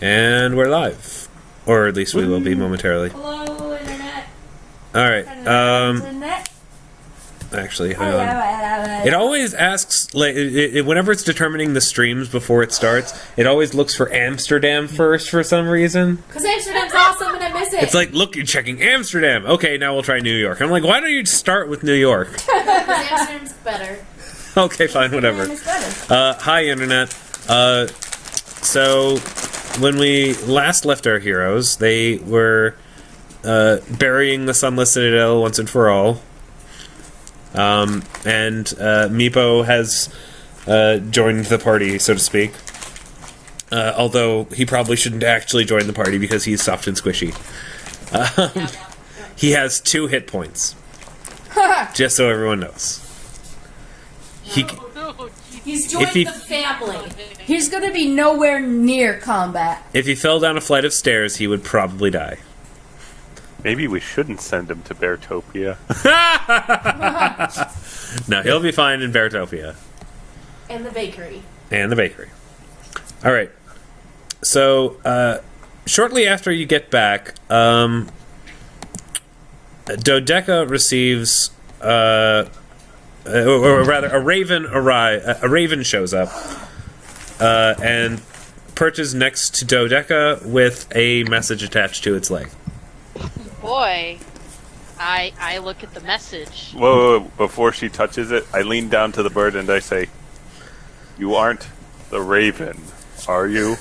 And we're live. Or at least we will be momentarily. Hello, Internet. Alright, Internet. actually, hold on. It always asks, like, whenever it's determining the streams before it starts, it always looks for Amsterdam first for some reason. Because Amsterdam's awesome and I miss it. It's like, look, you're checking Amsterdam. Okay, now we'll try New York. I'm like, why don't you start with New York? Because Amsterdam's better. Okay, fine, whatever. Hi, Internet. So, when we last left our heroes, they were burying the Sunless Citadel once and for all. And Meepo has joined the party, so to speak. Although he probably shouldn't actually join the party because he's soft and squishy. He has 2 hit points. Just so everyone knows. He's joined the family. He's going to be nowhere near combat. If he fell down a flight of stairs, he would probably die. Maybe we shouldn't send him to Beartopia. No, he'll be fine in Beartopia. And the bakery. Alright. So, shortly after you get back, Dodeka receives, or rather, a raven shows up, and perches next to Dodeka with a message attached to its leg. Boy, I look at the message. Whoa, before she touches it, I lean down to the bird and I say, "You aren't the raven, are you?"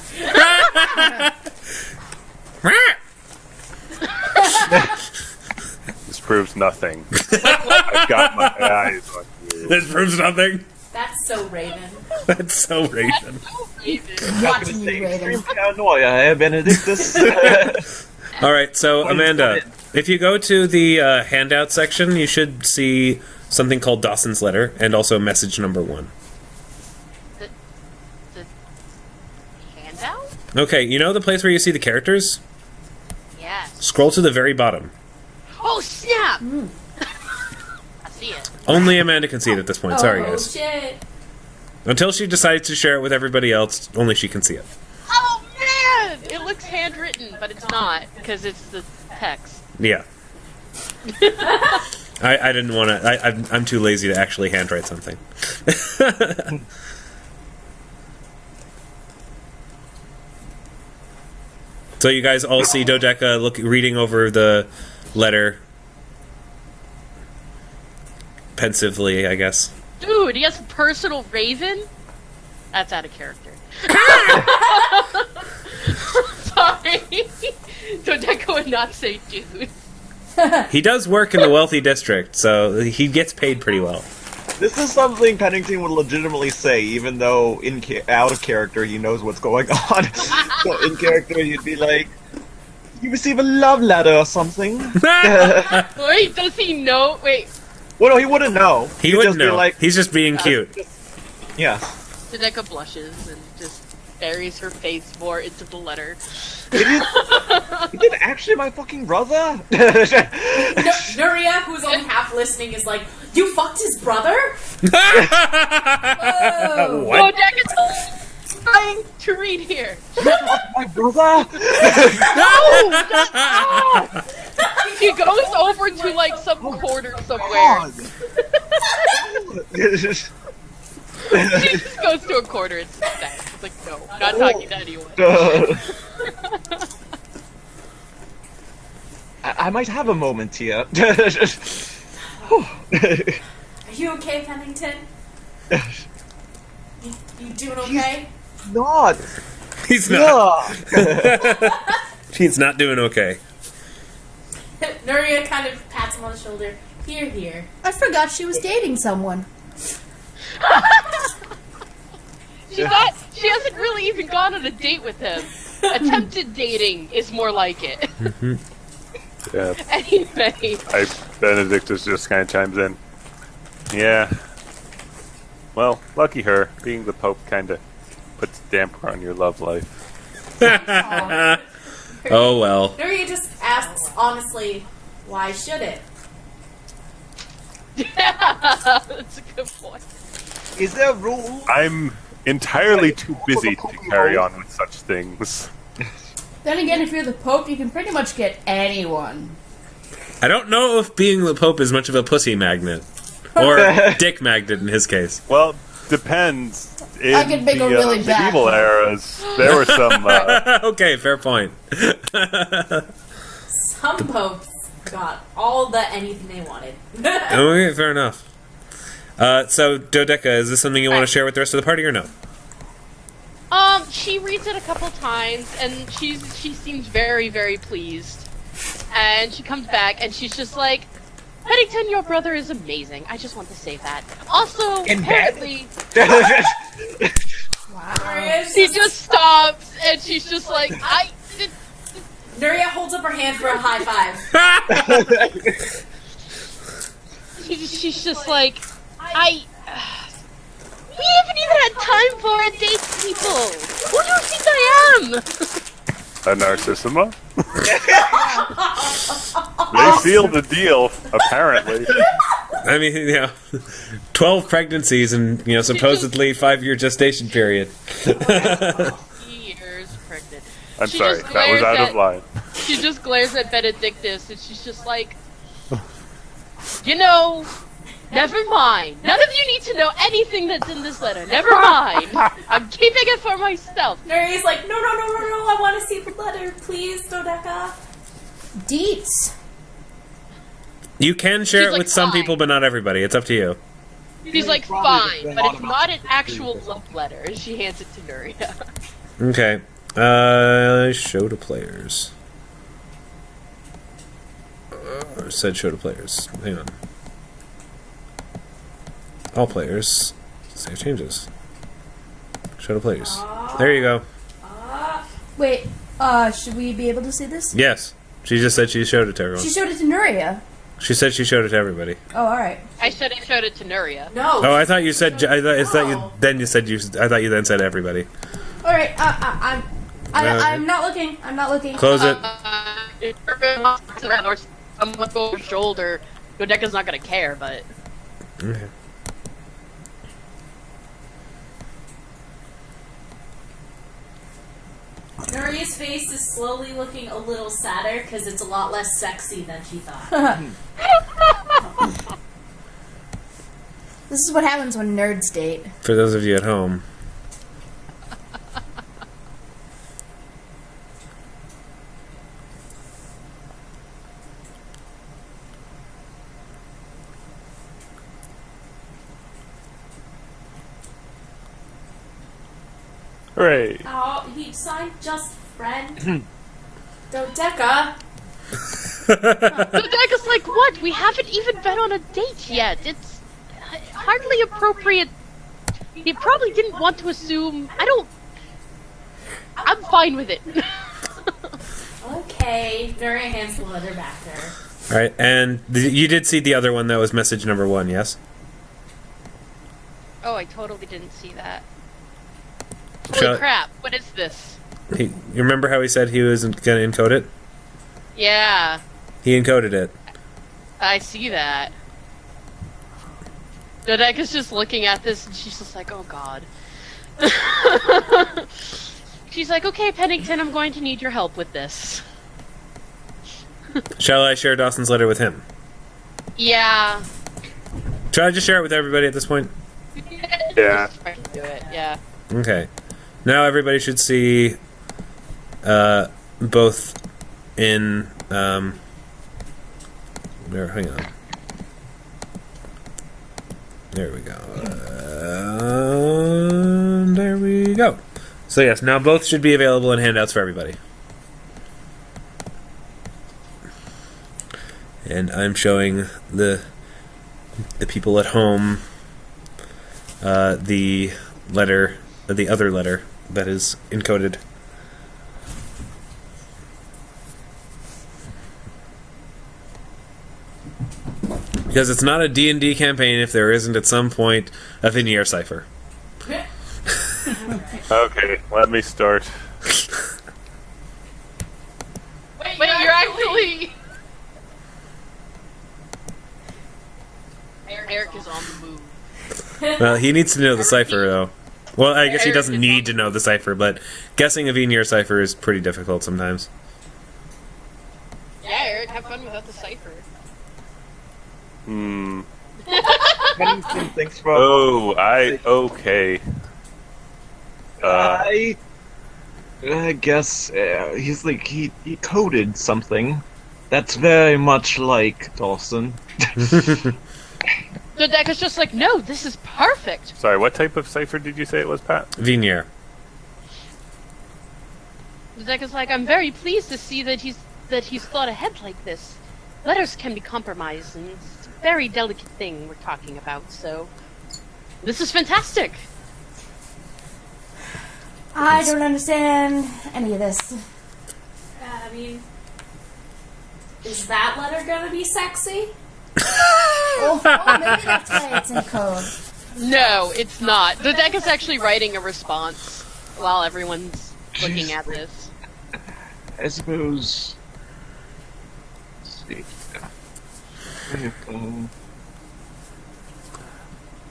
This proves nothing. I've got my eyes on you. This proves nothing? That's so Raven. That's so Raven. Watching you, Raven. Paranoia, Benedictus. Alright, so Amanda, if you go to the handout section, you should see something called Dawson's Letter, and also message number 1. The handout? Okay, you know the place where you see the characters? Yes. Scroll to the very bottom. Oh, snap! I see it. Only Amanda can see it at this point, sorry Oh, guys. shit. Until she decides to share it with everybody else, only she can see it. Oh, man! It looks handwritten, but it's not, because it's the text. Yeah. I didn't want to... I'm too lazy to actually handwrite something. So you guys all see Dodeka reading over the letter pensively, I guess. Dude, he has a personal raven? That's out of character. Sorry. Dodeka would not say dude. He does work in the wealthy district, so he gets paid pretty well. This is something Pennington would legitimately say, even though out of character he knows what's going on. So in character you'd be like, "You receive a love letter or something." Wait, does he know? Wait. Well, no, he wouldn't know. He wouldn't just be know. like, He's just being cute. yeah. Dodeka blushes and just buries her face more into the letter. He did actually my fucking brother? Nuria, who's only half listening, is like, "You fucked his brother?" Whoa. What? Dodeka's trying to read here. My brother? No! He goes over to like some corner somewhere. He just goes to a corner and sits down. It's like, no, I'm not talking to anyone. I might have a moment here. Are you okay, Pennington? You doing okay? Not. He's not. Yeah. He's not doing okay. Nuria kind of pats him on the shoulder. Here. I forgot she was dating someone. She hasn't really even gone on a date with him. Attempted dating is more like it. Yeah. Anyway. Benedictus just kind of chimes in. Yeah. Well, lucky her. Being the Pope kind of puts a damper on your love life. Oh well. Nuria just asks, honestly, why should it? Yeah, that's a good point. Is there a rule? I'm entirely too busy to carry on with such things. Then again, if you're the Pope, you can pretty much get anyone. I don't know if being the Pope is much of a pussy magnet. Or dick magnet in his case. Well, depends. In I could make a really bad medieval one. eras, there were some. Okay, fair point. Some popes got all the anything they wanted. Okay, fair enough. So, Dodeka, is this something you want to share with the rest of the party or no? She reads it a couple times, and she seems very, very pleased. And she comes back, and she's just like, Pennington, your brother is amazing. I just want to say that. Also, In bed? apparently, Wow. she just stops, and she's just like, Nuria holds up her hand for a high five. she's just like, we haven't even had time for a date, people. Who do you think I am? A Narcissima? They sealed the deal, apparently. I mean, 12 pregnancies and, supposedly 5-year gestation period. 3 years pregnant. I'm She sorry, just that was glares out at- of line. She just glares at Benedictus, and she's just like, never mind. None of you need to know anything that's in this letter. Never mind. I'm keeping it for myself. Nuria's like, no, I want to see the letter, please, Dodeka. Deets. You can share She's it like, with some fine. people, but not everybody. It's up to you. She's like, fine, but it's not an actual love letter. And she hands it to Nuria. Okay. Show to players. Said show to players. Hang on. All players. Save changes. Show to players. There you go. Wait, should we be able to see this? Yes. She just said she showed it to everyone. She showed it to Nuria. She said she showed it to everybody. Oh, alright. I said I showed it to Nuria. No. Oh, I thought you said. I thought you. No. Then you said you. I thought you then said everybody. Alright, I'm not looking. I'm not looking. Close it. If or someone over her shoulder, Dodeka's not gonna care, but... Okay. Nuria's face is slowly looking a little sadder because it's a lot less sexy than she thought. This is what happens when nerds date. For those of you at home. Hooray. Oh, he signed just friend. Dodeka. Dodeka's like, what? We haven't even been on a date yet. It's hardly appropriate. He probably didn't want to assume. I'm fine with it. Okay. Nuria hands the letter back to her. Alright, and you did see the other one that was message number 1, yes? Oh, I totally didn't see that. Shall- Holy crap, what is this? You remember how he said he was going to encode it? Yeah, He encoded it. I see that. Dodeka's just looking at this and she's just like, oh god. She's like, okay, Pennington, I'm going to need your help with this. Shall I share Dawson's letter with him? Yeah. Shall I just share it with everybody at this point? Yeah. I can do it, yeah. Okay. Now everybody should see both in hang on. There we go. There we go. So yes, now both should be available in handouts for everybody. And I'm showing the people at home the letter, the other letter that is encoded. Because it's not a D&D campaign if there isn't at some point a Veneer cipher. Okay, let me start. Wait, you're actually... Eric is on the move. Well, he needs to know the cipher, though. Well, I guess he doesn't need to know the cipher, but guessing a Vignere cipher is pretty difficult sometimes. Yeah, Eric, have fun without the cipher. Pennington thinks for. Okay. I guess he's like he coded something that's very much like Dawson. Dodeka's just like, no, this is perfect. Sorry, what type of cipher did you say it was, Pat? Vignere. Dodeka's like, I'm very pleased to see that he's thought ahead like this. Letters can be compromised, and it's a very delicate thing we're talking about, so this is fantastic. I don't understand any of this. I mean, is that letter gonna be sexy? Oh, maybe that's why it's in code. No, it's not. Dodeka's actually writing a response while everyone's looking at this. I suppose. Let's see.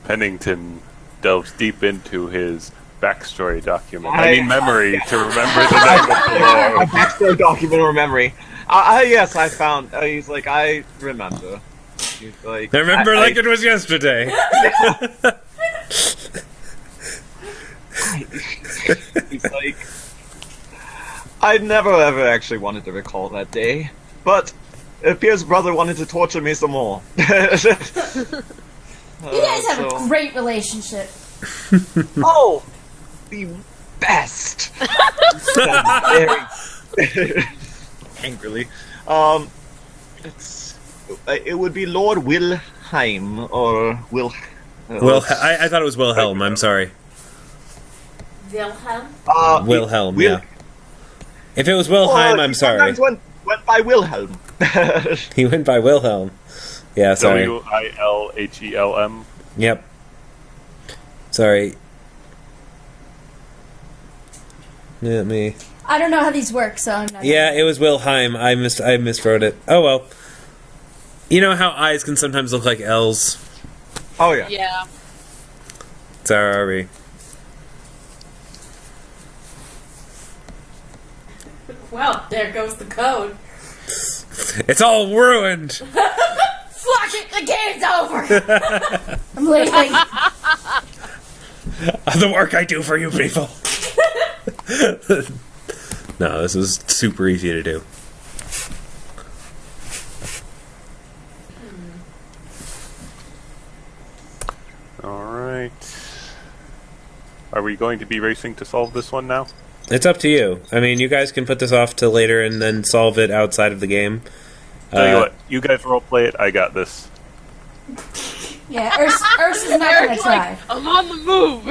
Pennington delves deep into his backstory document. I mean memory to remember the name of the A Lord. backstory document or memory. Yes, I found. He's like, I remember. He's like, I remember like it was yesterday. He's like, I never ever actually wanted to recall that day, but it appears brother wanted to torture me some more. You guys have a great relationship. Oh, the best. Very angrily. It would be Lord Wilhelm or Will. I thought it was Wilhelm. I'm sorry. Wilhelm? Wilhelm. Yeah. If it was Wilhelm, I'm sorry. Sometimes went by Wilhelm. He went by Wilhelm. Yeah, sorry. Wilhelm. Yep. Sorry. Yeah, me. I don't know how these work, so I'm not. Yeah, it was Wilhelm. I miswrote it. Oh well. You know how I's can sometimes look like L's? Oh yeah. Yeah. Sorry. Well, there goes the code. It's all ruined! Fuck it, the game's over! I'm leaving. The work I do for you people. No, this was super easy to do. Alright. Are we going to be racing to solve this one now? It's up to you. I mean, you guys can put this off till later and then solve it outside of the game. Tell you what, you guys roleplay it, I got this. Yeah, Ursa's not gonna Eric's try. like, I'm on the move.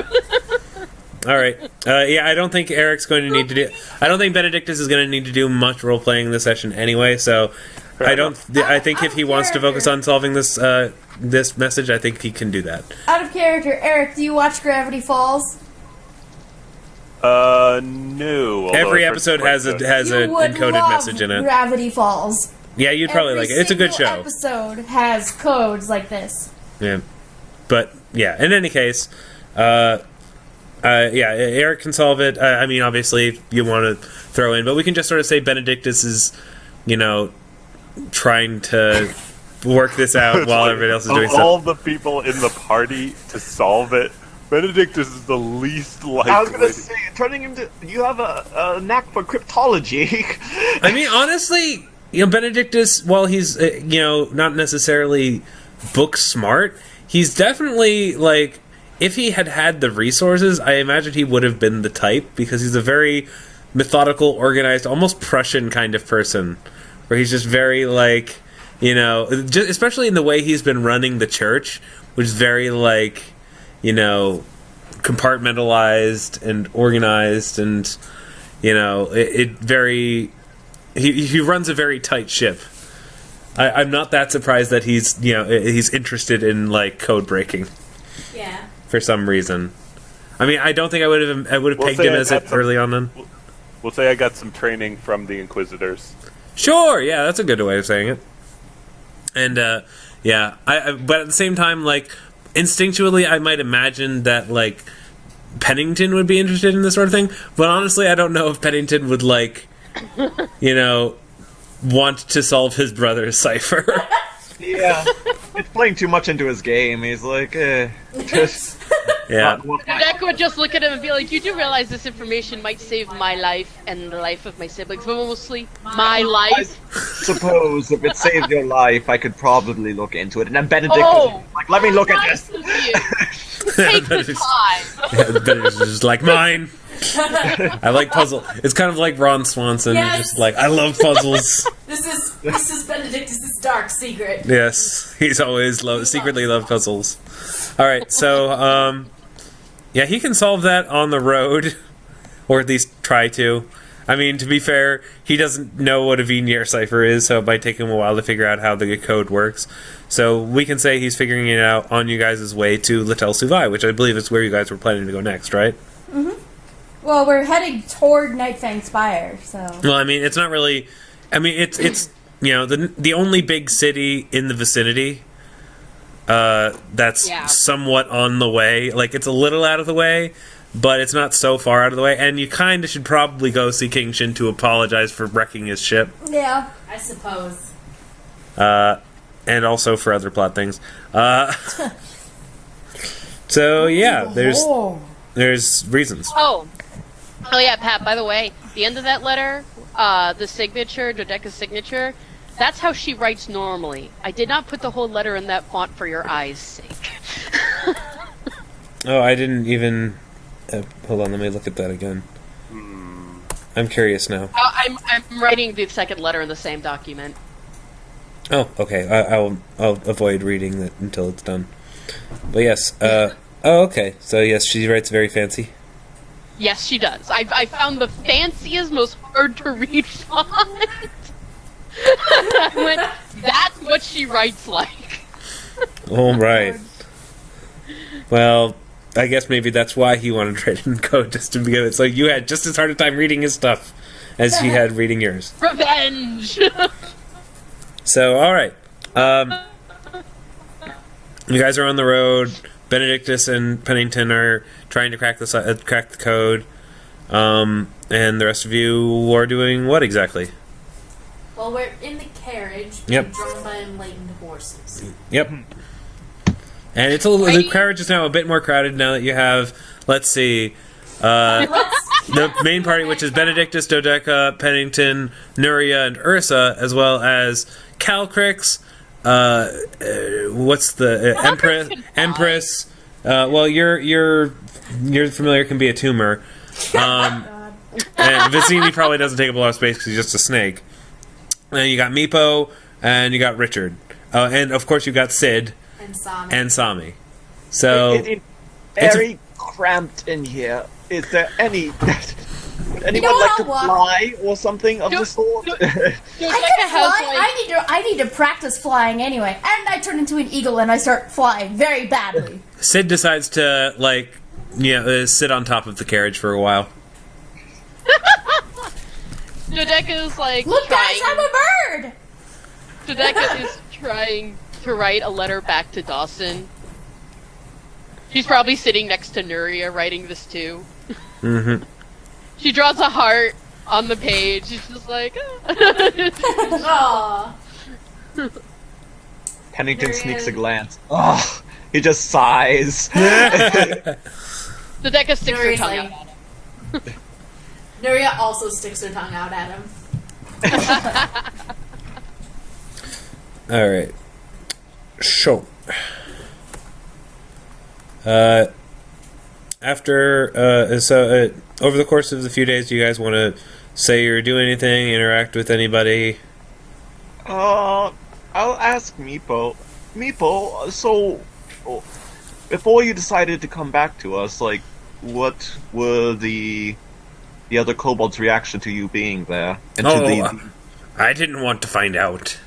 All right. Yeah, I don't think Eric's going to need to do. I don't think Benedictus is going to need to do much role playing in this session anyway. So, I don't. I think if he wants to focus on solving this this message, I think he can do that. Out of character, Eric, do you watch Gravity Falls? No. although Every I've heard episode quite has good. an would encoded love message in it. Gravity Falls. Yeah, you'd probably Every like it. It's a good single show. Episode has codes like this. Yeah, but yeah. In any case, yeah, Eric can solve it. I mean, obviously, if you want to throw in, but we can just sort of say Benedictus is, trying to work this out while everybody else is doing Of stuff. all the people in the party to solve it, Benedictus is the least likely. I was gonna say, turning into you have a knack for cryptology. I mean, honestly, Benedictus, while he's not necessarily book smart, he's definitely like, if he had the resources, I imagine he would have been the type, because he's a very methodical, organized, almost Prussian kind of person, where he's just very like, just, especially in the way he's been running the church, which is very like, compartmentalized and organized, and it very. He runs a very tight ship. I'm not that surprised that he's interested in like code breaking. Yeah. For some reason. I mean, I don't think I would have We'll pegged say him I as got it some- early on. Then We'll say I got some training from the Inquisitors. sure, yeah, that's a good way of saying it. And yeah, but at the same time, like instinctually, I might imagine that like Pennington would be interested in this sort of thing. But honestly, I don't know if Pennington would, like, want to solve his brother's cipher. Yeah, it's playing too much into his game. He's like, Yeah. Dodeka would just look at him and be like, you do realize this information might save my life and the life of my siblings, but mostly my life. Suppose if it saved your life, I could probably look into it. And then Benedictus is like, let me look at Nice this. of you. Take the time. Yeah, Benedictus is just like, mine. I like puzzle. It's kind of like Ron Swanson. Yes. Just like, I love puzzles. This is Benedictus' dark secret. Yes, he's always secretly loved puzzles. All right, so yeah, he can solve that on the road, or at least try to. I mean, to be fair, he doesn't know what a Vignere cipher is, so it might take him a while to figure out how the code works. So we can say he's figuring it out on you guys' way to L'etelle Souvail, which I believe is where you guys were planning to go next, right? Well, we're heading toward Nightfang Spire, so... Well, I mean, it's not really... I mean, it's the only big city in the vicinity that's somewhat on the way. Like, it's a little out of the way, but it's not so far out of the way. And you kind of should probably go see King Shyn to apologize for wrecking his ship. Yeah. I suppose. And also for other plot things. So, yeah, there's reasons. Oh yeah, Pat, by the way, the end of that letter, the signature, Dodeka's signature, that's how she writes normally. I did not put the whole letter in that font for your eyes' sake. Oh, I didn't even... hold on, let me look at that again. I'm curious now. I'm writing the second letter in the same document. Oh, okay. I'll avoid reading it until it's done. But yes, oh, okay. So yes, she writes very fancy. Yes, she does. I found the fanciest, most hard-to-read font. I went, that's what she writes like. All right. Well, I guess maybe that's why he wanted to write in code, just to begin with. So you had just as hard a time reading his stuff as he had reading yours. Revenge! So, all right. You guys are on the road. Benedictus and Pennington are trying to crack the code. And the rest of you are doing what exactly? Well, we're in the carriage, Yep. drawn by enlightened horses. Yep. And it's the carriage is now a bit more crowded now that you have, let's see, the main party, which is Benedictus, Dodeka, Pennington, Nuria, and Ursa, as well as Calcrix. What's the Empress? Well, your familiar can be a tumor. And Vicini probably doesn't take up a lot of space because he's just a snake. And you got Meepo, and you got Richard, and of course you got Sid And Sami. So It's very cramped in here. Is there any... Would anyone like to fly or something of the sort? I can fly. I need to practice flying anyway. And I turn into an eagle and I start flying very badly. Sid decides to sit on top of the carriage for a while. Dodeka's like, Look, guys, I'm a bird! Dodeka is trying to write a letter back to Dawson. She's probably sitting next to Nuria writing this too. Mm-hmm. She draws a heart on the page. She's just like, Aww. Pennington sneaks a glance. Oh, he just sighs. Dodeka sticks her Nuria's tongue like- out. Nuria also sticks her tongue out at him. All right. So, over the course of the few days, do you guys want to say or do anything, interact with anybody? I'll ask Meepo. Meepo, so before you decided to come back to us, like, what were the other kobolds' reaction to you being there? And I didn't want to find out.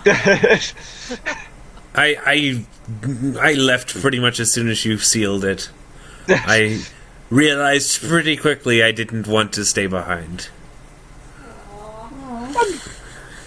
to I left pretty much as soon as you sealed it. I realized pretty quickly I didn't want to stay behind.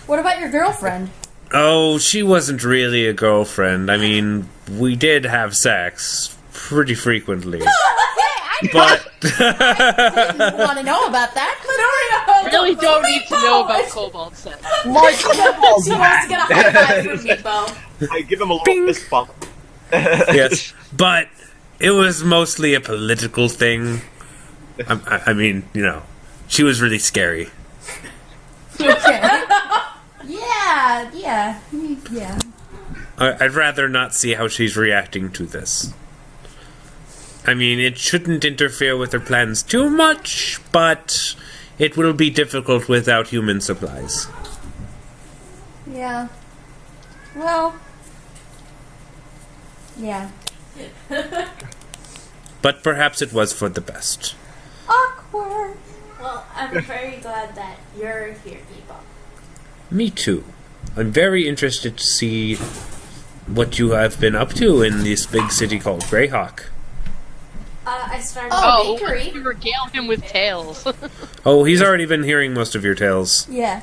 What about your girlfriend? Oh, she wasn't really a girlfriend. I mean, we did have sex pretty frequently. Hey, I but didn't want to know about that. Nuria, Really don't need to know about Cobalt Set. My She wants to get a high five from Meepo. I give him a little Bing. fist bump. yes, but it was mostly a political thing. I mean, you know, she was really scary. Okay. Yeah. I'd rather not see how she's reacting to this. I mean, it shouldn't interfere with her plans too much, but it will be difficult without human supplies. Yeah. Well. Yeah. But perhaps it was for the best. Awkward. Well, I'm very glad that you're here, Meepo. Me too. I'm very interested to see what you have been up to in this big city called Greyhawk. I started Oh, a bakery. you regale him with tales. Oh, he's already been hearing most of your tales. Yeah.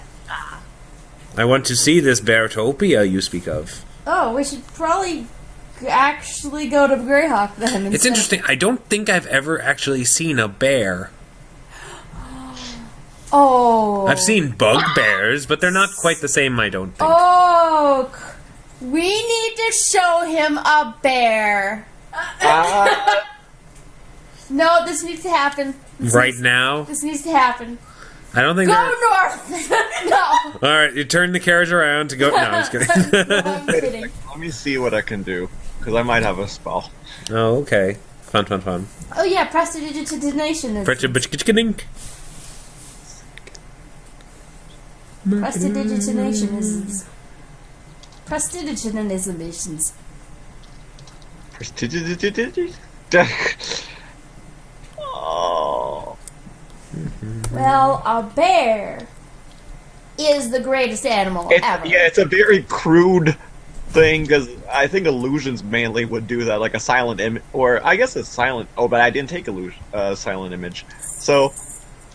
I want to see this Beartopia you speak of. Oh, we should probably actually go to Greyhawk then. It's interesting. I don't think I've ever actually seen a bear. Oh. I've seen bugbears, but they're not quite the same, I don't think. Oh. We need to show him a bear. No, this needs to happen. Right now? This needs to happen. I don't think Go they're... north! No. Alright, you turn the carriage around to go... No, I'm just kidding. No, I'm kidding. Let me see what I can do, because I might have a spell. Oh, okay. Fun. Oh yeah, prestidigitation is... Prestidigitation is... Prestidigitations. Oh. Well, a bear is the greatest animal ever. Yeah, it's a very crude thing, because I think illusions mainly would do that, like a silent image, or I guess it's silent. Oh, but I didn't take silent image. So,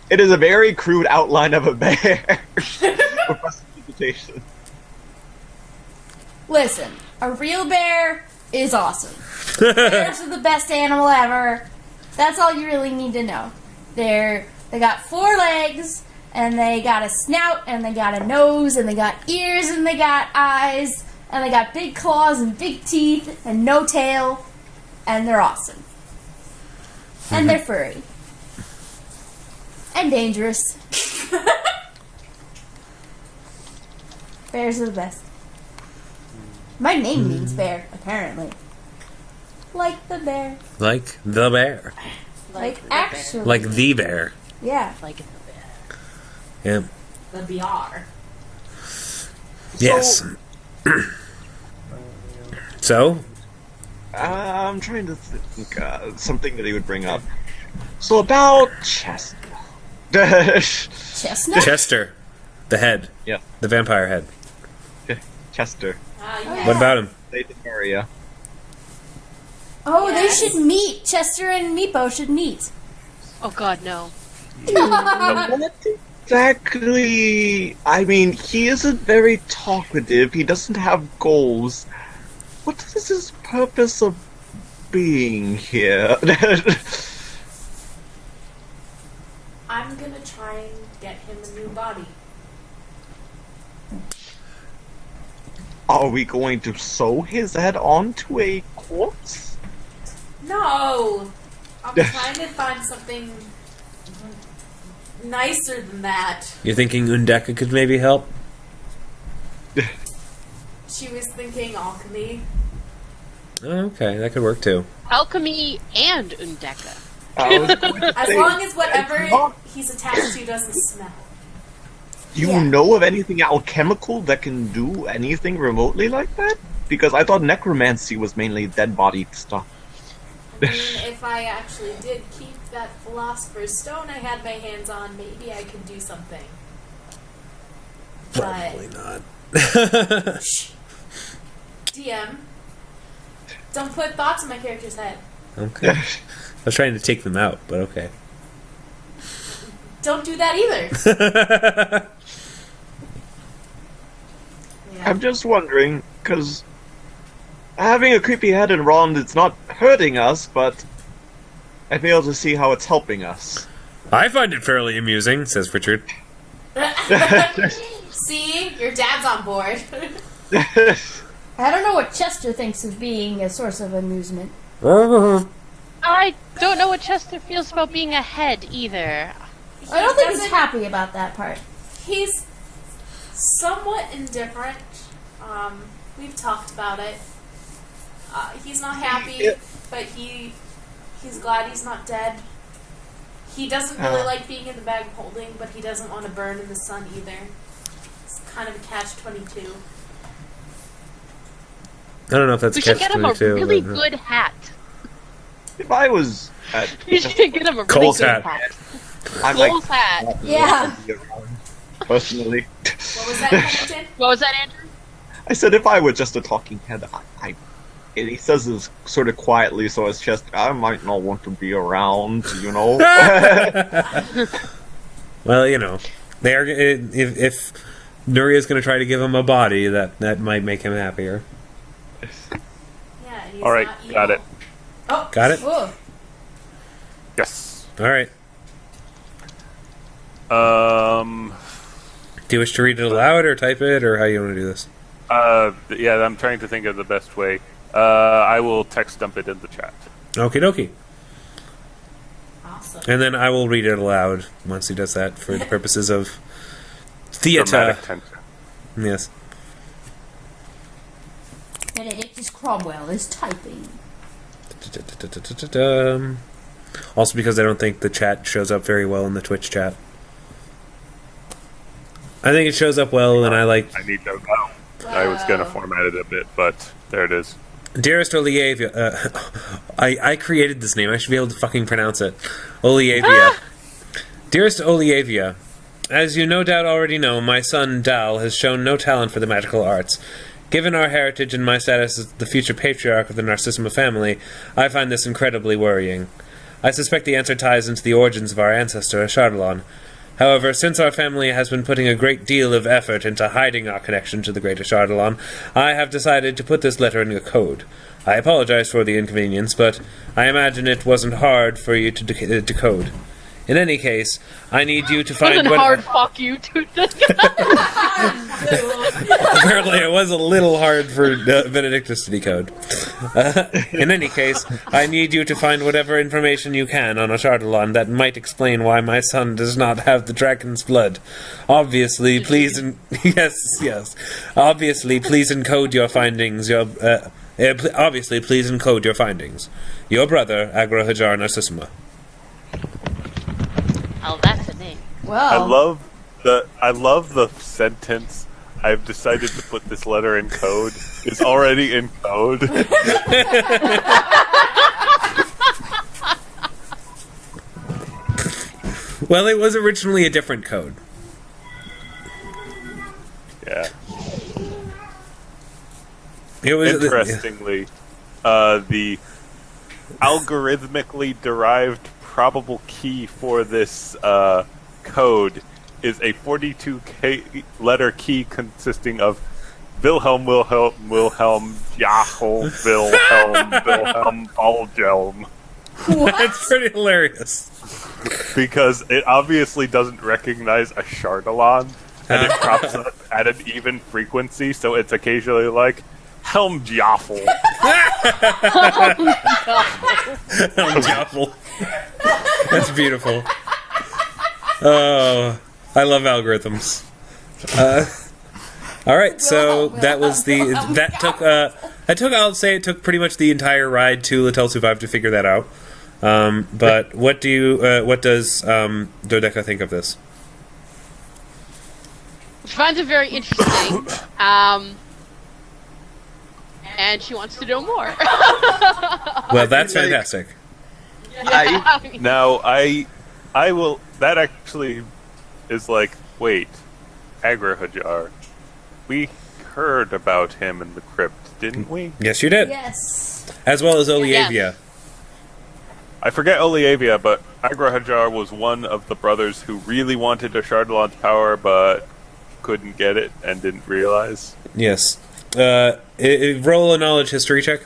it is a very crude outline of a bear. For prestidigitation. Listen, a real bear is awesome. Bears are the best animal ever. That's all you really need to know. They got 4 legs, and they got a snout, and they got a nose, and they got ears, and they got eyes, and they got big claws and big teeth, and no tail, and they're awesome. And they're furry. And dangerous. Bears are the best. My name means bear, apparently. Like the bear. Like the bear. Like actually. Like the bear. Yeah. Like the bear. Yeah. The BR. Yes. So? I'm trying to think something that he would bring up. So about Chestnut. Chestnut? Chester. The head. Yeah. The vampire head. Chester. Yeah. What about him? Lady Nuria. Oh, Yes. they should meet. Chester and Meepo should meet. Oh god, no. What exactly? I mean, he isn't very talkative. He doesn't have goals. What is his purpose of being here? I'm gonna try and get him a new body. Are we going to sew his head onto a corpse? No! I'm trying to find something nicer than that. You're thinking Undeka could maybe help? She was thinking alchemy. Oh, okay, that could work too. Alchemy and Undeka. I was going to As say, long as whatever not- he's attached to doesn't smell. Do you Yeah. know of anything alchemical that can do anything remotely like that? Because I thought necromancy was mainly dead body stuff. I mean, if I actually did keep that Philosopher's Stone I had my hands on, maybe I could do something. Probably But, not. shh. DM, don't put thoughts in my character's head. Okay. I was trying to take them out, but okay. Don't do that either. Yeah. I'm just wondering, because having a creepy head and Ron, it's not hurting us, but I fail to see how it's helping us. I find it fairly amusing, says Richard. See? Your dad's on board. I don't know what Chester thinks of being a source of amusement. I don't know what Chester feels about being ahead either. I don't think he's happy about that part. He's somewhat indifferent. We've talked about it. He's not happy, but he's glad he's not dead. He doesn't really like being in the bag of holding, but he doesn't want to burn in the sun either. It's kind of a catch-22. I don't know if that's We should get him a catch-22, really but, good hat. If I was at We should get him a really Cole's good hat. hat. I might Cole's hat. Yeah. be around, personally. What was that, Pennington? What was that, Andrew? I said if I were just a talking head, and he says this sort of quietly, so it's just, I might not want to be around, you know? well, you know, they are. If Nuria's going to try to give him a body, that might make him happier. Yeah, he's All right, not evil. got it. Oh, Got it? Whoa. Yes. All right. Do you wish to read it aloud or type it, or how you want to do this? Yeah, I'm trying to think of the best way. I will text dump it in the chat. Okie dokie. awesome. And then I will read it aloud once he does that for the purposes of theater. Dramatic tension. Yes. Benedictus Cromwell is typing. Also because I don't think the chat shows up very well in the Twitch chat. I think it shows up well, and I like... I need to know. I was going to format it a bit, but there it is. Dearest Oliavia... I created this name. I should be able to fucking pronounce it. Oliavia. Dearest Oliavia, as you no doubt already know, my son, Dal, has shown no talent for the magical arts. Given our heritage and my status as the future patriarch of the Narcissima family, I find this incredibly worrying. I suspect the answer ties into the origins of our ancestor, Ashardalon. However, since our family has been putting a great deal of effort into hiding our connection to the great Ashardalon, I have decided to put this letter in a code. I apologize for the inconvenience, but I imagine it wasn't hard for you to decode. In any case, I need you to find... Wasn't hard, fuck you, dude. Apparently it was a little hard for Benedictus to decode. In any case, I need you to find whatever information you can on Ashardalon that might explain why my son does not have the dragon's blood. Obviously, please... Yes. Obviously, please encode your findings. Obviously, please encode your findings. Your brother, Agrohajar Narcissima. Oh, that's a name. Well, I love the sentence. I've decided to put this letter in code. It's already in code. Well, it was originally a different code. Yeah. It was Interestingly, the algorithmically derived probable key for this code is a 42-letter key consisting of Wilhelm, Jachel, Wilhelm, Balgelm. That's pretty hilarious. Because it obviously doesn't recognize a Shardalon, and it crops up at an even frequency, so it's occasionally like, Helm Jaffel. Jaffel. That's beautiful. Oh, I love algorithms. All right, so that was I'll say it took pretty much the entire ride to L'etelle Souvail to figure that out. But what does Dodeka think of this? She finds it very interesting. And she wants to know more. Well, that's fantastic. Now, I will... That actually is like, wait, Agrohajar. We heard about him in the crypt, didn't we? Yes, you did. yes. As well as Oliavia. Yes. I forget Oliavia, but Agrohajar was one of the brothers who really wanted Ashardalon's power, but couldn't get it and didn't realize. Yes. Roll a knowledge history check.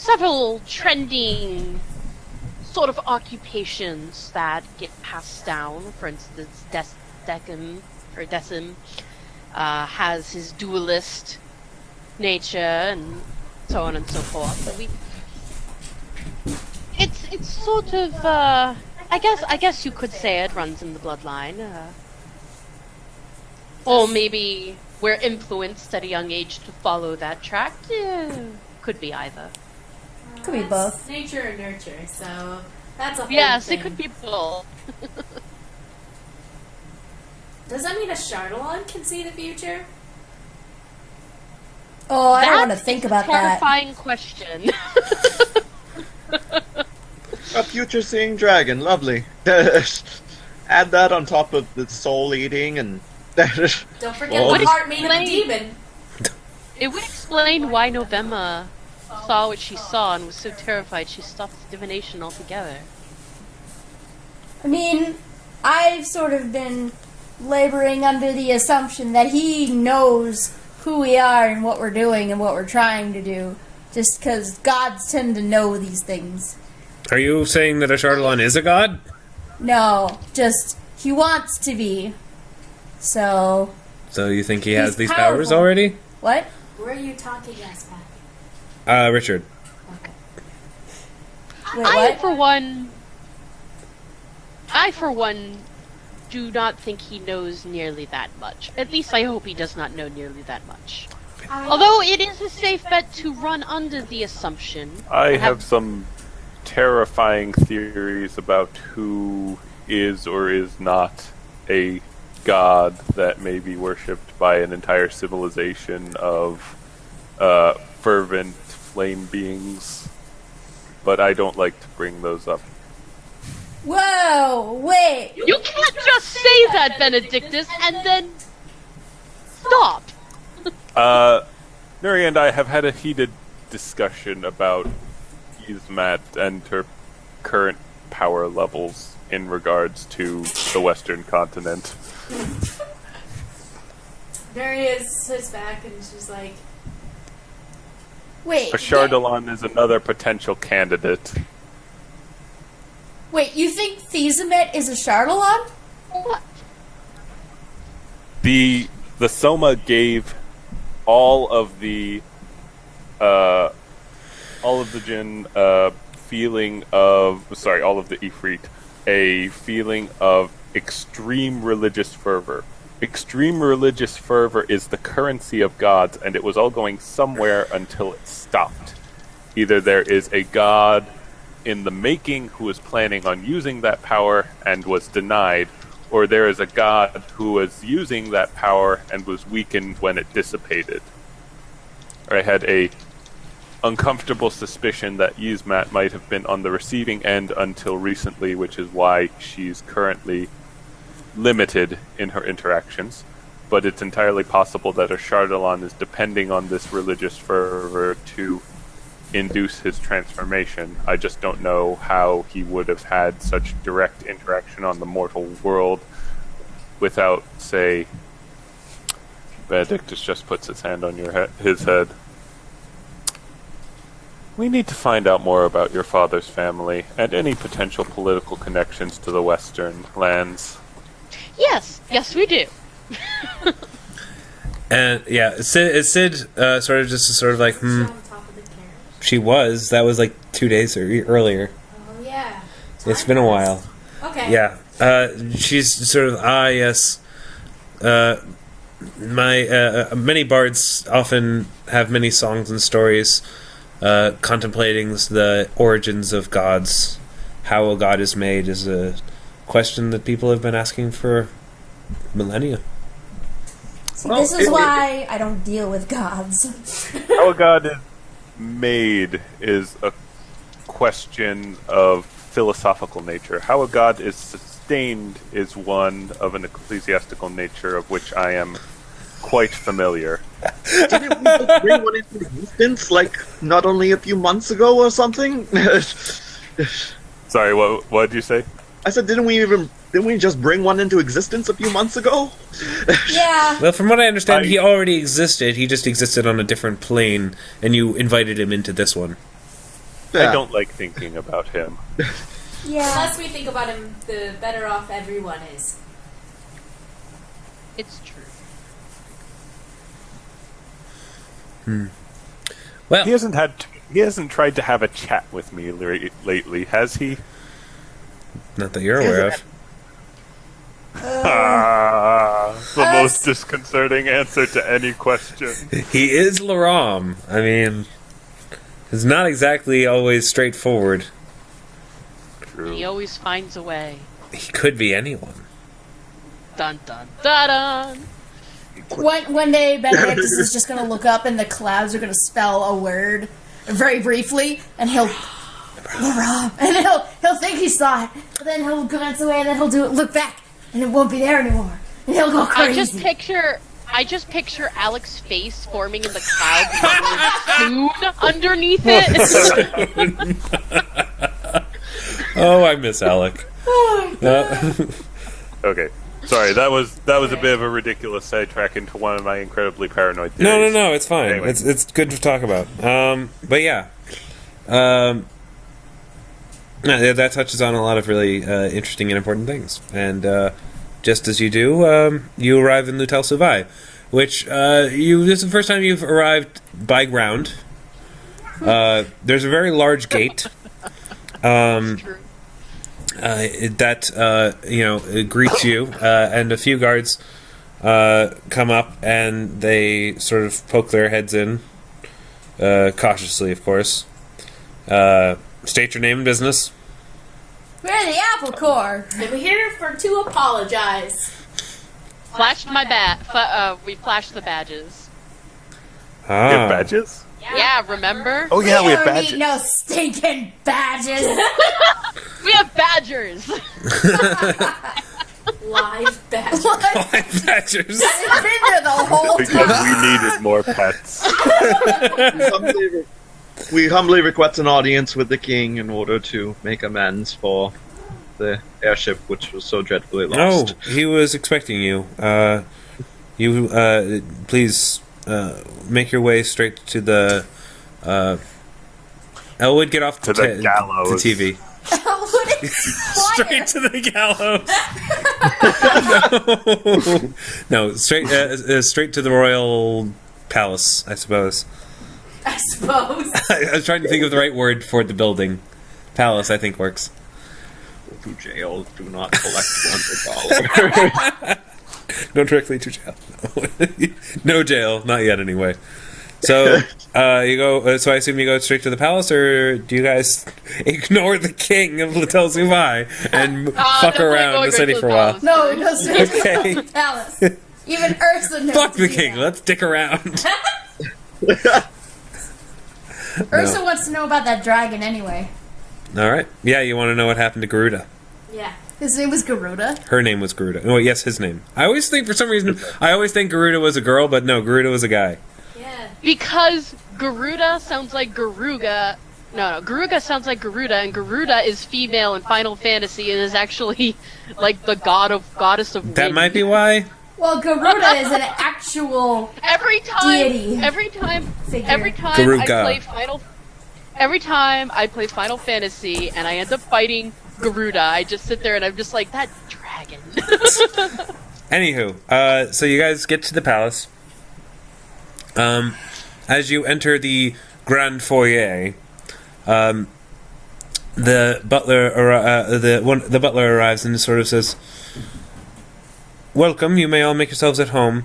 several trending sort of occupations that get passed down. For instance, Decim has his duelist nature and so on and so forth. So it's sort of I guess you could say it runs in the bloodline. Or maybe we're influenced at a young age to follow that track. Could be either. Could be both. Nature and nurture, so that's a whole Yes, thing. it could be both. Does that mean a Charlatan can see the future? Oh, I don't want to That's think a about that. terrifying question. A future seeing dragon, lovely. Add that on top of the soul eating and. Don't forget Well, the heart made of a explain- demon. It would explain why Novemma saw what she saw and was so terrified she stopped divination altogether. I mean, I've sort of been laboring under the assumption that he knows who we are and what we're doing and what we're trying to do, just because gods tend to know these things. Are you saying that a Charlatan is a god? No, just he wants to be. So, So you think he has He's these powerful. powers already? what? Where are you talking as, Pat? Richard. Okay. Wait, I, what? for one, do not think he knows nearly that much. At least I hope he does not know nearly that much. Although it is a safe bet to run under the assumption. I have some terrifying theories about who is or is not a god that may be worshipped by an entire civilization of fervent flame beings, but I don't like to bring those up. Whoa, wait. You can't just say that, Benedictus, and then stop. Nuria and I have had a heated discussion about Yzmat and her current power levels in regards to the Western continent. Nuria sits back and she's like, Wait. A Charlatan is another potential candidate. Wait, you think Thesemet is a Charlatan? What? The Soma gave all of the Jinn feeling of all of the Ifrit a feeling of extreme religious fervor. Extreme religious fervor is the currency of gods, and it was all going somewhere until it stopped. Either there is a god in the making who is planning on using that power and was denied, or there is a god who was using that power and was weakened when it dissipated. I had a uncomfortable suspicion that Yzmat might have been on the receiving end until recently, which is why she's currently limited in her interactions. But it's entirely possible that a Charlatan is depending on this religious fervor to induce his transformation. I just don't know how he would have had such direct interaction on the mortal world without, say, Benedictus just puts his hand on his head. We need to find out more about your father's family and any potential political connections to the Western lands. Yes, we do. And yeah, Sid sort of like, she's on top of the carriage. she was. That was like 2 days earlier. Oh, yeah. It's been a while. Okay. Yeah. She's sort of, yes. Many bards often have many songs and stories contemplating the origins of gods. How a god is made is a question that people have been asking for millennia. See, this is why I don't deal with gods. How a god is made is a question of philosophical nature. How a god is sustained is one of an ecclesiastical nature of which I am quite familiar. Didn't we just bring one into existence, like, not only a few months ago or something? Sorry, what did you say? I said, didn't we just bring one into existence a few months ago? Yeah. Well, from what I understand, he already existed. He just existed on a different plane, and you invited him into this one. Yeah. I don't like thinking about him. The Yeah. less we think about him, the better off everyone is. It's true. Well, He hasn't tried to have a chat with me lately, has he? not that you're aware of. The most disconcerting answer to any question. He is Laram. I mean, it's not exactly always straightforward. True. He always finds a way. He could be anyone. Dun dun dun dun. One day, Benedictus is just going to look up and the clouds are going to spell a word very briefly, and he'll and he'll think he saw it, but then he'll glance away and then he'll look back, and it won't be there anymore, and he'll go crazy. I just picture Alex's face forming in the clouds with the word soon underneath it. Oh, I miss Alec. Okay. Sorry, that was a bit of a ridiculous sidetrack into one of my incredibly paranoid theories. No, it's fine. Anyway. It's good to talk about. But yeah. That touches on a lot of really interesting and important things. And just as you do, you arrive in L'etelle Souvail, which this is the first time you've arrived by ground. There's a very large gate. It's true. That it greets you, and a few guards come up and they sort of poke their heads in, cautiously, of course. State your name and business. We're the Apple Corps. And we're here to apologize. Flashed my we flashed the badges. We have badges? Yeah, remember? Oh yeah, we have don't badges. need no stinking badges. We have badgers. Live badge. Five badgers. I've been there the whole Because time. we needed more pets. We humbly request an audience with the king in order to make amends for the airship, which was so dreadfully lost. Oh, he was expecting you. Please make your way straight to the. Elwood, get off To the gallows. The TV. Elwood is Straight to the gallows. No, straight to the royal palace, I suppose. I suppose. I was trying to think of the right word for the building. Palace, I think, works. To jail, do not collect $100. No, directly to jail. No jail, not yet, anyway. So you go. So I assume you go straight to the palace, or do you guys ignore the king of L'etelle Souvail and fuck definitely around going the city right to for a the while? palace. No, it goes straight Okay. to the palace. Even Ursa knows. Fuck the to do king. that. Let's dick around. Ursa wants to know about that dragon anyway. All right. Yeah, you want to know what happened to Garuda? Yeah. His name was Garuda. Her name was Garuda. Oh, yes, his name. I always think, for some reason, Garuda was a girl, but no, Garuda was a guy. Yeah. Because Garuda sounds like Garuga. No, Garuga sounds like Garuda, and Garuda is female in Final Fantasy and is actually like the goddess of wind. That might be why. Well, Garuda is an actual Every deity. time figure. Garuga. Every time I play Final Fantasy and I end up fighting Garuda, I just sit there and I'm just like, that dragon. Anywho, so you guys get to the palace. As you enter the grand foyer, the butler arrives and sort of says, "Welcome. You may all make yourselves at home.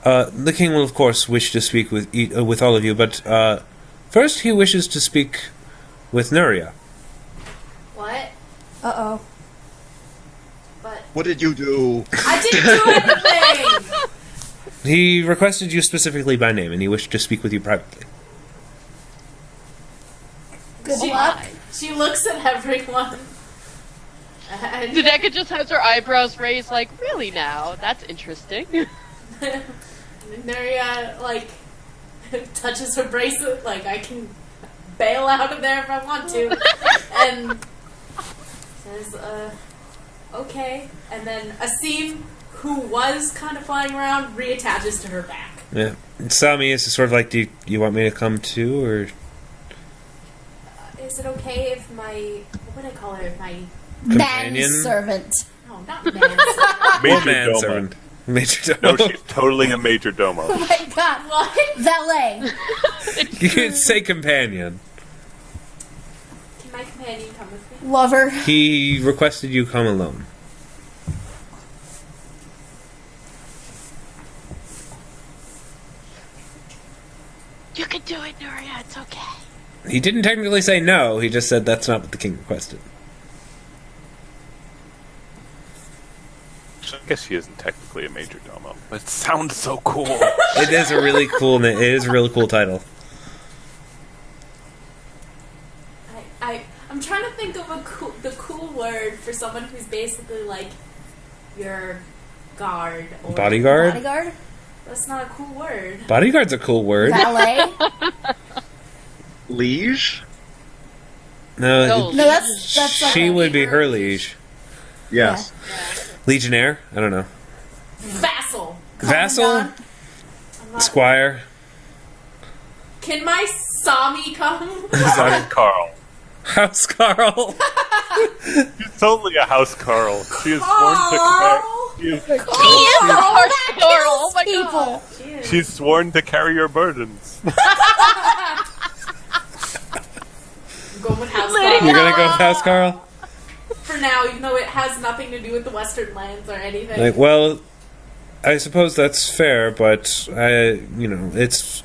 The king will, of course, wish to speak with all of you, but first he wishes to speak with Nuria." What? Uh-oh. But What did you do? I didn't do anything. He requested you specifically by name, and he wished to speak with you privately. Good She- luck. She looks at everyone. And Dodeka just has her eyebrows raised like, really now? That's interesting. Nuria, like, touches her bracelet, like, I can bail out of there if I want to. And says, okay. And then Asim, who was kind of flying around, reattaches to her back. Yeah. Sami is sort of like, do you want me to come too, or... Is it okay if my... What would I call her? My... Companion? Manservant. No, not man. Major manservant. domo. Major domo. No, she's totally a major domo. Oh my god. What? Valet. You can say companion. Can my companion come with me? Lover. He requested you come alone. You can do it, Nuria. It's okay. He didn't technically say no, he just said that's not what the king requested. I guess she isn't technically a major domo. But it sounds so cool. It is a really cool it is a really cool title. I'm trying to think of the cool word for someone who's basically like your guard or Bodyguard? Bodyguard. That's not a cool word. Bodyguard's a cool word. Valet. Liege? No, No. No, that's she would be her liege. Yes. Legionnaire? I don't know. Vassal. Vassal? Commandant. I'm not- Squire? Can my Sami come? Sorry, Carl. House Carl? She's totally a house Carl. She is sworn to Carl? carry. He is a harsh Carl. Oh my People. god. She's sworn to carry your burdens. I'm going with House Let it You're Carl. gonna go with House Carl? For now, even though it has nothing to do with the Western lands or anything. Like, well, I suppose that's fair, but it's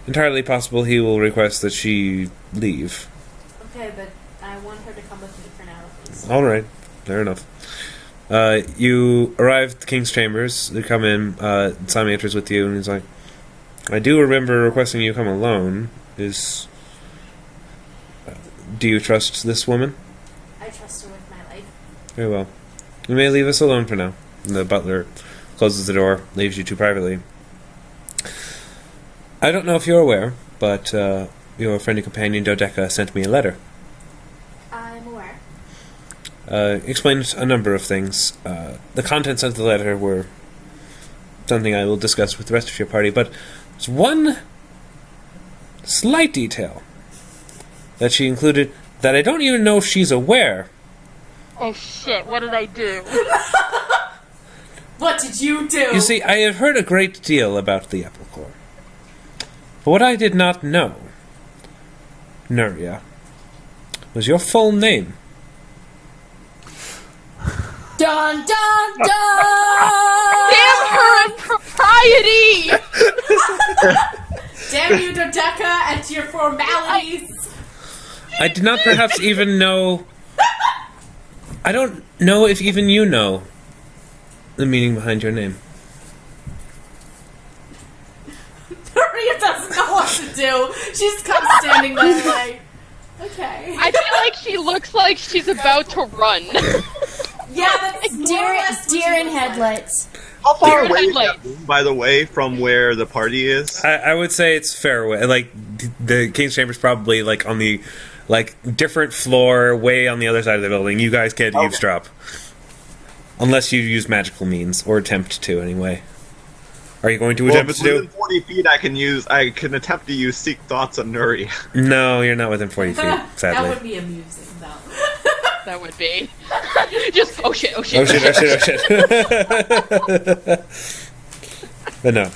entirely possible he will request that she leave. Okay, but I want her to come with me for now, at least. All right, fair enough. You arrive at the king's chambers. You come in. Sami enters with you, and he's like, "I do remember requesting you come alone. Do you trust this woman?" I trust her with my life. Very well. You may leave us alone for now. And the butler closes the door, leaves you two privately. I don't know if you're aware, but your friend and companion Dodeka sent me a letter. I'm aware. Explained a number of things. The contents of the letter were something I will discuss with the rest of your party, but there's one slight detail that she included that I don't even know if she's aware. Oh shit, what did I do? What did you do? You see, I have heard a great deal about the Apple Corps. But what I did not know, Nuria, was your full name. Dun dun dun! Damn her impropriety! Damn you, Dodeka, and your formalities! I did not perhaps even know... I don't know if even you know the meaning behind your name. Nuria doesn't know what to do. She's come standing there like, okay. I feel like she looks like she's about to run. Yeah, that's more or less what Deer she in looks like. headlights. How far Deer away is headlights. that room, by the way, from where the party is? I would say it's fair away. Like, the King's Chamber's probably, like, on the, like, different floor, way on the other side of the building. You guys can't Okay. eavesdrop. Unless you use magical means, or attempt to, anyway. Are you going to Well, if attempt it's to do? within 40 feet, I can attempt to use Seek Thoughts on Nuria. No, you're not within 40 feet, That sadly. would be amusing, though. That would be. Just, oh shit, oh shit. Oh shit, oh shit, oh shit. But no.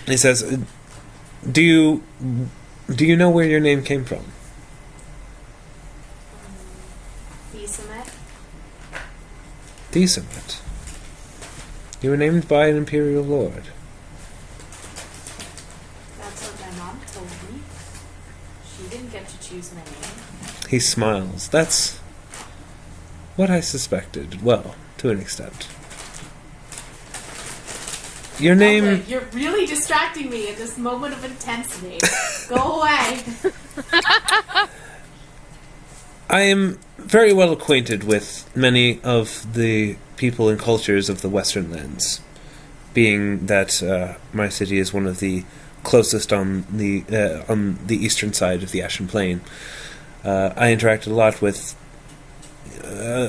He says, do you know where your name came from? Decent. Decent. You were named by an imperial lord. That's what my mom told me. She didn't get to choose my name. He smiles. That's what I suspected. Well, to an extent. Your name... Okay, you're really distracting me in this moment of intensity. Go away. I am very well acquainted with many of the people and cultures of the Western lands, being that my city is one of the closest on the eastern side of the Ashen Plain. I interacted a lot with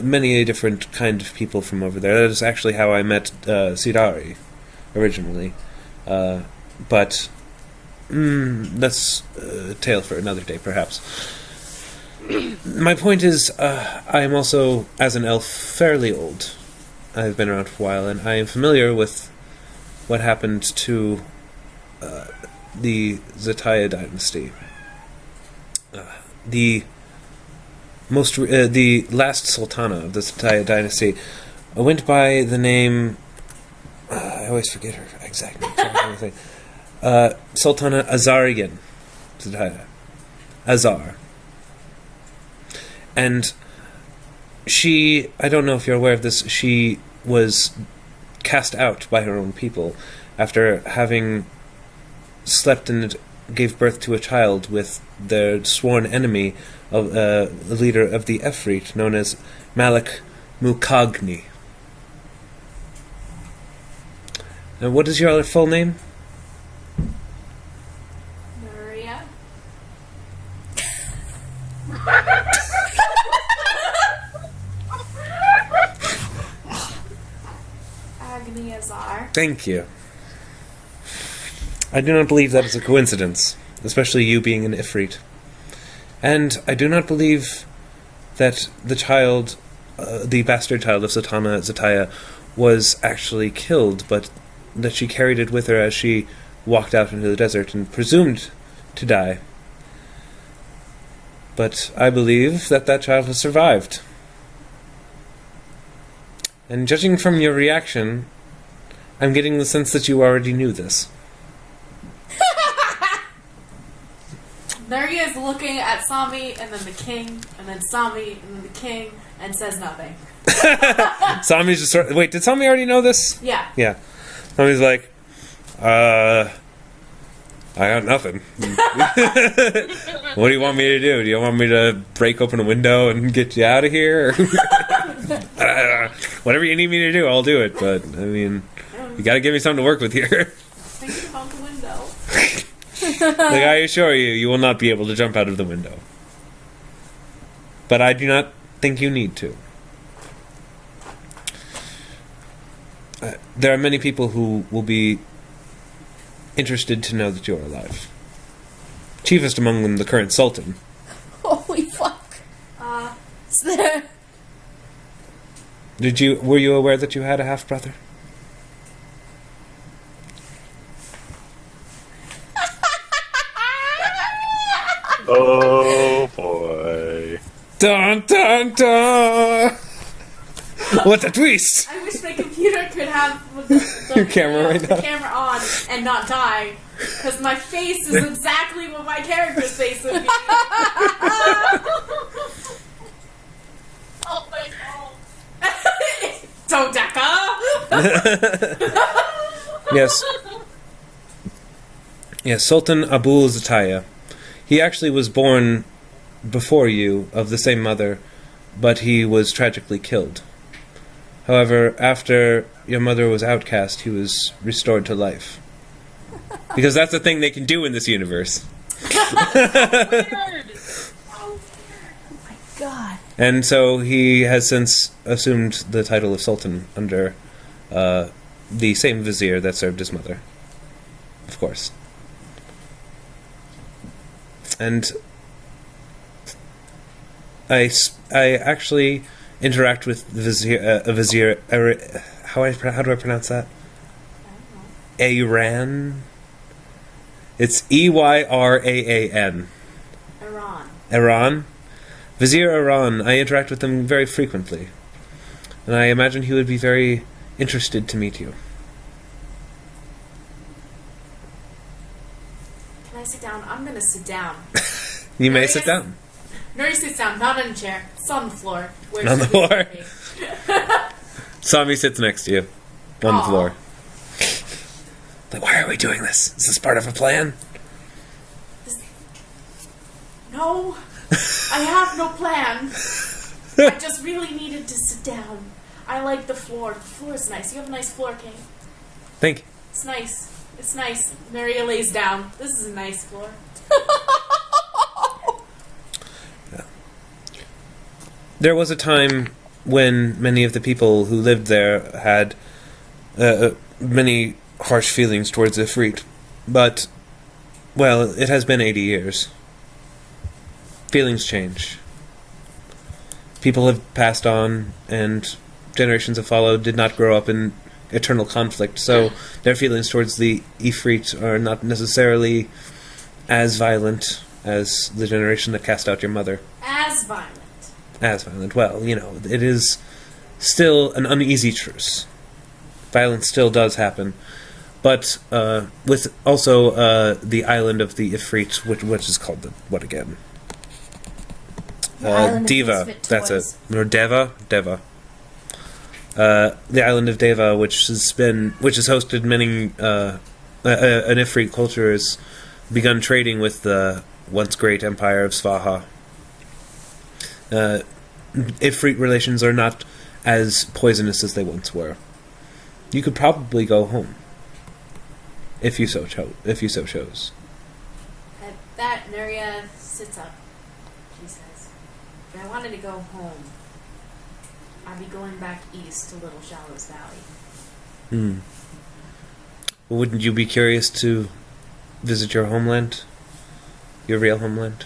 many a different kind of people from over there. That is actually how I met Sidari originally. But that's a tale for another day, perhaps. My point is, I am also, as an elf, fairly old. I've been around for a while, and I am familiar with what happened to the Zataya dynasty. The last sultana of the Zataya dynasty went by the name. I always forget her exact name. Sultana Azarian Zataya. Azar. And she, I don't know if you're aware of this, she was cast out by her own people after having slept and gave birth to a child with their sworn enemy, of the leader of the Efreet, known as Malik Mukagni. Now, what is your full name? Nuria. Agni Azar. Thank you. I do not believe that is a coincidence, especially you being an Ifrit. And I do not believe that the child, the bastard child of Sultana Zataya, was actually killed, but that she carried it with her as she walked out into the desert and presumed to die. But I believe that that child has survived. And judging from your reaction, I'm getting the sense that you already knew this. Nuria is looking at Sami and then the king, and then Sami and then the king, and says nothing. Sami's just sort of, wait, did Sami already know this? Yeah. Yeah. Sami's like, I got nothing. What do you want me to do? Do you want me to break open a window and get you out of here? Whatever you need me to do, I'll do it. But, I mean, you gotta give me something to work with here. Thinking about the window. Like, I assure you, you will not be able to jump out of the window. But I do not think you need to. There are many people who will be interested to know that you're alive. Chiefest among them, the current Sultan. Holy fuck. Is there... Were you aware that you had a half-brother? Oh boy. Dun dun dun! What a twist! I wish my computer could have the Your camera right now. the camera on and not die, because my face is exactly what my character's face would be. Oh my god! Dodeka. Yes. Yes, Sultan Abul Zataya. He actually was born before you, of the same mother, but he was tragically killed. However, after your mother was outcast, he was restored to life. Because that's the thing they can do in this universe. God. And so he has since assumed the title of Sultan under the same vizier that served his mother. Of course. And I actually interact with the vizier. How do I pronounce that? Iran. It's Eyraan. Iran. Vizier Iran. I interact with him very frequently, and I imagine he would be very interested to meet you. Can I sit down? I'm gonna sit down. You may sit down. Nuria sits down, not in a chair. It's on the floor. Where On the she was floor. sitting. Sami sits next to you on the Aw. floor. Like, why are we doing this? Is this part of a plan? No, I have no plan. I just really needed to sit down. I like the floor. The floor is nice. You have a nice floor, King. Thank you. It's nice. It's nice. Nuria lays down. This is a nice floor. There was a time when many of the people who lived there had many harsh feelings towards Ifrit. But, well, it has been 80 years. Feelings change. people have passed on, and generations have followed, did not grow up in eternal conflict, so their feelings towards the Ifrit are not necessarily as violent as the generation that cast out your mother. As violent. As violent. Well, it is still an uneasy truce. Violence still does happen. But with also the island of the Ifrit, which is called what again? Deva. That's it. Or Deva. The island of Deva, which has hosted many an Ifrit culture, has begun trading with the once great empire of Svaha. Ifrit relations are not as poisonous as they once were. You could probably go home if you so chose. At that, Nuria sits up. She says, "If I wanted to go home, I'd be going back east to Little Shallows Valley." Well, wouldn't you be curious to visit your homeland? Your real homeland?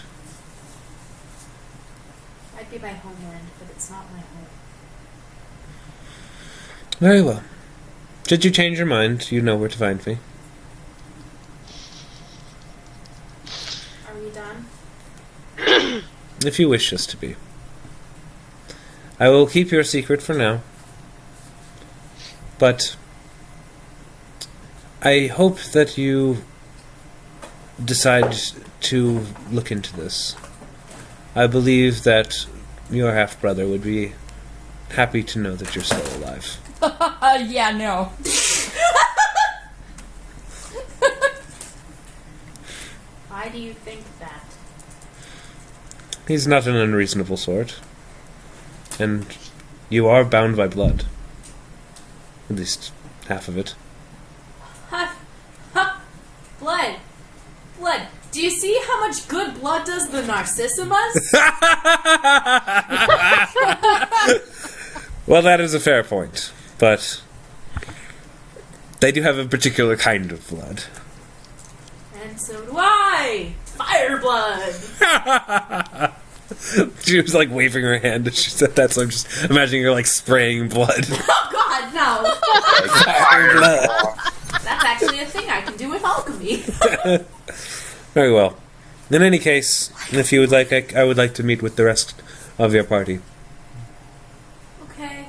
Might be my homeland, but it's not my home. Very well. Should you change your mind, you know where to find me. Are we done? If you wish us to be. I will keep your secret for now. But I hope that you decide to look into this. I believe that your half-brother would be happy to know that you're still alive. Yeah, no. Why do you think that? He's not an unreasonable sort. And you are bound by blood. At least half of it. Ha! Ha! Blood! Blood! Do you see how much good blood does the Narcissimas? Well, that is a fair point. But they do have a particular kind of blood. And so do I! Fire blood! She was like waving her hand as she said that, so I'm just imagining her like spraying blood. Oh god, no! Fire blood. That's actually a thing I can do with alchemy. Very well. In any case, if you would like, I would like to meet with the rest of your party. Okay.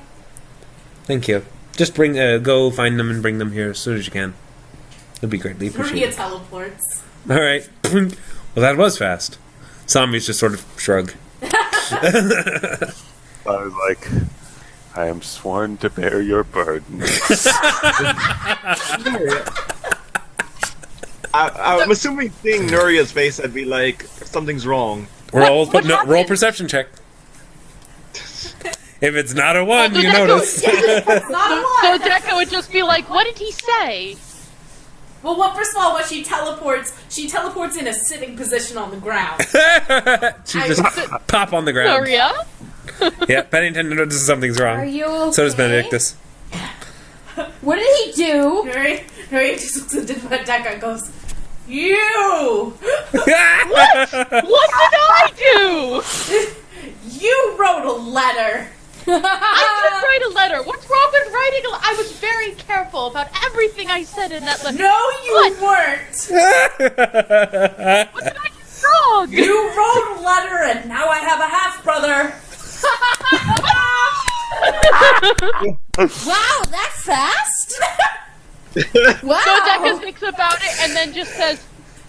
Thank you. Just go find them and bring them here as soon as you can. It'd be greatly Nuria appreciated. teleports. Alright. Well, that was fast. Zombies just sort of shrug. I was like, I am sworn to bear your burden. I'm assuming seeing Nuria's face, I'd be like, something's wrong. Roll perception check. If it's not a 1, you notice. It's not a So one! Dodeka would just be like, what did he say? Well, first of all, when she teleports in a sitting position on the ground. She just pop on the ground. Nuria? Yeah, Pennington notices something's wrong. Are you okay? So does Benedictus. What did he do? Nuria just looks at Dodeka and goes, "You! What did I do? You wrote a letter!" I didn't write a letter. What's wrong with writing a letter? I was very careful about everything I said in that letter. No, you weren't! What did I do wrong? You wrote a letter and now I have a half-brother! Wow, that fast? Wow. So Dodeka thinks about it and then just says,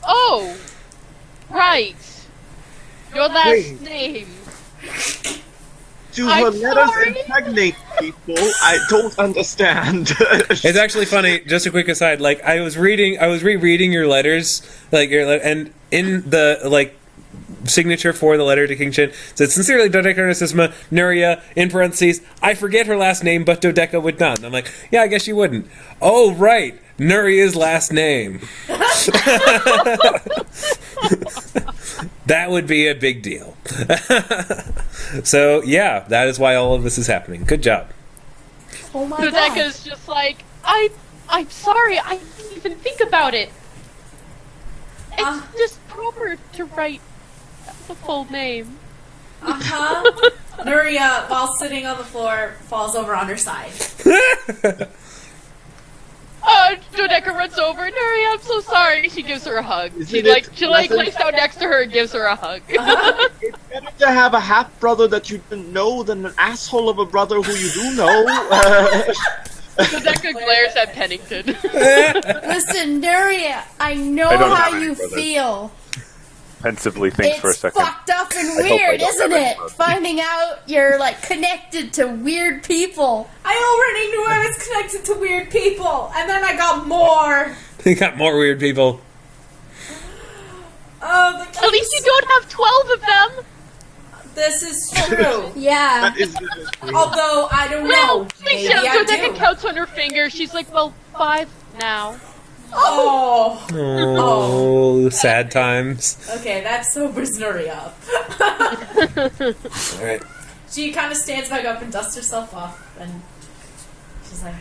"Oh, right. Your last name." Do I'm her letters sorry. impregnate people? I don't understand. It's actually funny. Just a quick aside. Like I was rereading your letters, and in the signature for the letter to King Shyn said, "Sincerely, Dodeka Narcissima, Nuria." In parentheses, I forget her last name, but Dodeka would not. And I'm like, yeah, I guess you wouldn't. Oh, right, Nuria's last name. That would be a big deal. So, yeah, that is why all of this is happening. Good job. Oh my Dodeka's god. just like, I'm sorry, I didn't even think about it. It's just proper to write the full name. Uh-huh. Nuria, while sitting on the floor, falls over on her side. Dodeka runs over. Nuria, I'm so sorry. She gives her a hug. She lays down next to her and gives her a hug. It's better to have a half brother that you didn't know than an asshole of a brother who you do know. Dodeka glares at Pennington. Listen, Nuria, I know I don't how have any you brothers. feel. Pensively thinks for a It's second. fucked up and hope I weird, don't isn't have any it? brothers. Finding out you're like connected to weird people. I already knew I was connected to weird people, and then I got more. They got more weird people. Oh, At least you don't have 12 of them. this is true. Yeah. That is Although, I don't know. Maybe I Dodeka do. counts on her fingers. She's like, well, 5 now. Oh. Oh, sad times. Okay, that sobers Nuria up. All right. She kind of stands back up and dusts herself off, and she's like,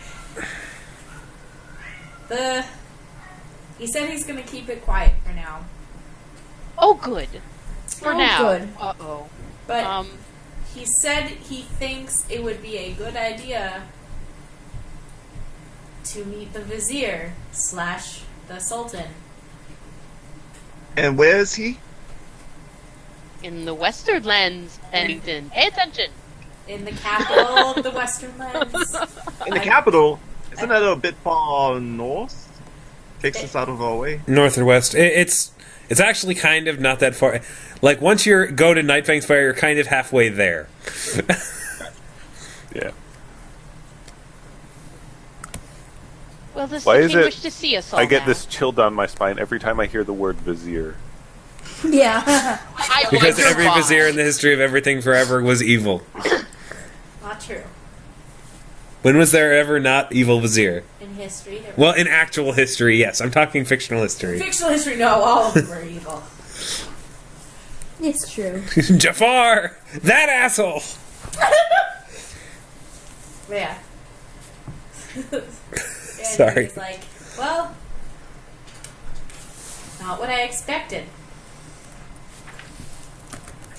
he said he's gonna keep it quiet for now, Oh, good. For Oh, now. good. Uh-oh. but he said he thinks it would be a good idea to meet the Vizier / the Sultan. And where is he? In the Western Lands, Pennington. Pay attention. In the capital of the Western Lands. In the capital? Isn't that a bit far north? Takes us out of our way. North or west? It's actually kind of not that far. Like once you go to Nightfang's Fire, you're kind of halfway there. Yeah. Well, this Why the is king it- wished to see us all I get now. this chill down my spine every time I hear the word vizier. Yeah. I Because wonder every why. vizier in the history of everything forever was evil. Not true. When was there ever not evil vizier? In history, there Well, in actual history, yes. I'm talking fictional history. fictional history, no, all of them were evil. It's true. Jafar! That asshole! But yeah. And Sorry. He's like, well, not what I expected.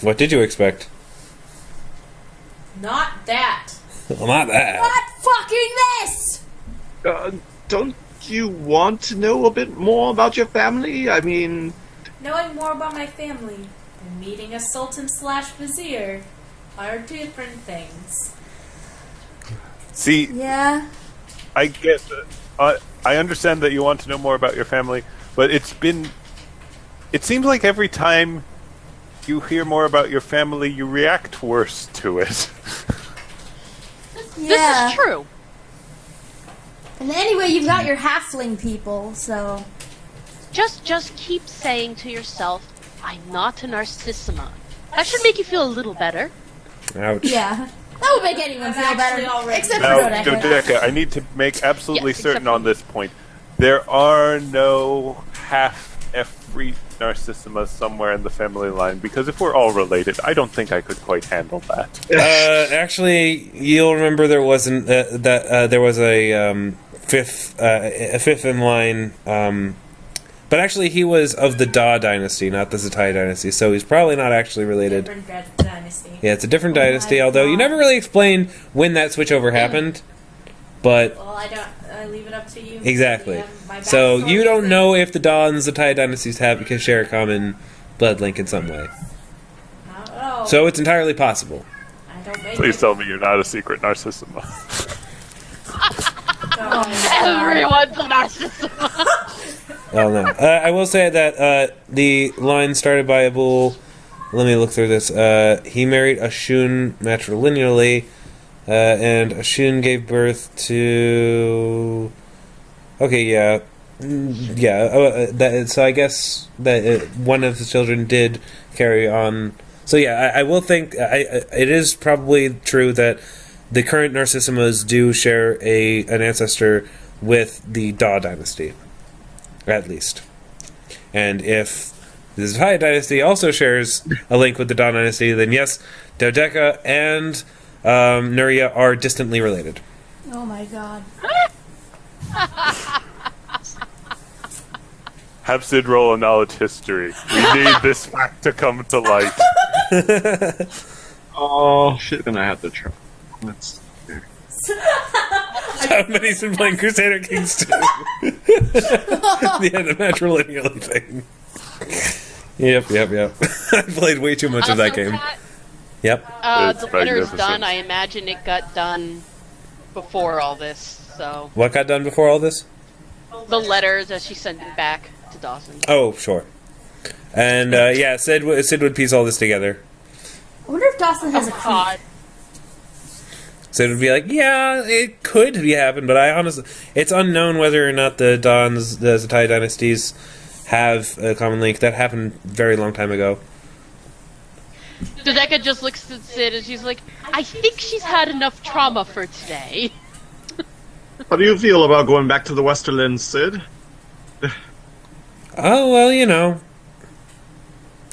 What did you expect? Not that. Well, not that. Not fucking this! Don't you want to know a bit more about your family? I mean, Knowing more about my family and meeting a sultan / vizier are different things. See, Yeah. I get that. I understand that you want to know more about your family, but it seems like every time you hear more about your family, you react worse to it. Yeah. This is true. And anyway, you've got your halfling people, so... Just keep saying to yourself, I'm not a Narcissima. That should make you feel a little better. Ouch. Yeah. That would make anyone I'm feel actually better. already- Except for Now, Dodeka. Dodeka, I need to make absolutely Yes, except certain for on me. this point. There are no half-efreet Narcissima somewhere in the family line, because if we're all related, I don't think I could quite handle that. Actually, you'll remember there wasn't there was a fifth in line. But actually, he was of the Da dynasty, not the Zatai dynasty, so he's probably not actually related. Different dynasty. Yeah, it's a different Oh my dynasty, although you God. never really explained when that switchover happened. But Well, I leave it up to you. exactly. My So backstory you is don't that- know if the Da and the Zatai dynasties have because share a common blood link in some way. I don't know. So it's entirely possible. I don't make Please it. tell me you're not a secret Narcissima. Everyone's a Narcissima. Well, no. I will say that the line started by Abul. Let me look through this. He married Ashun matrilineally, and Ashun gave birth to. Okay, yeah, yeah. So I guess that one of the children did carry on. So yeah, I will think it is probably true that the current Narcissimas do share an ancestor with the Da dynasty, at least. And if the Zatai dynasty also shares a link with the Da dynasty, then yes, Dodeka and Nuria are distantly related. Oh my god. Have Sid roll a knowledge history. We need this fact to come to light. Oh, she's gonna have to try. Let's. Somebody's been playing Crusader Kings 2. Yeah, the matrilineal thing. Yep. I played way too much of that game. Pat, Yep. It's the letter's magnificent. done. I imagine it got done before all this, so... What got done before all this? The letters as she sent it back to Dawson. Oh, sure. And, yeah, Sid would piece all this together. I wonder if Dawson has a creep. God. Sid would be like, yeah, it could be happen, but I honestly... It's unknown whether or not the Dons, the Zatai dynasties, have a common link. That happened a very long time ago. Dodeka just looks at Sid and she's like, I think she's had enough trauma for today. How do you feel about going back to the Westerlands, Sid? Oh, well, you know.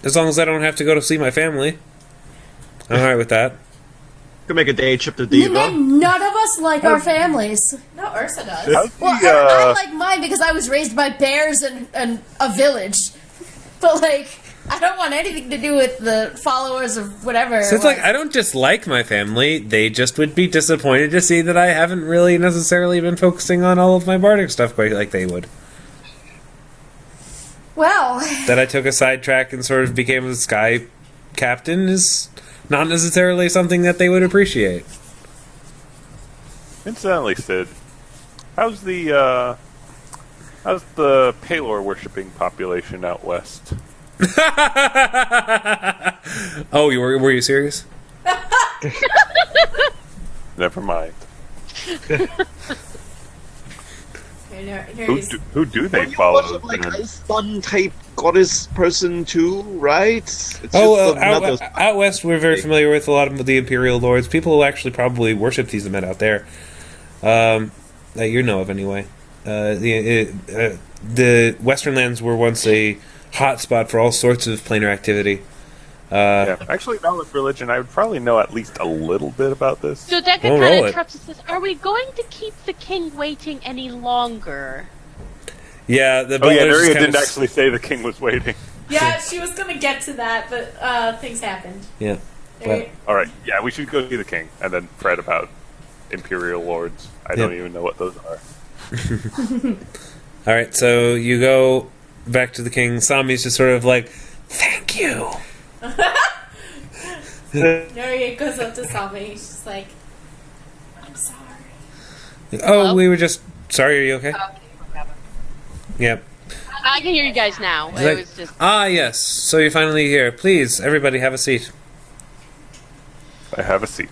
As long as I don't have to go to see my family. I'm alright with that. Could make a day trip to Diva. None of us like our families. No, Ursa does. Well, I like mine because I was raised by bears and a village. But, like, I don't want anything to do with the followers of whatever. So it's like, I don't just like my family, they just would be disappointed to see that I haven't really necessarily been focusing on all of my bardic stuff quite like they would. Well, That I took a sidetrack and sort of became a sky captain is not necessarily something that they would appreciate. Incidentally, Sid, how's the Palor worshipping population out west? Oh, were you serious? Never mind. Here Who do they You follow? was like a sun type goddess person too, right? It's just Out west, we're very familiar with a lot of the Imperial Lords. People who actually probably worship these men out there. That you know of, anyway. The Western lands were once a hot spot for all sorts of planar activity. Yeah. Actually, knowledge religion, I would probably know at least a little bit about this. Dodeka We'll kind roll of it. interrupts and says, are we going to keep the king waiting any longer? Yeah, the Oh yeah, butlers Nuria kind didn't of- actually say the king was waiting. Yeah, she was gonna get to that, but things happened. Yeah. There- Alright, yeah, we should go see the king, and then fret about Imperial Lords. I don't even know what those are. Alright, so you go back to the king. Sami's just sort of like, thank you. Nuria goes up to Salvi. She's just like, I'm sorry. Oh, Hello? we were just... Sorry, are you okay? Yep. I can hear you guys now. He's It like, was just... ah, yes. So you're finally here. Please, everybody have a seat. I have a seat.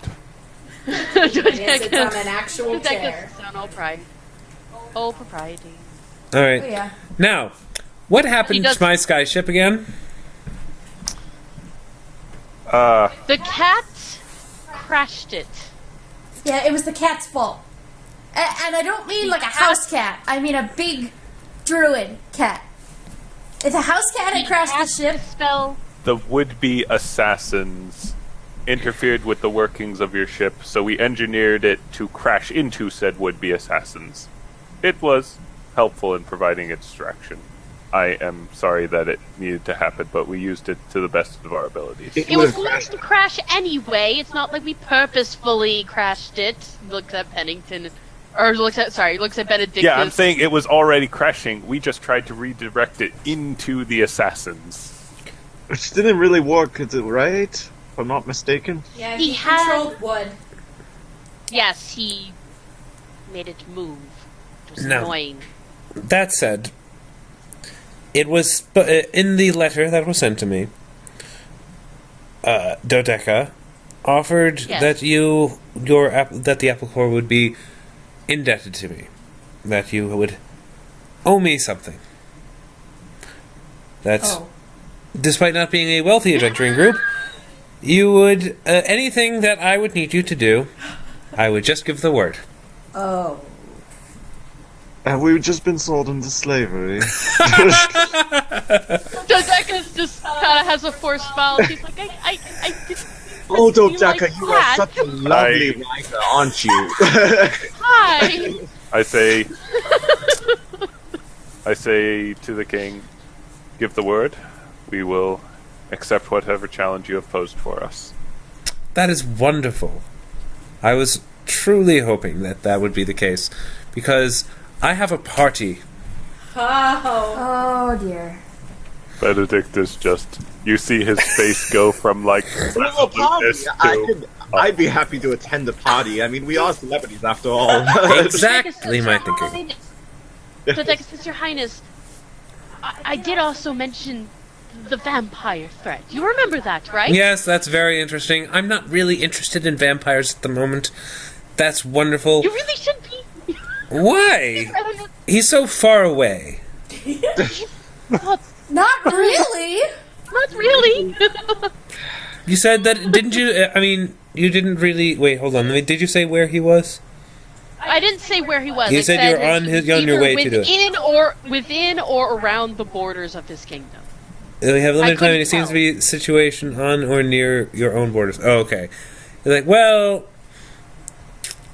And it's on an actual Dodeka chair. sits down all pride. Oh, propriety. All right. oh yeah. Now, what happened He does- to my skyship again? The cat crashed it. Yeah, it was the cat's fault. And I don't mean like a house cat. I mean a big druid cat. If a house cat had crashed the ship, Spell. The would-be assassins interfered with the workings of your ship, so we engineered it to crash into said would-be assassins. It was helpful in providing a distraction. I am sorry that it needed to happen, but we used it to the best of our abilities. It was going to crash anyway. It's not like we purposefully crashed it. Looks at Pennington. Or looks at Benedictus. Yeah, I'm saying it was already crashing. We just tried to redirect it into the assassins. Which didn't really work, is it right? If I'm not mistaken. Yeah, He he had- controlled wood. Yes, he made it move. It was No. annoying. That said, it was in the letter that was sent to me. Dodeka offered Yes. that that the Apple Core would be indebted to me, that you would owe me something. That's oh, despite not being a wealthy adventuring group, you would anything that I would need you to do, I would just give the word. oh, Have we just been sold into slavery? Dodeka's just kind of has a forced smile. She's like, I didn't. Oh, you like Dodeka, you are that? such a lovely writer, aren't you? Hi. I say to the king, give the word. We will accept whatever challenge you have posed for us. That is wonderful. I was truly hoping that that would be the case, because I have a party. Oh dear. Benedictus just, you see his face go from like Well, a party. resolute-ness to I'd be happy to attend the party. I mean, we are celebrities after all. Exactly my thinking. Benedictus, Your Highness, I did also mention the vampire threat. You remember that, right? Yes, that's very interesting. I'm not really interested in vampires at the moment. That's wonderful. You really should be. Why? He's so far away. Not really. Not really. You said that, didn't you? I mean, you didn't really. Wait, hold on. Did you say where he was? I didn't say where he was. You I said you were on your way to do it. Within or around the borders of his kingdom. We have limited time, and it couldn't seems to be a situation on or near your own borders. Oh, okay. You're like, well,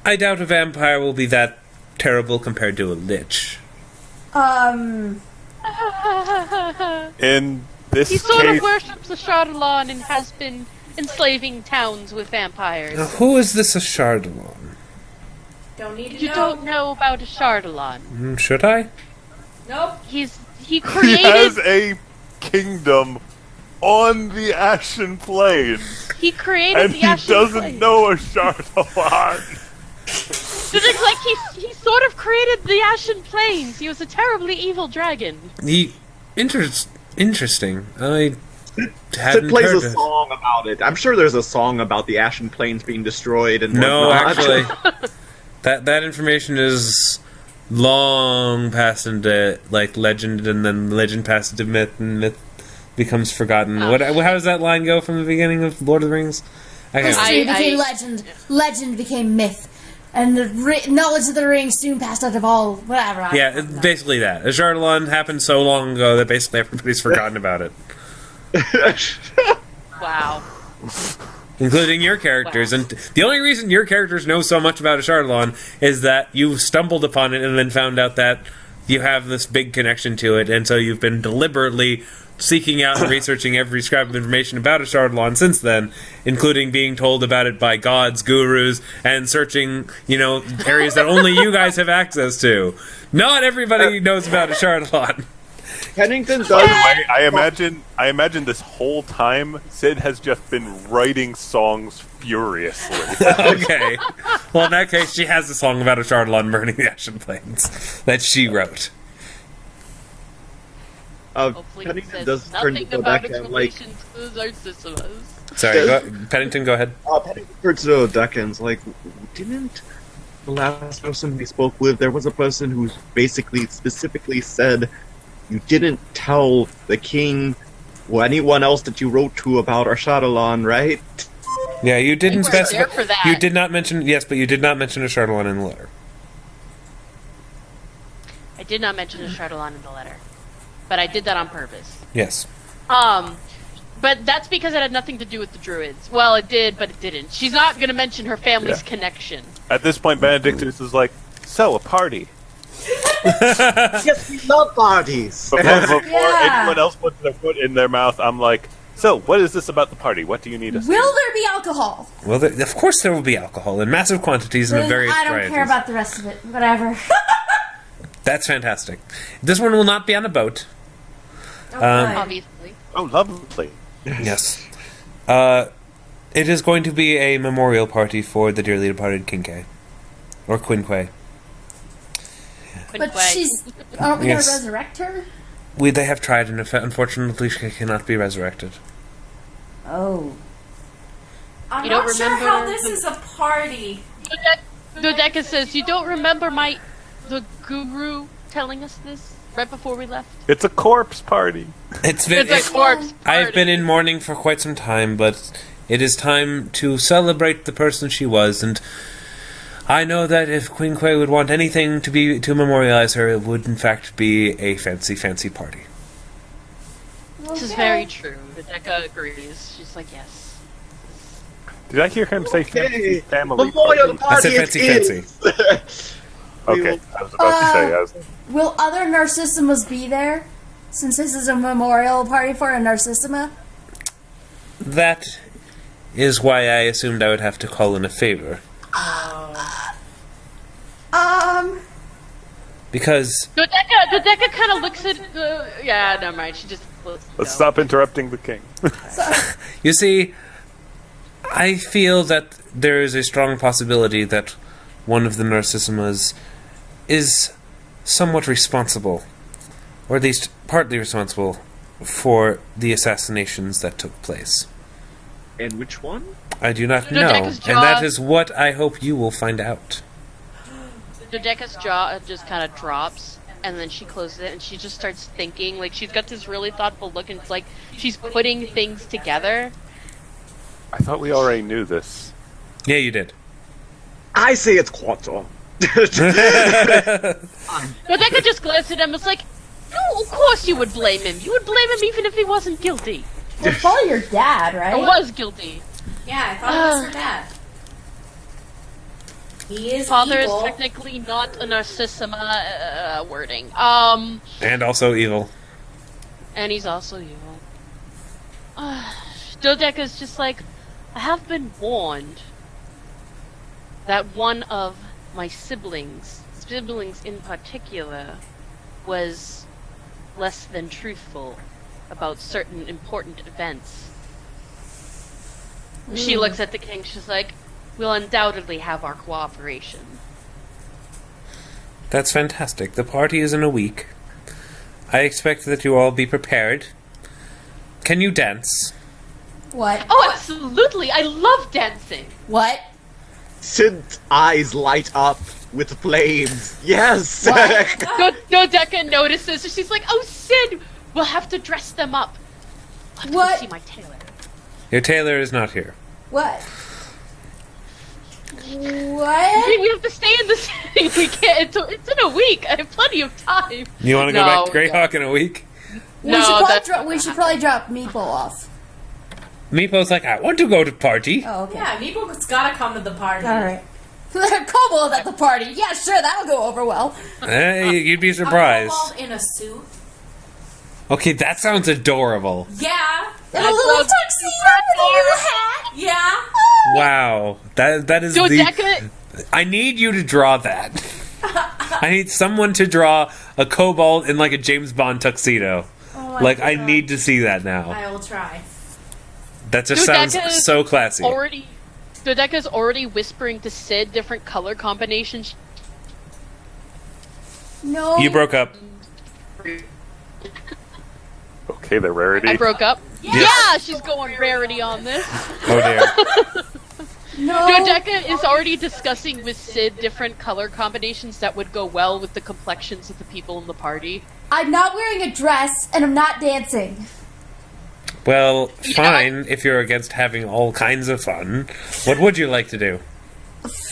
I doubt a vampire will be that terrible compared to a lich. in this He sort case. of worships the Chardalon and has been enslaving towns with vampires. Now, who is this Ashardalon? Don't need to You know. don't know about a Chardalon. Should I? Nope. He He created has a kingdom on the Ashen Plains, he created and the he Ashen doesn't Plains. know a Chardalon. So it's like he sort of created the Ashen Plains. He was a terribly evil dragon. Interesting. I Sid hadn't plays heard a of. song about it. I'm sure there's a song about the Ashen Plains being destroyed and No, whatnot. actually, that information is long past into like legend, and then legend passes into myth, and myth becomes forgotten. Oh, How does that line go from the beginning of Lord of the Rings? Okay. History I- became legend. Legend became myth. And the knowledge of the ring soon passed out of all. Whatever. Yeah, it's basically that. Ashardalon happened so long ago that basically everybody's forgotten about it, Wow. including your characters. Wow. And the only reason your characters know so much about Ashardalon is that you stumbled upon it and then found out that you have this big connection to it, and so you've been deliberately seeking out and researching every scrap of information about Ashardalon since then, including being told about it by gods, gurus, and searching, areas that only you guys have access to. Not everybody knows about Ashardalon. Pennington does. I imagine this whole time Sid has just been writing songs furiously. Okay. Well, in that case, she has a song about Ashardalon burning the Ashen Plains that she wrote. Hopefully he Pennington says does turn to nothing about its Dodeka and like relation to the Narcissimas. Sorry, Pennington, go ahead. Pennington turns to Dodeka and is like, didn't the last person we spoke with, there was a person who basically specifically said you didn't tell the king or anyone else that you wrote to about Ashardalon, right? Yeah, you didn't I think we're specify. there for that. You did not mention. Yes, but you did not mention Ashardalon in the letter. I did not mention a Chardalon in the letter, but I did that on purpose. Yes. But that's because it had nothing to do with the Druids. Well, it did, but it didn't. She's not going to mention her family's connection. At this point, Benedictus is like, so, a party. Yes, we love parties. Before Yeah. anyone else puts their foot in their mouth, I'm like, so, what is this about the party? What do you need us to Will there be alcohol? Well, of course there will be alcohol in massive quantities and of Then various I don't varieties. care about the rest of it. Whatever. That's fantastic. This one will not be on a boat. Obviously. Oh, lovely. Yes. It is going to be a memorial party for the dearly departed King Kay. Or Quinquay. But she's. Aren't we Yes. gonna resurrect her? They have tried, and unfortunately she cannot be resurrected. Oh. I'm You don't not sure remember how this the- is a party. Dodeka says, you don't remember the guru telling us this right before we left? It's a corpse party. It's been. It's a corpse party. I've been in mourning for quite some time, but it is time to celebrate the person she was, and I know that if Queen Quay would want anything to memorialize her, it would in fact be a fancy, fancy party. This is very true. Dodeka agrees. She's like, yes. Did I hear him say fancy family Memorial party? I said party fancy, it is. Okay, I was about to say, Will other Narcissimas be there? Since this is a memorial party for a Narcissima? That is why I assumed I would have to call in a favor. Because Dodeka kind of looks at. Yeah, never mind. She just. Let's stop interrupting the king. you see, I feel that there is a strong possibility that one of the Narcissimas is somewhat responsible, or at least partly responsible, for the assassinations that took place. And which one? I do not know, Dodeka's and that is what I hope you will find out. Dodeka's jaw just kind of drops, and then she closes it, and she just starts thinking. Like, she's got this really thoughtful look, and it's like she's putting things together. I thought we already knew this. Yeah, you did. I say it's Quattro. Dodeka just glanced at him and was like, no, of course you would blame him. You would blame him even if he wasn't guilty. Well, it's probably your dad, Or right? was guilty. Yeah, I thought it was her dad. He is Father evil. is technically not a Narcissima wording. And also evil. And he's also evil. Dodeka's just like, I have been warned that one of my siblings in particular, was less than truthful about certain important events. She looks at the king, she's like, we'll undoubtedly have our cooperation. That's fantastic. The party is in a week. I expect that you all be prepared. Can you dance? What? Oh, absolutely! I love dancing! What? Sid's eyes light up with flames. Yes! Dodeka notices, and she's like, oh, Sid, we'll have to dress them up. I'll have to What? see my tailor. Your tailor is not here. What? We What? have to stay in the city. We can't. It's in a week. I have plenty of time. You want to go No, back to Greyhawk in a week? No, we should probably drop Meepo off. Meepo's like, I want to go to party. Oh, okay. Yeah, Meeple's gotta come to the party. Alright. Kobold at the party. Yeah, sure, that'll go over well. You'd be A surprised. kobold in a suit. Okay, that sounds adorable. Yeah. And a little tuxedo with a little hat. Yeah. Wow. That is Dodeka. I need you to draw that. I need someone to draw a kobold in like a James Bond tuxedo. Oh my Like, I God. need to see that now. I will try. That just sounds so classy. Dodeka's already whispering to Sid different color combinations. No. You broke up. Okay, the rarity. I broke up. Yes. Yeah, she's going rarity on this. Oh dear. No. Dodeka is already discussing with Sid different color combinations that would go well with the complexions of the people in the party. I'm not wearing a dress, and I'm not dancing. Well, fine, if you're against having all kinds of fun. What would you like to do?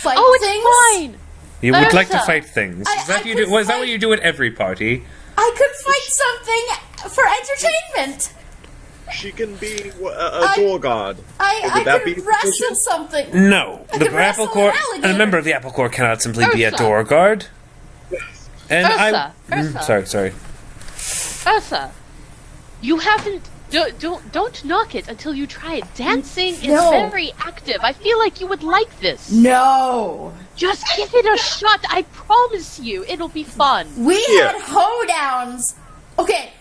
Fight Oh, it's things? fine! You would like to Ursa. fight things. Is I that you could do? Was that fight- what you do at every party? I could fight something for entertainment. She can be a door guard. I that be could wrestle sufficient? something. No, I the could wrestle Apple Corps. an alligator. A member of the Apple Corps cannot simply be a Ursa. door guard. And Ursa. Sorry. Ursa, you haven't. Don't knock it until you try it. Dancing is No. very active. I feel like you would like this. No. Just give it a shot. I promise you, it'll be fun. We Yeah. had hoedowns. Okay,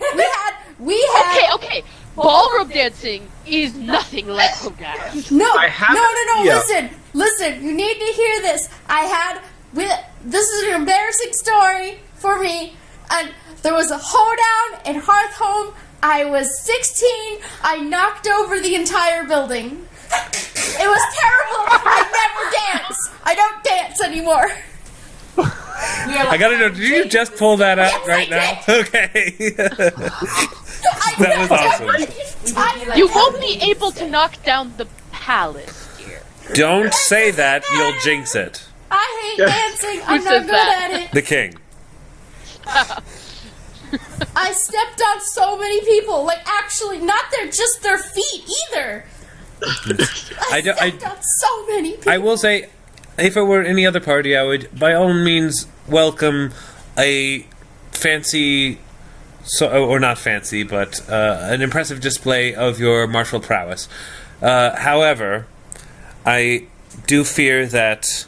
we had. Okay. Ballroom dancing is nothing like hoedown. No, I have- no. yeah. Listen. You need to hear this. This is an embarrassing story for me. And there was a hoedown in Hearthhome. I was 16. I knocked over the entire building. It was terrible. I never dance. I don't dance anymore. I gotta know. Did you just pull that out Yes, right I now? Okay. That was awesome. You won't be able to knock down the palace, dear. Don't say that. You'll jinx it. I hate dancing. I'm Who not says good that? at it. The king. I stepped on so many people. Like, actually, not just their feet either. I stepped on so many people. I will say, if it were any other party, I would, by all means, welcome a fancy, or not fancy, but an impressive display of your martial prowess. However, I do fear that,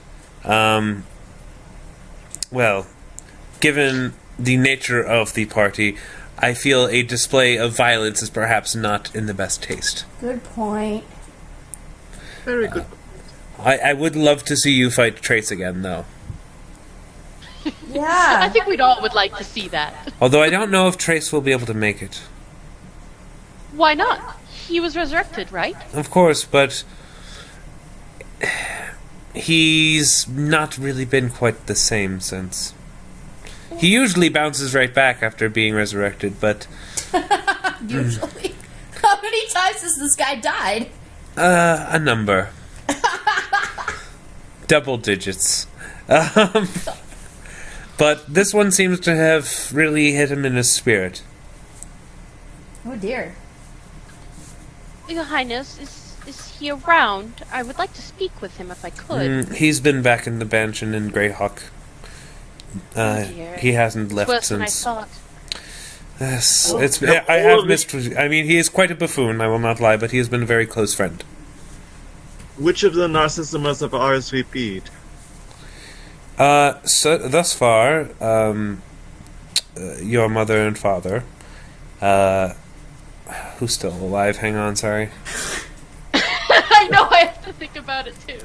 given the nature of the party, I feel a display of violence is perhaps not in the best taste. Good point. Very good. I would love to see you fight Trace again, though. I Yeah. think we'd all would like to see that. Although I don't know if Trace will be able to make it. Why not? He was resurrected, right? Of course, but he's not really been quite the same since. He usually bounces right back after being resurrected, but Usually. How many times has this guy died? a number. Double digits. But this one seems to have really hit him in his spirit. Oh dear. Your Highness, is he around? I would like to speak with him if I could. He's been back in the mansion in Greyhawk. Dear. He hasn't left Worse than I since. thought. Yes, I have missed. I mean, he is quite a buffoon. I will not lie, but he has been a very close friend. Which of the Narcissimas have RSVP'd? So thus far, your mother and father. Who's still alive? Hang on, sorry. I know, I have to think about it too.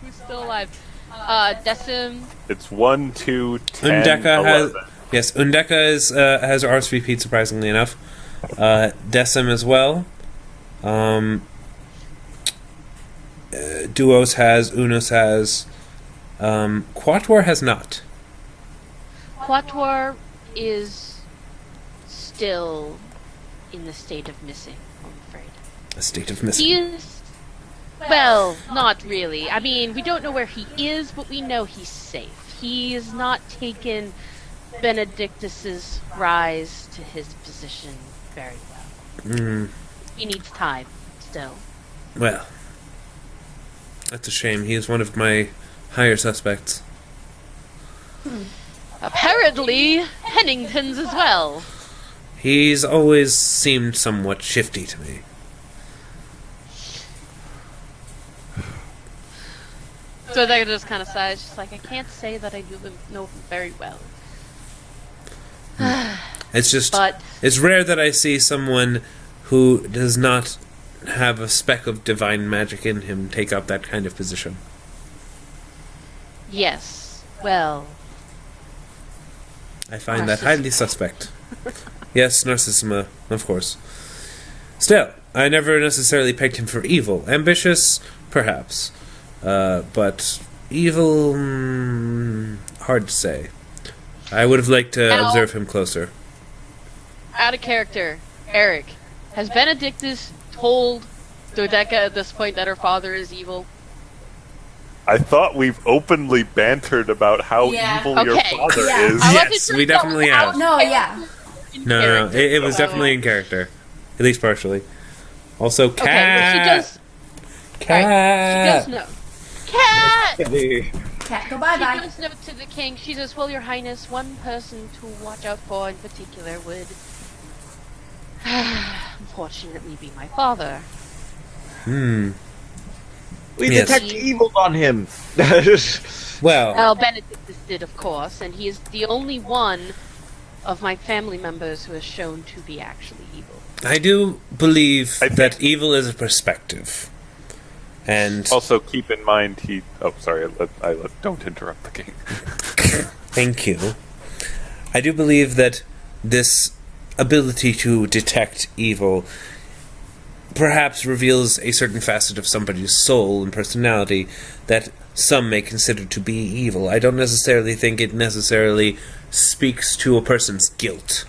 Who's still alive? Decim. It's 1, 2, 10, Dodeka 11. has Dodeka has RSVP'd surprisingly enough. Decim as well. Duos has, Unos has. Quatuor has not. Quatuor is still in the state of missing, I'm afraid. A state of missing. He is... Well, not really. I mean, we don't know where he is, but we know he's safe. He has not taken Benedictus's rise to his position very well. He needs time, still. Well, that's a shame. He is one of my higher suspects. Apparently, Pennington's as well. He's always seemed somewhat shifty to me. So they just kind of sighs, just like, I can't say that I know him very well. It's just, But- it's rare that I see someone who does not have a speck of divine magic in him take up that kind of position. Yes, well, I find that Narcissima. highly suspect. Yes, Narcissima, of course. Still, I never necessarily pegged him for evil. Ambitious, perhaps. But evil, hard to say. I would have liked to Now- observe him closer. out of character, Eric, has Benedictus told Dodeka at this point that her father is evil? I thought we've openly bantered about how Yeah. evil your Okay. father Yeah. is. I Yes, wasn't sure we if that definitely was have. out No, yeah. in No, character. it was So- definitely in character. At least partially. Also, Okay, well, she does. Cat! Right, she does know. Cat! Cat, go She bye-bye. does know to the king. She says, well, your highness, one person to watch out for in particular would unfortunately be my father. We Yes. detect evil on him. Well, Well, Benedictus did, of course, and he is the only one of my family members who has shown to be actually evil. I do believe I think- that evil is a perspective. And Also, keep in mind he. Oh, sorry. Don't interrupt the king. thank you. I do believe that this ability to detect evil perhaps reveals a certain facet of somebody's soul and personality that some may consider to be evil. I don't necessarily think it necessarily speaks to a person's guilt.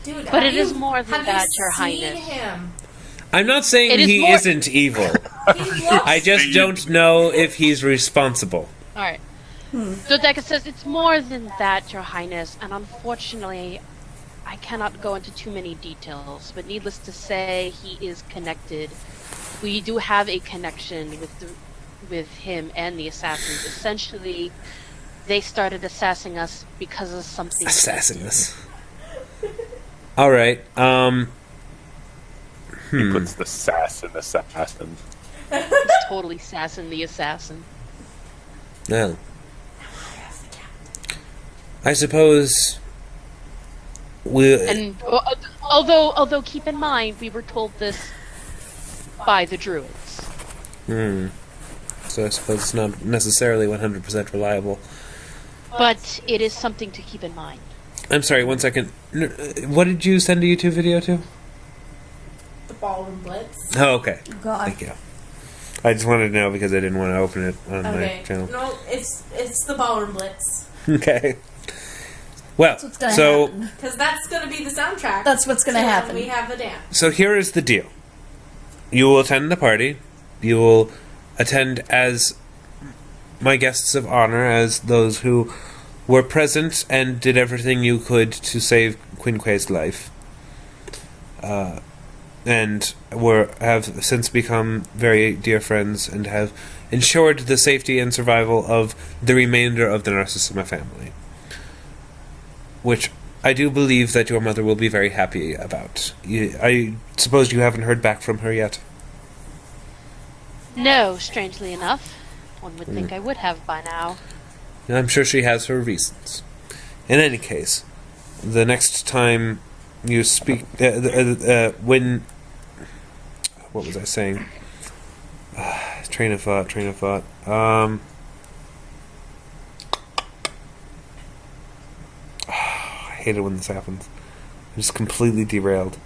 Dude, But have it is you- more than have that, you Your seen Highness. him? I'm not saying It is he more- isn't evil. He looks I just don't know if he's responsible. Alright. Dodeka says, it's more than that, Your Highness, and unfortunately, I cannot go into too many details, but needless to say, he is connected. We do have a connection with him and the assassins. Essentially, they started assassing us because of something. Assassin us. Alright, He puts the sass in assassin. totally Assassin the Assassin. Well, I suppose And although keep in mind, we were told this by the druids. So I suppose it's not necessarily 100% reliable. But it is something to keep in mind. I'm sorry, 1 second. What did you send a YouTube video to? The Ballroom Blitz. Oh, okay. God. Thank you. I just wanted to know because I didn't want to open it on my channel. No, it's the Ballroom Blitz. Okay. Well, That's what's gonna so happen. Because that's going to be the soundtrack. That's what's gonna to when happen. we have the dance. so here is the deal. You will attend the party. You will attend as my guests of honor, as those who were present and did everything you could to save Quinque's life. And have since become very dear friends and have ensured the safety and survival of the remainder of the Narcissima family. Which I do believe that your mother will be very happy about. I suppose you haven't heard back from her yet? No, strangely enough. One would think I would have by now. I'm sure she has her reasons. In any case, the next time you speak... when... What was I saying? Train of thought. I hate it when this happens. I'm just completely derailed.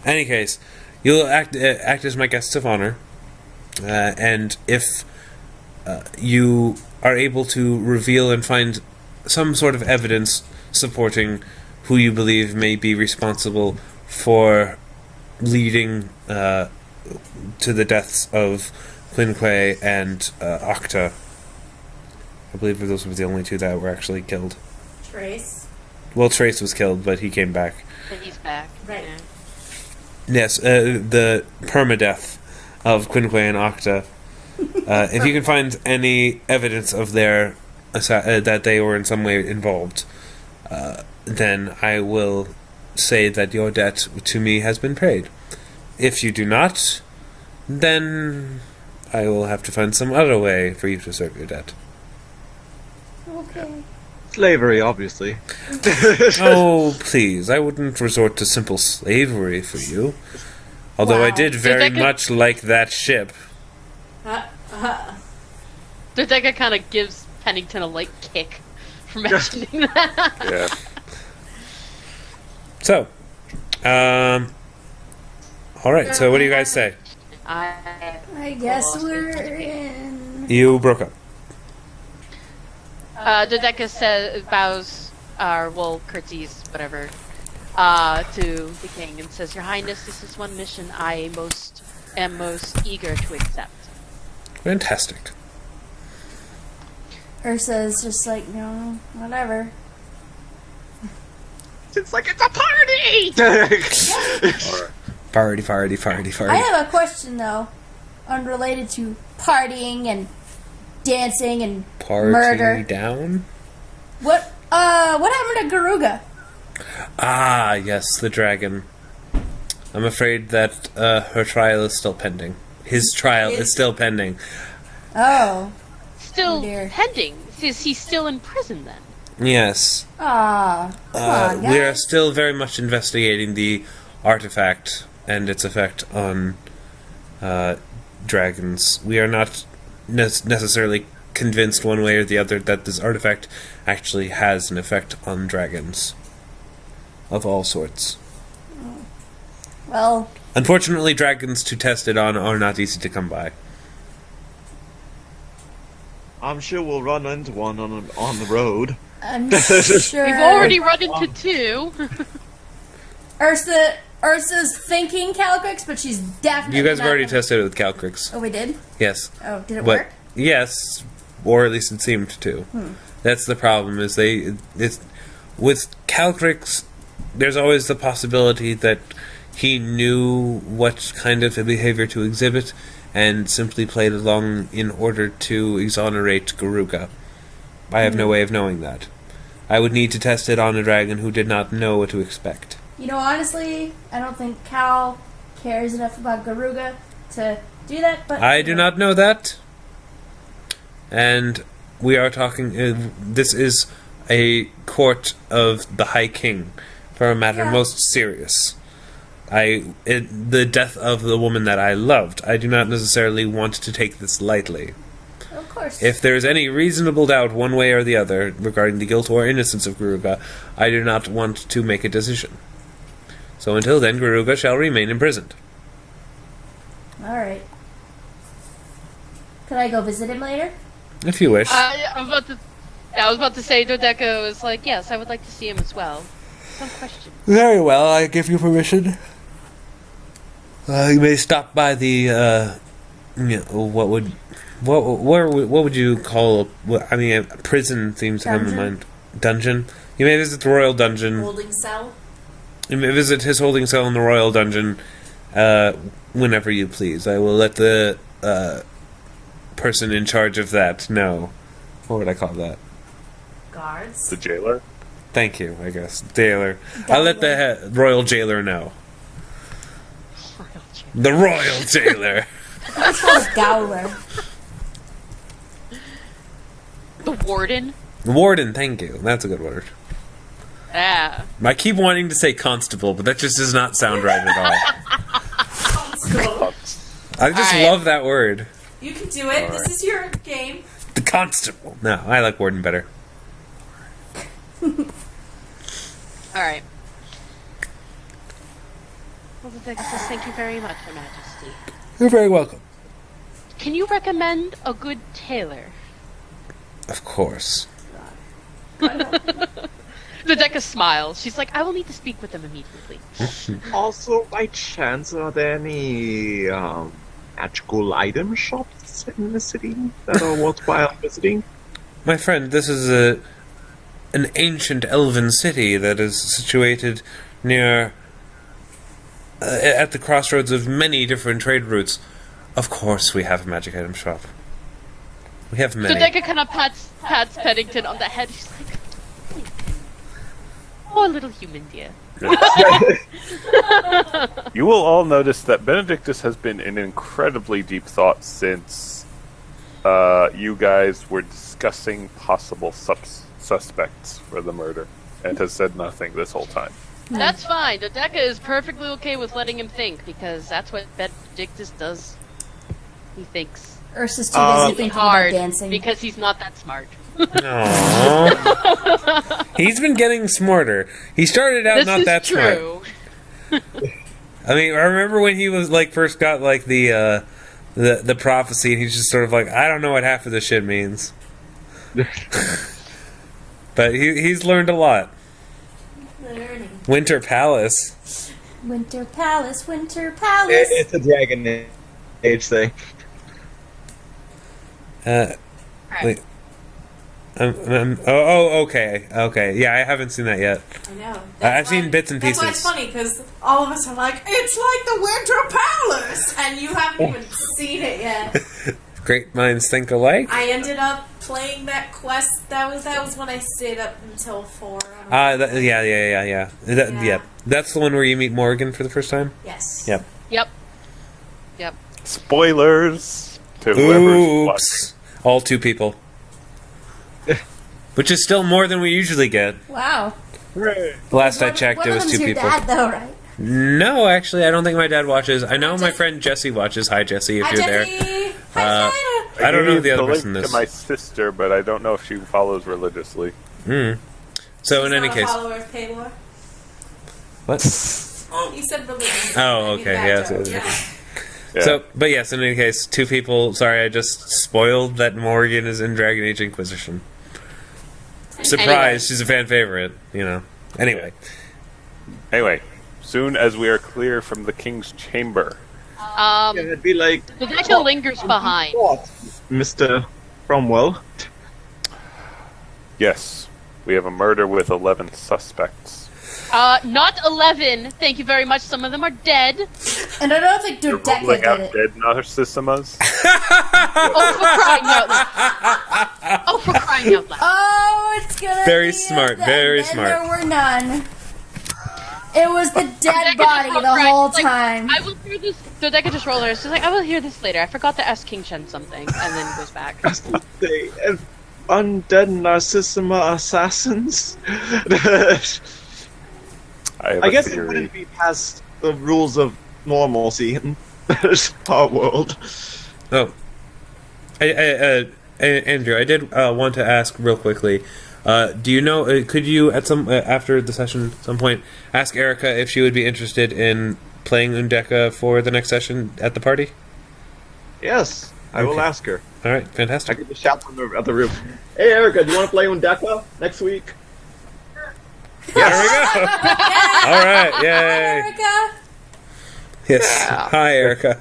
In any case, you'll act as my guests of honor, and if you are able to reveal and find some sort of evidence supporting who you believe may be responsible for leading to the deaths of Quinque and Octa. I believe those were the only two that were actually killed. Trace. Well, Trace was killed, but he came back. But he's back. Right. Yeah. Yes, the permadeath of Quinque and Octa. If you can find any evidence of their that they were in some way involved, then I will say that your debt to me has been paid. If you do not, then I will have to find some other way for you to serve your debt. Okay. Slavery, obviously. Oh, please, I wouldn't resort to simple slavery for you. Although I Wow. did very Dodeka- much like that ship. Dodeka kind of gives Pennington a light kick for mentioning that. Yeah. So, alright, so what do you guys say? I guess we're in. You broke up. Dodeka bows, curtsies, whatever, to the king and says, "Your Highness, this is one mission I am most eager to accept." Fantastic. Ursa's just like, no, whatever. It's like it's a party! Party. I have a question though, unrelated to partying and dancing and Party murder. down? What happened to Garuga? Ah, yes, the dragon. I'm afraid that her trial is still pending. His trial is still pending. Oh. Still dear. pending. Is he still in prison then? Yes. Come on, guys. We are still very much investigating the artifact and its effect on dragons. We are not necessarily convinced one way or the other that this artifact actually has an effect on dragons of all sorts. Well, Unfortunately, dragons to test it on are not easy to come by. I'm sure we'll run into one on the road. I'm sure. We've already run into two. Ursa's thinking Calcrix, but she's definitely You guys have not already gonna- tested it with Calcrix. Oh, we did? Yes. Oh, did it But work? yes, or at least it seemed to. That's the problem. Is with Calcrix, there's always the possibility that he knew what kind of a behavior to exhibit and simply played along in order to exonerate Garuga. I have no way of knowing that. I would need to test it on a dragon who did not know what to expect. You know, honestly, I don't think Cal cares enough about Garuga to do that, but... I do not know that. And we are talking... this is a court of the High King for a matter most serious. The death of the woman that I loved. I do not necessarily want to take this lightly. Of course. If there is any reasonable doubt one way or the other regarding the guilt or innocence of Garuga, I do not want to make a decision. So until then, Garuga shall remain imprisoned. Alright. Could I go visit him later? If you wish. I was about to say, Dodeka was like, yes, I would like to see him as well. Some question. Very well, I give you permission. You may stop by the, what would you call a prison seems to come in mind. Dungeon? You may visit the royal dungeon. Holding cell? You may visit his holding cell in the royal dungeon, whenever you please. I will let the, person in charge of that know. What would I call that? Guards? The jailer? Thank you, I guess. Jailer. I'll let the royal jailer know. The royal jailer. It's called a Gowler. The warden? Warden, thank you. That's a good word. Yeah. I keep wanting to say constable, but that just does not sound right at all. Constable. I just Alright. love that word. You can do it. This is your game. The constable. No, I like warden better. Alright. Well, Dodeka says thank you very much, Your Majesty. You're very welcome. Can you recommend a good tailor? Of course. Dodeka smiles. She's like, I will need to speak with them immediately. Also, by chance, are there any magical item shops in the city that are worthwhile visiting? My friend, this is an ancient elven city that is situated near... at the crossroads of many different trade routes. Of course we have a magic item shop. We have many. Dodeka kind of pats Pennington on the head. She's like, oh, little human dear. You will all notice that Benedictus has been in incredibly deep thought since you guys were discussing possible suspects for the murder, and has said nothing this whole time. That's fine. Dodeka is perfectly okay with letting him think, because that's what Benedictus does. He thinks. Ursa's too busy thinking about Hard, dancing. because he's not that smart. Aww. He's been getting smarter. He started out This not is that true. smart. I mean, I remember when he was like first got like the prophecy, and he's just sort of like, I don't know what half of this shit means. But he's learned a lot. Learning. Winter Palace. Winter Palace, Winter Palace. It's a Dragon Age thing. Wait. Okay. Yeah, I haven't seen that yet. I know. I've seen bits and That's why pieces. it's funny, because all of us are like, it's like the Winter Palace! And you haven't even seen it yet. Great minds think alike. I ended up playing that quest. That was when I stayed up until 4. Yeah. Yeah. Yeah. That's the one where you meet Morgan for the first time? Yes. Yep. Yep. Spoilers to whoever's watching. Oops. All 2 people. Which is still more than we usually get. Wow. Last I checked, One it of was them's 2 your people. dad, though, right? No, actually, I don't think my dad watches. I know my friend Jesse watches. Hi, Jesse, if Hi, you're there. Jesse! Hi, I don't know the other link person to is. my sister, but I don't know if she follows religiously. So in any Not a case, follower of Paylor. what? You said religion. Oh, okay, yes, Yeah. Yeah. So, but yes, in any case, 2 people. Sorry, I just spoiled that Morgan is in Dragon Age Inquisition. Surprise! Anyway. She's a fan favorite. You know. Anyway, soon as we are clear from the king's chamber, It'd be like, Dodeka lingers behind. what, Mr. Cromwell? yes, we have a murder with 11 suspects. Not 11. Thank you very much. Some of them are dead. And I don't think You're Dodeka ruling out did it. dead Narcissimas. Oh, for crying out loud. Oh, for crying out loud. Oh, it's gonna Very be smart, a- very then smart. There were none. It was the dead body the whole time. I will hear this. Dodeka just rolled her. She's like, I will hear this later. I forgot to ask King Shyn something, and then goes back. They undead Narcissima assassins. I guess it wouldn't be past the rules of normalcy in our world. Oh, Andrew, I did want to ask real quickly. Do you know? Could you at some after the session, at some point, ask Erica if she would be interested in playing Dodeka for the next session at the party? Yes, I will ask her. All right, I fantastic. could just shout from the other room. Hey, Erica, do you want to play Dodeka next week? There we go. All right, yay! Erica. Yes. Hi, Erica.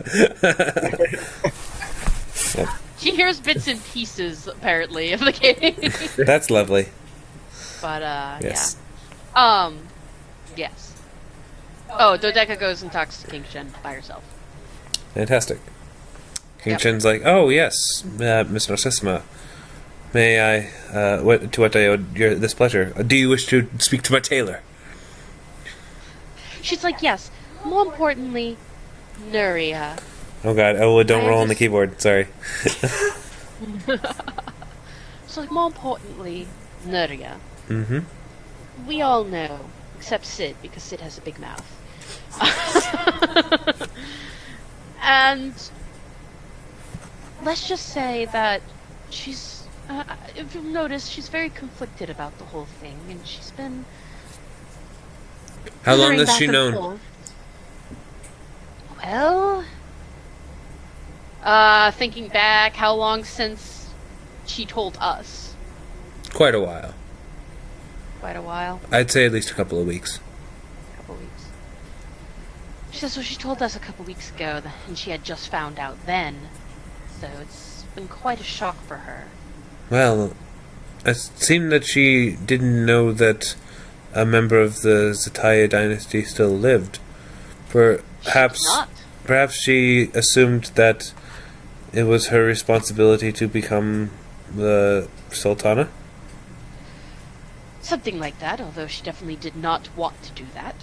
She hears bits and pieces, apparently, of the game. That's lovely. But, Yes. yeah. Yes. Oh, Dodeka goes and talks to King Shyn by herself. Fantastic. King Yep. Shyn's like, oh yes, Miss Narcissima. May I, to what I owe this pleasure? Do you wish to speak to my tailor? She's like, yes. More importantly, Nuria. Oh god, don't roll on the keyboard, sorry. So, like, more importantly, Nuria. Mm-hmm. We all know, except Sid, because Sid has a big mouth. And let's just say that she's, if you've noticed, she's very conflicted about the whole thing, and she's been... How long wondering has she back and known? forth. Well, thinking back, how long since she told us? Quite a while. Quite a while. I'd say at least a couple of weeks. A couple weeks. She says, well, she told us a couple weeks ago, and she had just found out then. So it's been quite a shock for her. Well, it seemed that she didn't know that a member of the Zataya dynasty still lived. Perhaps she assumed that it was her responsibility to become the Sultana? Something like that, although she definitely did not want to do that.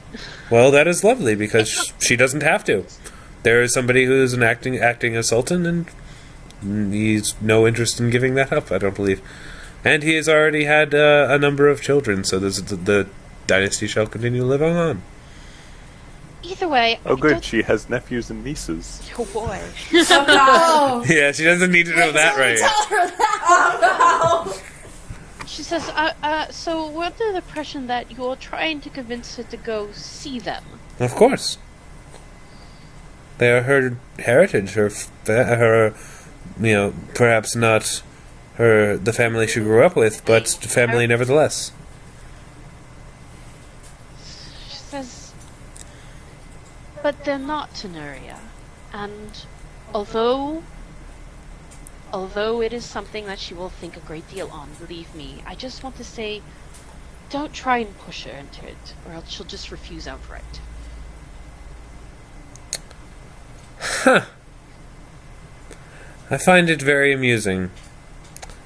Well, that is lovely, because she doesn't have to. There is somebody who is acting as Sultan, and he's no interest in giving that up, I don't believe. And he has already had a number of children, so the dynasty shall continue living on. Either way... Oh, good. She has nephews and nieces. Oh, boy. Oh. Yeah, she doesn't need to know that, right? Tell her that. She says, so we're under the impression that you're trying to convince her to go see them. Of course. They are her heritage, her, perhaps not the family she grew up with, but family nevertheless. She says, but they're not to Nuria. And although it is something that she will think a great deal on, believe me, I just want to say, don't try and push her into it, or else she'll just refuse outright. Huh. I find it very amusing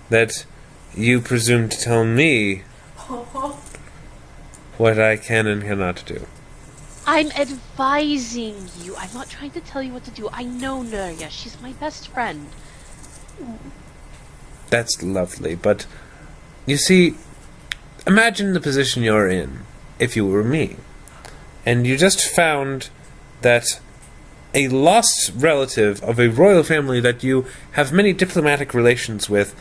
that you presume to tell me what I can and cannot do. I'm advising you. I'm not trying to tell you what to do. I know Nuria. She's my best friend. That's lovely, but you see, imagine the position you're in if you were me, and you just found that a lost relative of a royal family that you have many diplomatic relations with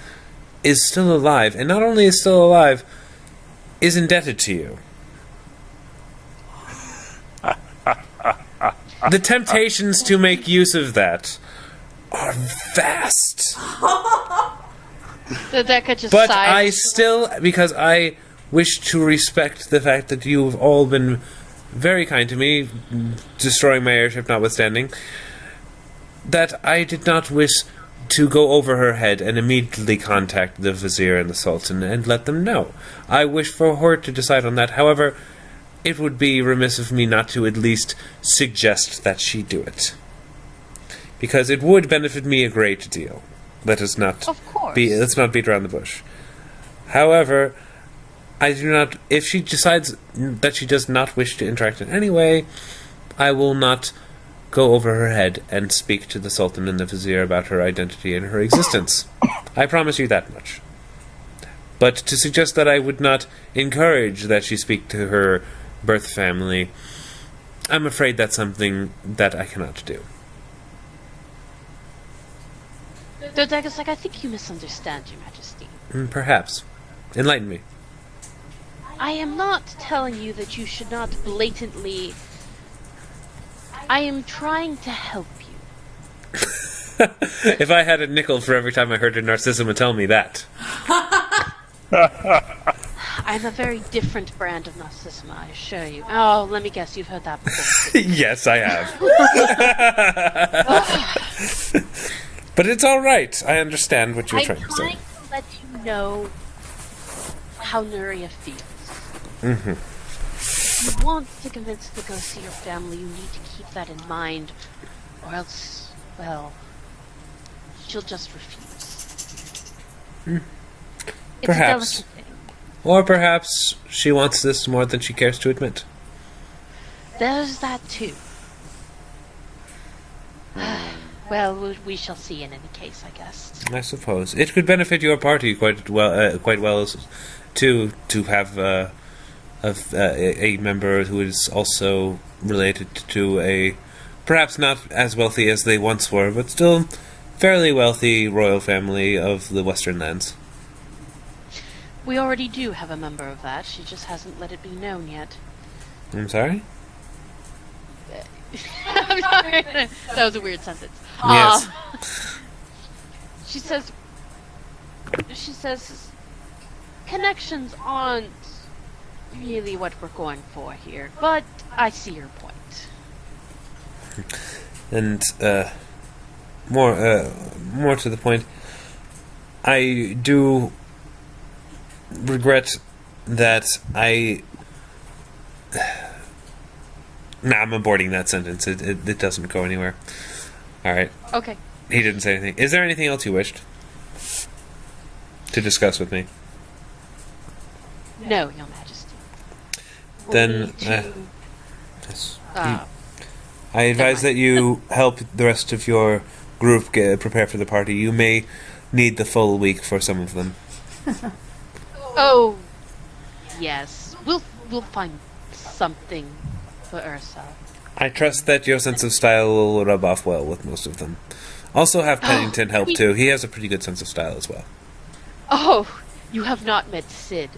is still alive, and not only is still alive, is indebted to you. The temptations to make use of that are vast. Dodeka just But sighed. I still, because I wish to respect the fact that you've all been very kind to me, destroying my airship notwithstanding, that I did not wish to go over her head and immediately contact the Vizier and the Sultan and let them know. I wish for her to decide on that. However, it would be remiss of me not to at least suggest that she do it. Because it would benefit me a great deal. Let us not Of course. let's not beat around the bush. However, I do not. If she decides that she does not wish to interact in any way, I will not go over her head and speak to the Sultan and the Vizier about her identity and her existence. I promise you that much. But to suggest that I would not encourage that she speak to her birth family, I'm afraid that's something that I cannot do. Dodeka's like, I think you misunderstand, Your Majesty. Perhaps. Enlighten me. I am not telling you that you should not blatantly... I am trying to help you. If I had a nickel for every time I heard a Narcissima tell me that. I'm a very different brand of Narcissima, I assure you. Oh, let me guess, you've heard that before. Yes, I have. But it's all right. I understand what you're I'm trying to say. trying to let you know how Nuria feels. Mm-hmm. If you want to convince her to go see your family, you need to keep that in mind, or else, well, she'll just refuse. It's Perhaps. a delicate thing. Or perhaps she wants this more than she cares to admit. There's that too. Well, we shall see in any case, I guess. I suppose it could benefit your party quite well to have a member who is also related to a perhaps not as wealthy as they once were, but still fairly wealthy royal family of the Western lands. We already do have a member of that. She just hasn't let it be known yet. I'm sorry? I'm sorry. That was a weird sentence. Yes. She says, connections aren't really what we're going for here, but I see your point. And more to the point, I do regret that I'm aborting that sentence. It doesn't go anywhere. All right. Okay. He didn't say anything. Is there anything else you wished to discuss with me? No, Your Majesty. Then, yes. I advise that you help the rest of your group prepare for the party. You may need the full week for some of them. Oh, yes. We'll find something for Ursa. I trust that your sense of style will rub off well with most of them. Also have Pennington help too. He has a pretty good sense of style as well. Oh, you have not met Sid.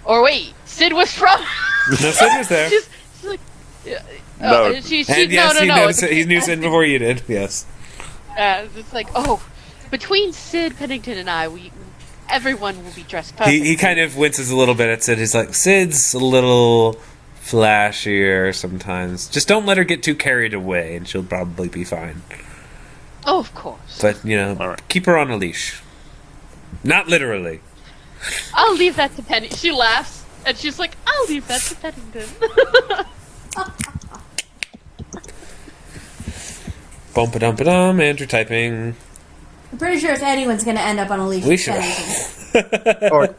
Or wait, Sid was from... No, Sid was there. She's like... No. And yes, he knew Sid before you did. Yes. It's like, between Sid, Pennington, and I, everyone will be dressed perfectly. He kind of winces a little bit at Sid. He's like, Sid's a little flashier sometimes. Just don't let her get too carried away, and she'll probably be fine. Oh, of course. But, right. Keep her on a leash. Not literally. I'll leave that to Penny. She laughs, and she's like, I'll leave that to Pennington. Bum-ba-dum-ba-dum, Andrew typing. I'm pretty sure if anyone's going to end up on a leash, We it's should. Pennington. Or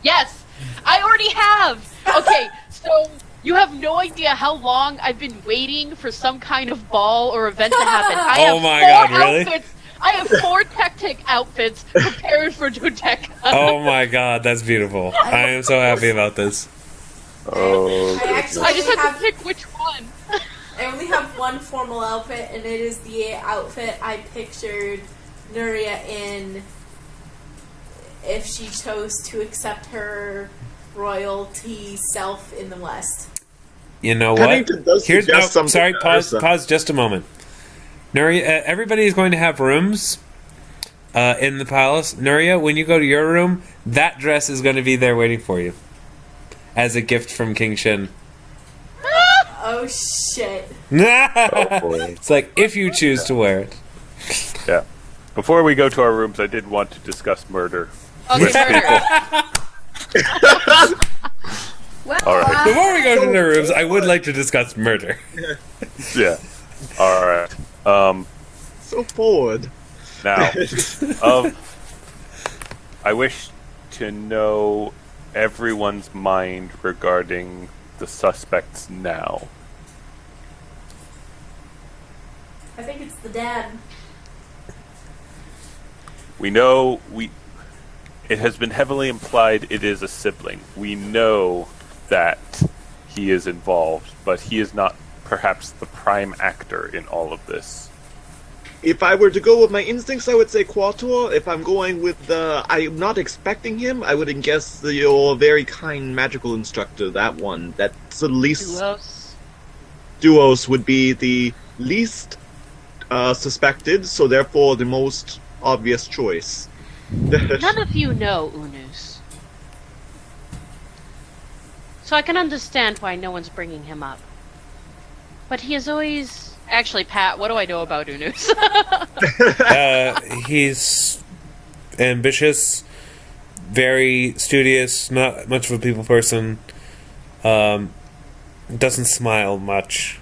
Yes! I already have! Okay, so you have no idea how long I've been waiting for some kind of ball or event to happen. I have Oh my four God, really? outfits. I have 4 tactic outfits prepared for Dodeka. Oh my god, that's beautiful. I am so happy about this. Oh, I actually I just only have to pick which one. I only have one formal outfit, and it is the outfit I pictured Nuria in if she chose to accept her royalty self in the West. You know what? Pennington does suggest something sorry, to pause Ursa. just a moment. Nuria, everybody is going to have rooms in the palace. Nuria, when you go to your room, that dress is going to be there waiting for you. As a gift from King Shyn. Oh shit. It's like, if you choose to wear it. yeah. Before we go to our rooms, I did want to discuss murder. Okay, murder. Well, All right. Before we go to the rooms, I would like to discuss murder. Yeah. All right. so forward. Now, I wish to know everyone's mind regarding the suspects now? I think it's the dad. We know it has been heavily implied it is a sibling. We know that he is involved, but he is not perhaps the prime actor in all of this. If I were to go with my instincts, I would say Quator. If I'm going with I'm not expecting him, I would guess your very kind magical instructor, that one. That's the least... Duos would be the least suspected, so therefore the most obvious choice. None of you know Unus. So I can understand why no one's bringing him up. But he is always... Actually, Pat, what do I know about Unus? He's ambitious, very studious, not much of a people person, doesn't smile much.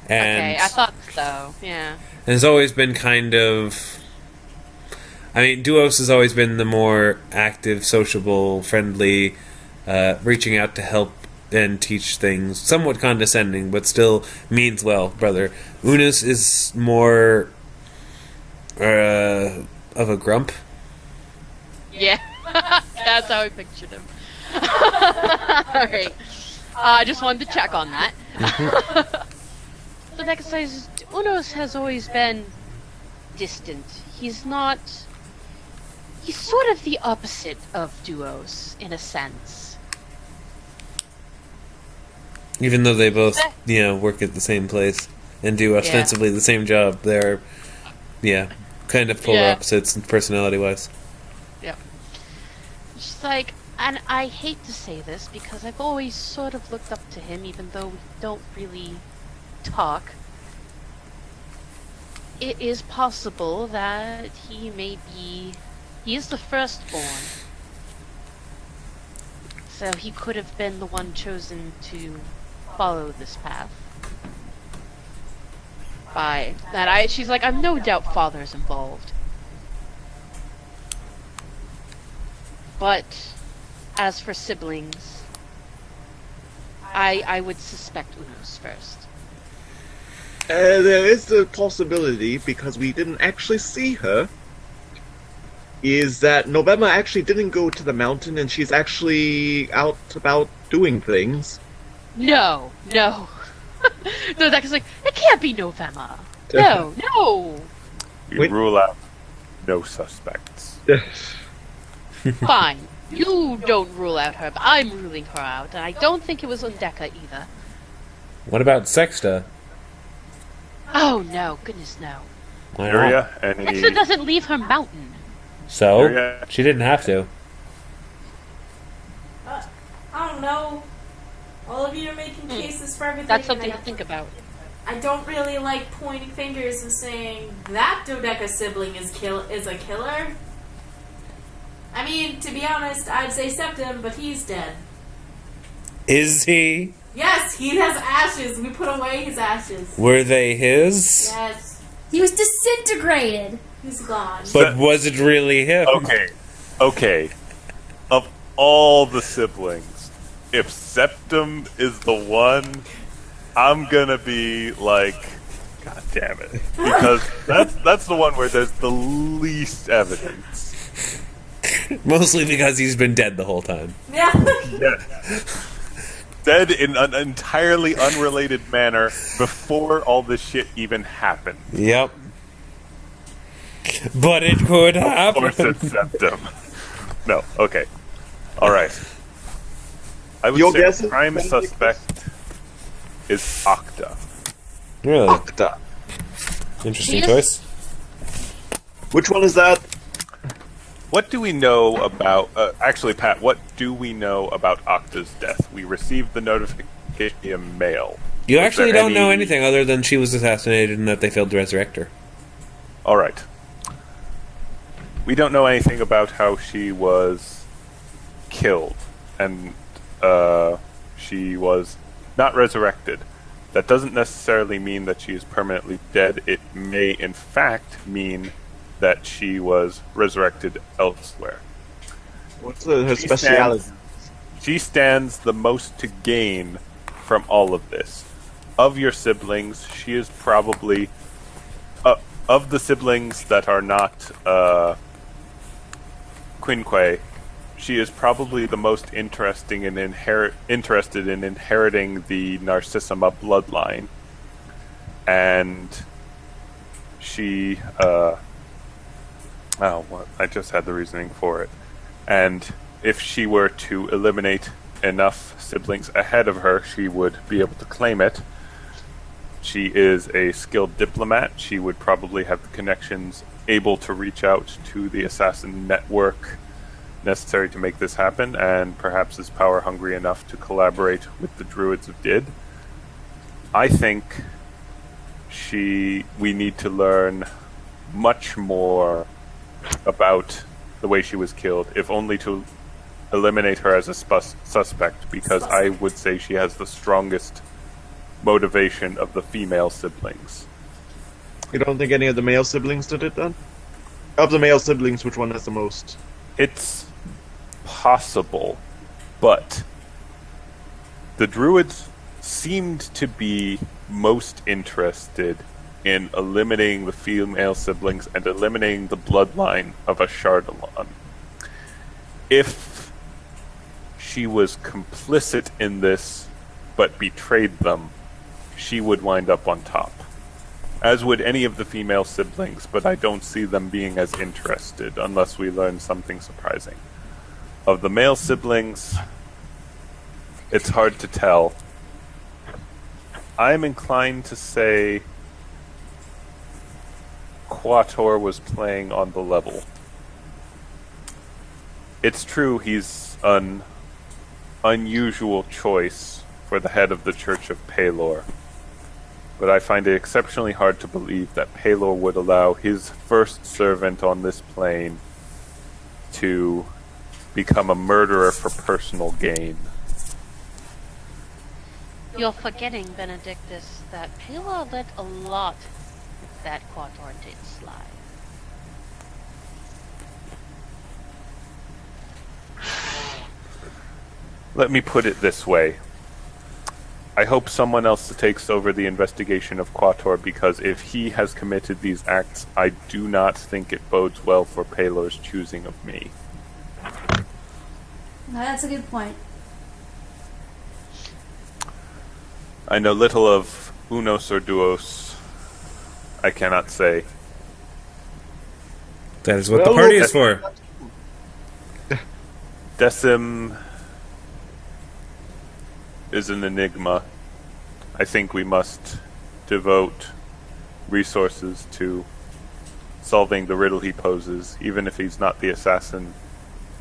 And, okay, I thought so, yeah. And has always been kind of... I mean, Duos has always been the more active, sociable, friendly, reaching out to help and teach things, somewhat condescending, but still means well, brother. Unus is more of a grump. Yeah, that's how I pictured him. Alright, I just wanted to check on that. So Dodeka says, Unus has always been distant. He's sort of the opposite of Duos, in a sense. Even though they both, work at the same place and do ostensibly the same job, they're, kind of polar opposites personality-wise. Yep. She's like, and I hate to say this because I've always sort of looked up to him, even though we don't really talk. It is possible that he is the firstborn. So he could have been the one chosen to follow this path. She's like, I'm no doubt father's involved. But as for siblings, I would suspect Unus first. There is the possibility, because we didn't actually see her, is that November actually didn't go to the mountain and she's actually out about doing things. No. No, Dodeka's like, it can't be November. No. We rule out no suspects. Fine. You don't rule out her, but I'm ruling her out, and I don't think it was Dodeka either. What about Sexta? Oh no, goodness no. Why Nuria, not? Sexta doesn't leave her mountain. So? Nuria. She didn't have to. I don't know. All of you are making cases for everything. That's something to think about. I don't really like pointing fingers and saying that Dodeka sibling is a killer. I mean, to be honest, I'd say Septim, but he's dead. Is he? Yes, he has ashes. We put away his ashes. Were they his? Yes, He was disintegrated. he's gone. But was it really him? Okay. Of all the siblings, if Septim is the one, I'm gonna be like, God damn it. Because that's the one where there's the least evidence. Mostly because he's been dead the whole time. Yeah. Yeah. Dead in an entirely unrelated manner before all this shit even happened. Yep. But it could happen. Of course it's Septim. No, okay. Alright. I would Your say guess the is prime Benedictus? suspect is Octa. Really? Octa. Interesting Yes. choice. Which one is that? What do we know about... actually, Pat, what do we know about Octa's death? We received the notification via mail. You Was actually there don't know any- anything other than she was assassinated and that they failed to resurrect her. Alright. We don't know anything about how she was killed. And she was not resurrected. That doesn't necessarily mean that she is permanently dead. It may, in fact, mean that she was resurrected elsewhere. What's her She speciality? She stands the most to gain from all of this. Of your siblings, she is probably... of the siblings that are not Quinque, she is probably the most interested in inheriting the Narcissima bloodline. And she... I just had the reasoning for it. And if she were to eliminate enough siblings ahead of her, she would be able to claim it. She is a skilled diplomat. She would probably have the connections able to reach out to the assassin network necessary to make this happen, and perhaps is power hungry enough to collaborate with the Druids of Did. I think we need to learn much more about the way she was killed, if only to eliminate her as a suspect, because I would say she has the strongest motivation of the female siblings. You don't think any of the male siblings did it then? Of the male siblings, which one has the most? It's possible, but the Druids seemed to be most interested in eliminating the female siblings and eliminating the bloodline of a Chardalon. If she was complicit in this, but betrayed them, she would wind up on top. As would any of the female siblings, but I don't see them being as interested unless we learn something surprising. Of the male siblings, it's hard to tell. I'm inclined to say Quator was playing on the level. It's true he's an unusual choice for the head of the Church of Pelor, but I find it exceptionally hard to believe that Pelor would allow his first servant on this plane to become a murderer for personal gain. You're forgetting, Benedictus, that Pelor let a lot that Quator did slide. Let me put it this way. I hope someone else takes over the investigation of Quator, because if he has committed these acts, I do not think it bodes well for Pelor's choosing of me. No, that's a good point. I know little of unos or duos. I cannot say. That is what the party is for. Decim is an enigma. I think we must devote resources to solving the riddle he poses. Even if he's not the assassin,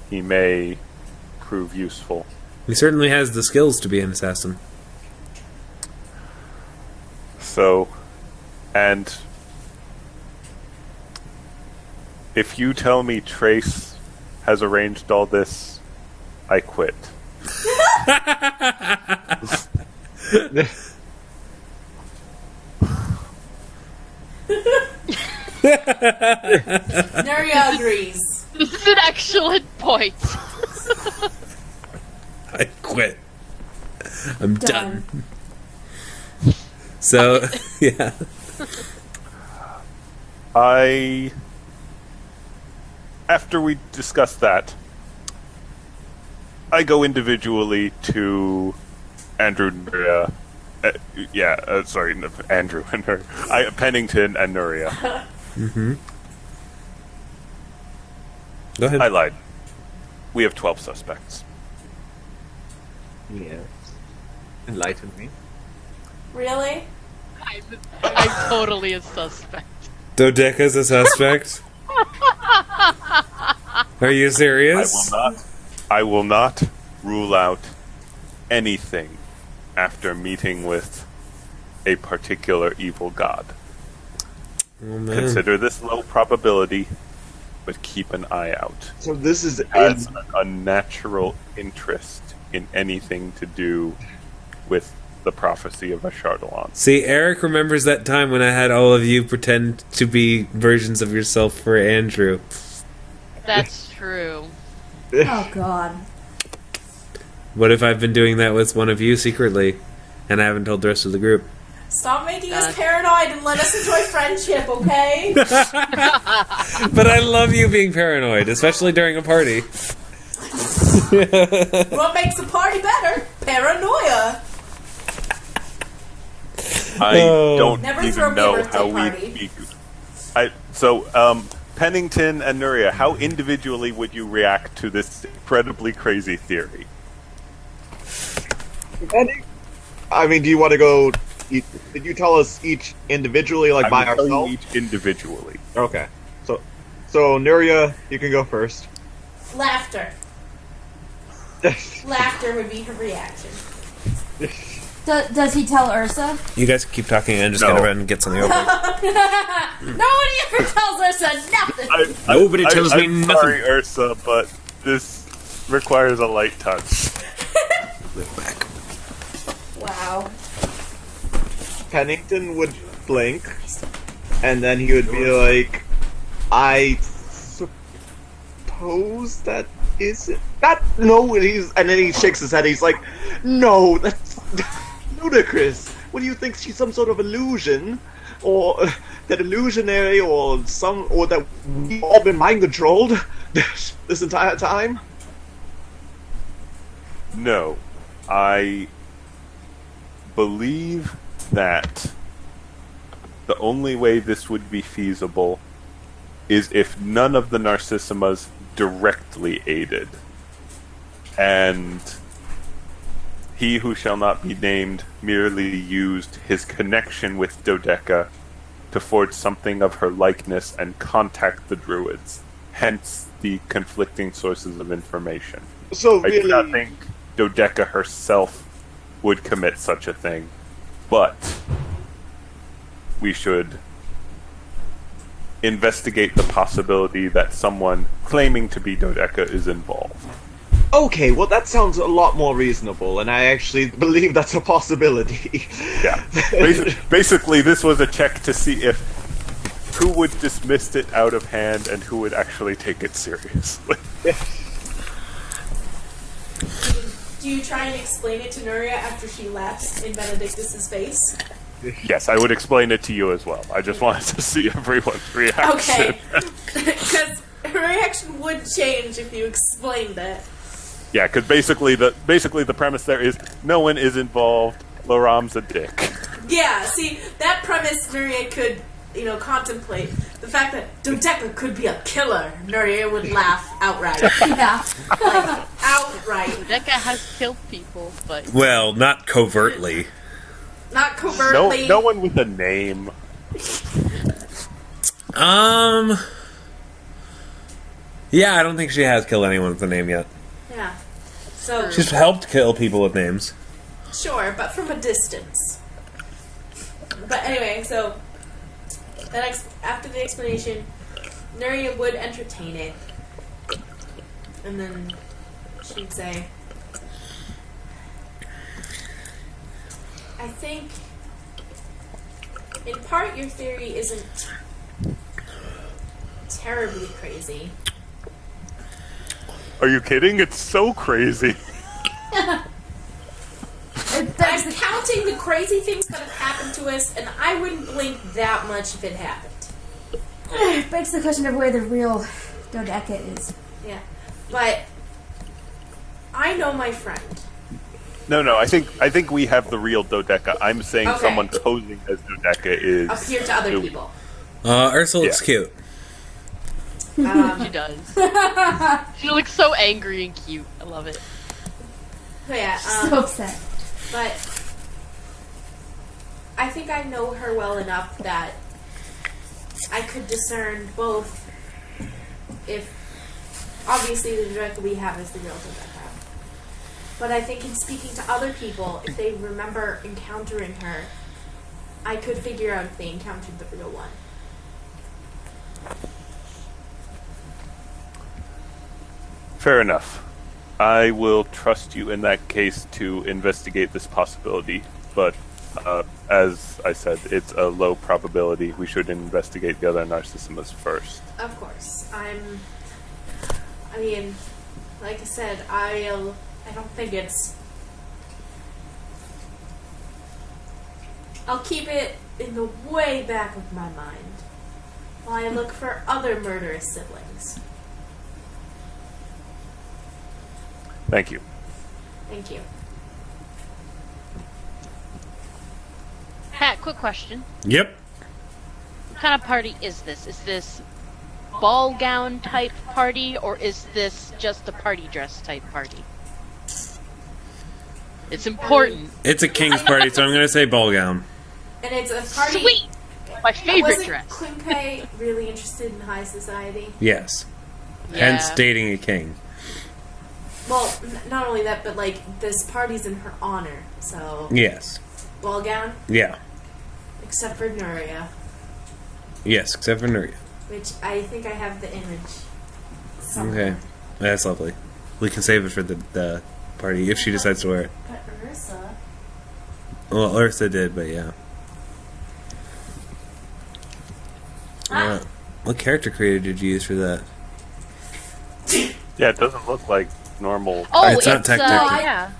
he may prove useful. He certainly has the skills to be an assassin. So, and if you tell me Trace has arranged all this, I quit. Nuria agrees. This is an excellent point. I quit. I'm done. So, yeah. After we discuss that, I go individually to Andrew, Nuria, Andrew and her, Pennington and Nuria. Mm-hmm. Go ahead. I lied. We have 12 suspects. Yes. Enlighten me. Really? I'm totally a suspect. Dodeka's a suspect? Are you serious? I will not rule out anything after meeting with a particular evil god. Oh, man. Consider this low probability, but keep an eye out. So this is Has an unnatural interest in anything to do with the prophecy of a Chardalon. See, Eric remembers that time when I had all of you pretend to be versions of yourself for Andrew. That's true. Oh, God. What if I've been doing that with one of you secretly, and I haven't told the rest of the group? Stop making us paranoid and let us enjoy friendship, okay? But I love you being paranoid, especially during a party. What makes a party better? Paranoia. I don't Never throw even me a know birthday how we party. speak. Pennington and Nuria, how individually would you react to this incredibly crazy theory? I mean, do you want to go? Did you tell us each individually, like by I will tell you ourselves? each individually. Okay. So Nuria, you can go first. Laughter. Laughter would be her reaction. Does he tell Ursa? You guys keep talking and just No. get around and get something over. Nobody ever tells Ursa nothing. Nobody tells me I'm nothing. sorry, Ursa, but this requires a light touch. Wow. Pennington would blink, and then he would be like, "I suppose that isn't that no." And then he shakes his head. He's like, "No, that's ludicrous. What do you think? She's some sort of illusion, or that illusionary, or that we've all been mind controlled this entire time?" No, I believe that the only way this would be feasible is if none of the Narcissimas directly aided. And he who shall not be named merely used his connection with Dodeka to forge something of her likeness and contact the druids, hence the conflicting sources of information. So I do not really, think Dodeka herself would commit such a thing, but we should investigate the possibility that someone claiming to be Dodeka is involved. okay, well that sounds a lot more reasonable, and I actually believe that's a possibility. Yeah. Basically, this was a check to see if who would dismiss it out of hand and who would actually take it seriously. Do you try and explain it to Nuria after she laughs in Benedictus' face? Yes, I would explain it to you as well. I just wanted to see everyone's reaction. Okay. Because her reaction would change if you explained it. Yeah, because basically the premise there is no one is involved. Laram's a dick. Yeah, see, that premise Nuria could, contemplate. The fact that Dodeka could be a killer, Nuria would laugh outright. Yeah. Like, outright. Dodeka has killed people, but Well, not covertly. Not covertly. No one with a name. Yeah, I don't think she has killed anyone with a name yet. Yeah. So, She's helped kill people with names. sure, but from a distance. But anyway, so after the explanation, Nuria would entertain it, and then she'd say, "I think, in part, your theory isn't terribly crazy." Are you kidding? It's so crazy. I'm counting the crazy things that have happened to us, and I wouldn't blink that much if it happened. Begs the question of where the real Dodeka is. Yeah, but I know my friend. No. I think we have the real Dodeka. I'm saying Okay. someone posing as Dodeka is Appear to other people. Ursa looks Yeah. cute. she does. She looks so angry and cute. I love it. So yeah, So upset. but I think I know her well enough that I could discern both if obviously the Dodeka we have is the real Dodeka. But I think in speaking to other people, if they remember encountering her, I could figure out if they encountered the real one. Fair enough. I will trust you in that case to investigate this possibility, but as I said, it's a low probability. We should investigate the other Narcissimas first. Of course. I mean, like I said, I'll I don't think it's... I'll keep it in the way back of my mind while I look for other murderous siblings. Thank you. Thank you. Pat, quick question. Yep. What kind of party is this? Is this ball gown type party, or is this just a party dress type party? It's important. It's a king's party, so I'm going to say ball gown. And it's a party... Sweet! My favorite Wasn't dress. Quinkai really interested in high society? Yes. Yeah. Hence dating a king. Well, not only that, but like this party's in her honor. So Yes. ball gown, Yeah. except for Nuria, Yes, except for Nuria. which I think I have the image. Somewhere. Okay. That's lovely. We can save it for the party if she decides to wear it. But Ursa. Well, Ursa did, but yeah. What character creator did you use for that? Yeah, it doesn't look like normal. Oh, It's not tech deck. yeah.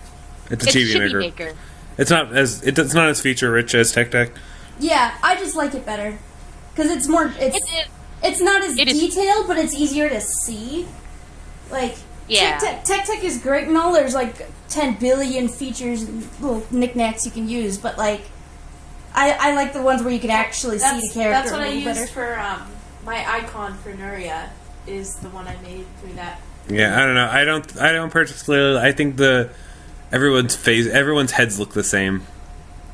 It's a It's chibi chibi maker. maker. It's not as feature rich as Tech Deck. Yeah, I just like it better because it's more. It's not as It is- detailed, but it's easier to see. Like Yeah. Tech is great and all. There's like 10 billion features and little knickknacks you can use, but like I like the ones where you can actually see the character. That's what a I little used better. for my icon for Nuria. Is the one I made through that. Yeah, I don't know. I don't particularly. I think everyone's heads look the same.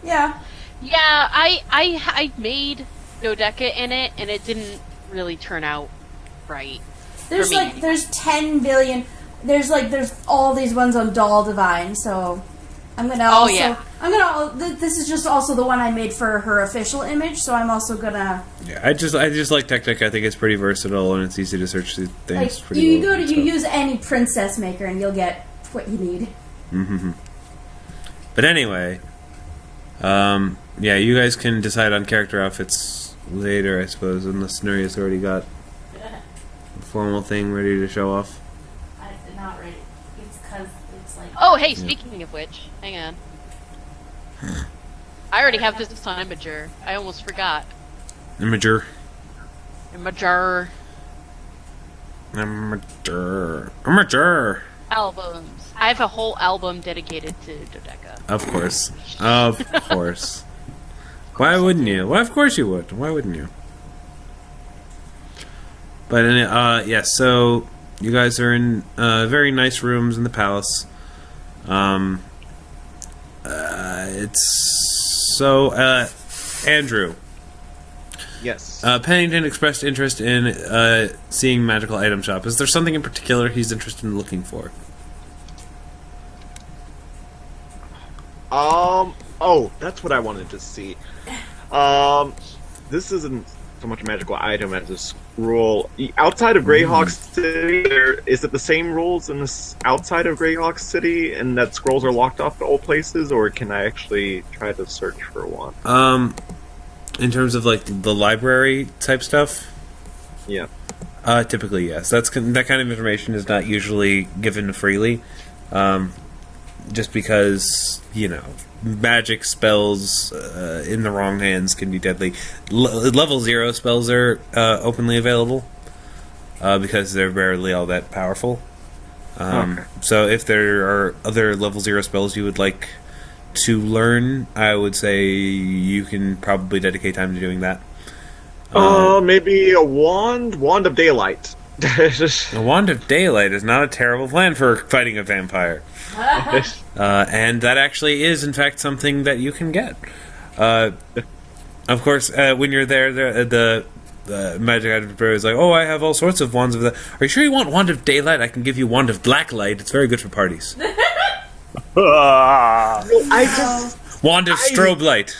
Yeah. Yeah, I made Dodeka in it, and it didn't really turn out right. There's For me. there's 10 billion. There's all these ones on Doll Divine, so I'm gonna also. yeah. This is just also the one I made for her official image, so I'm also gonna. Yeah, I just like Tech Deck. I think it's pretty versatile and it's easy to search through things. Like pretty you well, go to so. you use any princess maker and you'll get what you need. Mm-hmm. But anyway, yeah, you guys can decide on character outfits later, I suppose, unless Nuria's already got a formal thing ready to show off. I'm not ready. It's because it's like. Oh, hey, speaking of which, hang on. I already have this on Imager. I almost forgot. Imager. Albums. I have a whole album dedicated to Dodeka. Of course. Of course. Why wouldn't you? Well, of course you would. Why wouldn't you? But, yeah, so you guys are in very nice rooms in the palace. Andrew. Yes. Pennington expressed interest in seeing Magical Item Shop. Is there something in particular he's interested in looking for? Oh, that's what I wanted to see. This isn't so much a magical item as a scroll. Outside of Greyhawk City, is it the same rules in this outside of Greyhawk City, and that scrolls are locked off to all places, or can I actually try to search for one? In terms of like the library type stuff, Yeah. typically yes. That kind of information is not usually given freely, just because magic spells in the wrong hands can be deadly. Level 0 spells are openly available because they're barely all that powerful. Okay. So if there are other level 0 spells you would like to learn, I would say you can probably dedicate time to doing that. Maybe a wand of daylight. A Wand of Daylight is not a terrible plan for fighting a vampire. And that actually is, in fact, something that you can get. Of course, when you're there, the magic item preparer is like, oh, I have all sorts of wands of that. Are you sure you want Wand of Daylight? I can give you Wand of Blacklight. It's very good for parties. Wand of Strobe Light.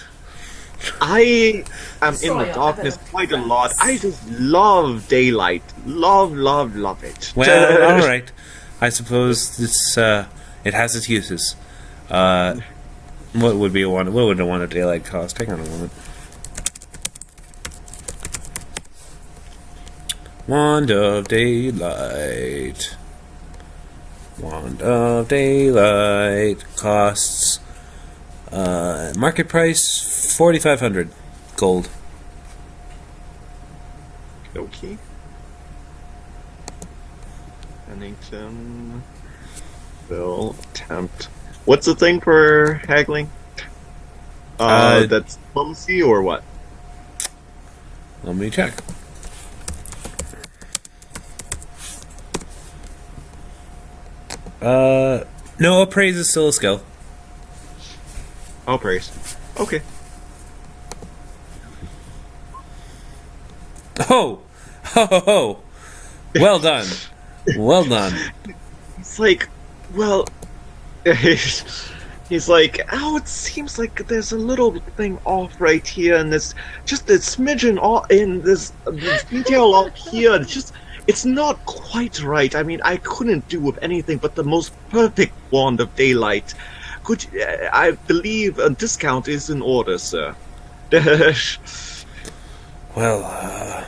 I am in Sorry, the I darkness better quite a fix. lot. I just love daylight. Love it. Well, all right. I suppose this it has its uses. What would be a wand? What would a Wand of Daylight cost? Hang on a moment. Wand of Daylight. Wand of Daylight costs market price 4,500 gold. Okay. Pennington will attempt. What's the thing for haggling? That's diplomacy or what? Let me check. No, appraise is still a skill. I'll praise. Okay. Oh! Ho ho ho! Well done. Well done. It's like, well, he's like, oh, it seems like there's a little thing off right here, and there's just a smidgen off in this detail off here. It's not quite right. I mean, I couldn't do with anything but the most perfect wand of daylight. I believe a discount is in order, sir. Well,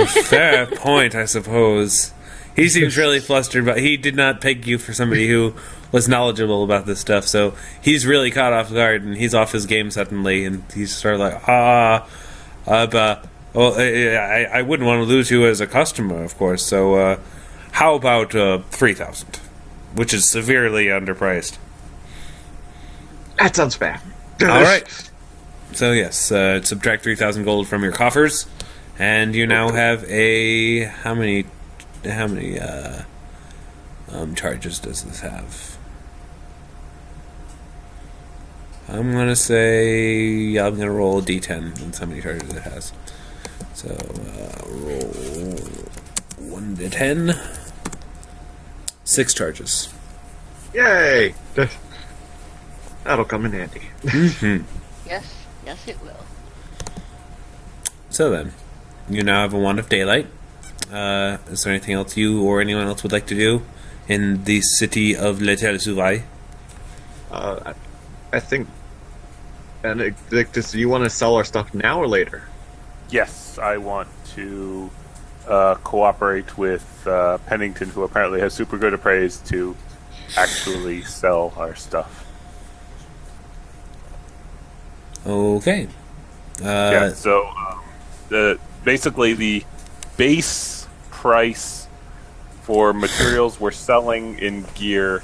fair point, I suppose. He seems really flustered, but he did not peg you for somebody who was knowledgeable about this stuff, so he's really caught off guard, and he's off his game suddenly, and he's sort of like, well, I wouldn't want to lose you as a customer, of course, so how about 3,000, which is severely underpriced. That sounds fair. All right. So yes, subtract 3,000 gold from your coffers, and you now have a how many charges does this have? I'm gonna say I'm gonna roll a d10 and how many charges it has. So roll 1d10, 6 charges. Yay! That'll come in handy. Mm-hmm. Yes, it will. So then, you now have a Wand of Daylight. Is there anything else you or anyone else would like to do in the city of L'etelle Souvail? I think, Benedictus, do you want to sell our stuff now or later? Yes, I want to cooperate with Pennington, who apparently has super good appraise, to actually sell our stuff. Okay. So basically the base price for materials we're selling in gear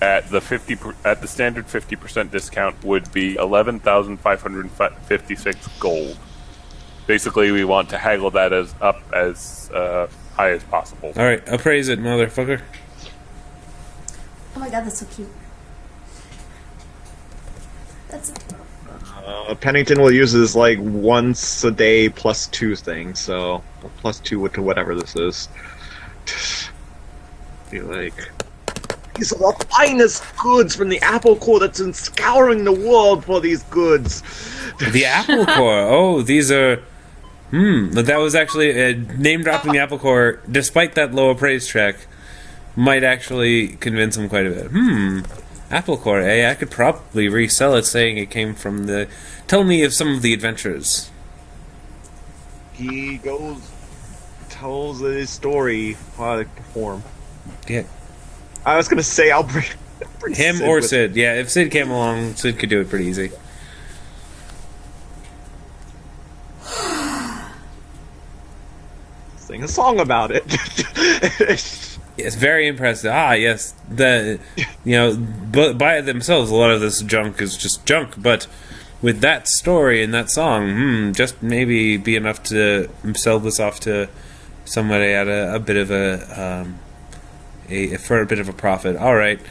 at the standard 50% discount would be 11,556 gold. Basically, we want to haggle that as high as possible. All right, appraise it, motherfucker. Oh my god, that's so cute. That's Pennington will use his like once a day +2 thing, so +2 to whatever this is. Be like, these are the finest goods from the apple core that's been scouring the world for these goods. The apple core. Oh, these are. That was actually name dropping the apple core, despite that low appraise check, might actually convince him quite a bit. Apple core, I could probably resell it, saying it came from the. Tell me of some of the adventures. He tells his story how they perform. Yeah. I was gonna say I'll bring Him Sid or with Sid. Yeah, if Sid came along, Sid could do it pretty easy. Sing a song about it. It's very impressive. Yes, but by themselves, a lot of this junk is just junk. But with that story and that song, just maybe be enough to sell this off to somebody at a bit of for a bit of a profit. All right,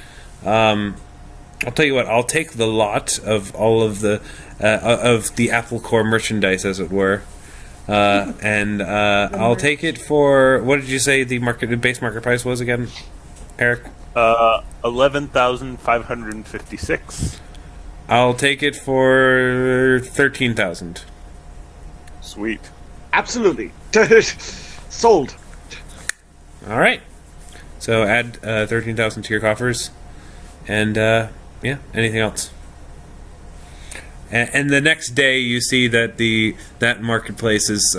I'll tell you what. I'll take the lot of all of the Apple Core merchandise, as it were. And I'll take it for, what did you say the base market price was again, Eric? 11,556. I'll take it for 13,000. Sweet. Absolutely. Sold. All right. So add 13,000 to your coffers, and anything else? And the next day, you see that that marketplace is,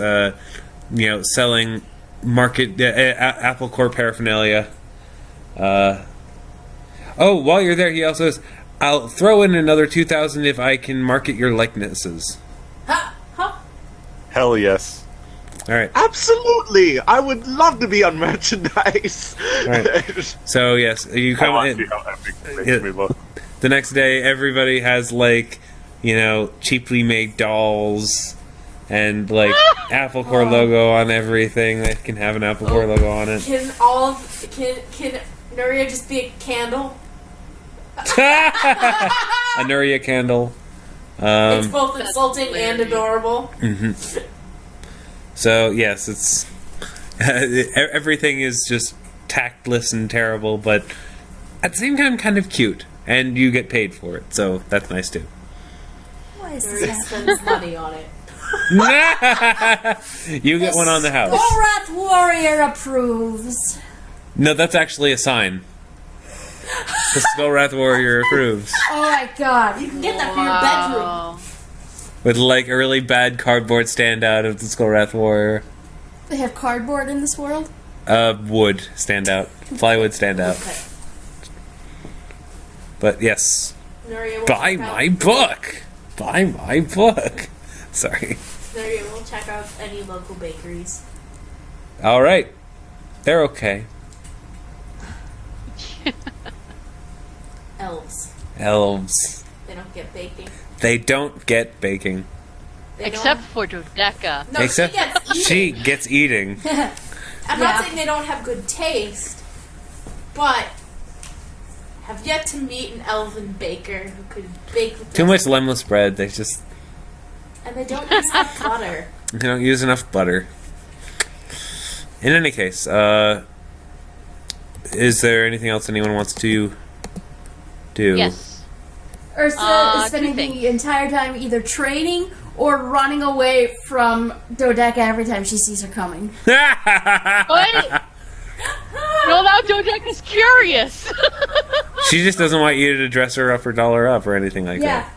selling Apple Core paraphernalia, Oh, while you're there, he also says, I'll throw in another 2,000 if I can market your likenesses. Hell yes. All right. Absolutely! I would love to be on merchandise. Right. So, yes, you I come want in. to see how epic it makes Yeah. me look. The next day, everybody has, like, you know, cheaply made dolls and, like, Apple Core logo on everything. They can have an Apple Core logo on it. Can Nuria just be a candle? A Nuria candle. It's both insulting and adorable. So, yes, it's... everything is just tactless and terrible, but at the same time kind of cute. And you get paid for it, so that's nice, too. Why is Nuria this spends money on it. You get one on the house. Gorath Warrior approves. No, that's actually a sign. The Skullwrath Warrior approves. Oh my god. You can get that for your bedroom. With, like, a really bad cardboard standout of the Skullwrath Warrior. They have cardboard in this world? Wood standout. Plywood standout. Okay. But, yes. Nuria will Buy check out- my book! Buy my book! Sorry. Nuria will check out any local bakeries. Alright. They're okay. Elves. Elves. They don't get baking. They don't get baking. They Except don't for Dodeka. no, Except she gets eating. she gets eating. I'm not saying they don't have good taste, but have yet to meet an elven baker who could bake with Too them. much lemless bread. They just And they don't use enough butter. they don't use enough butter. In any case, is there anything else anyone wants to do? Yes. Ursa is spending two things. the entire time either training or running away from Dodeka every time she sees her coming. Wait! No, now Dodeka's curious! She just doesn't want you to dress her up or doll her up or anything like Yeah. that.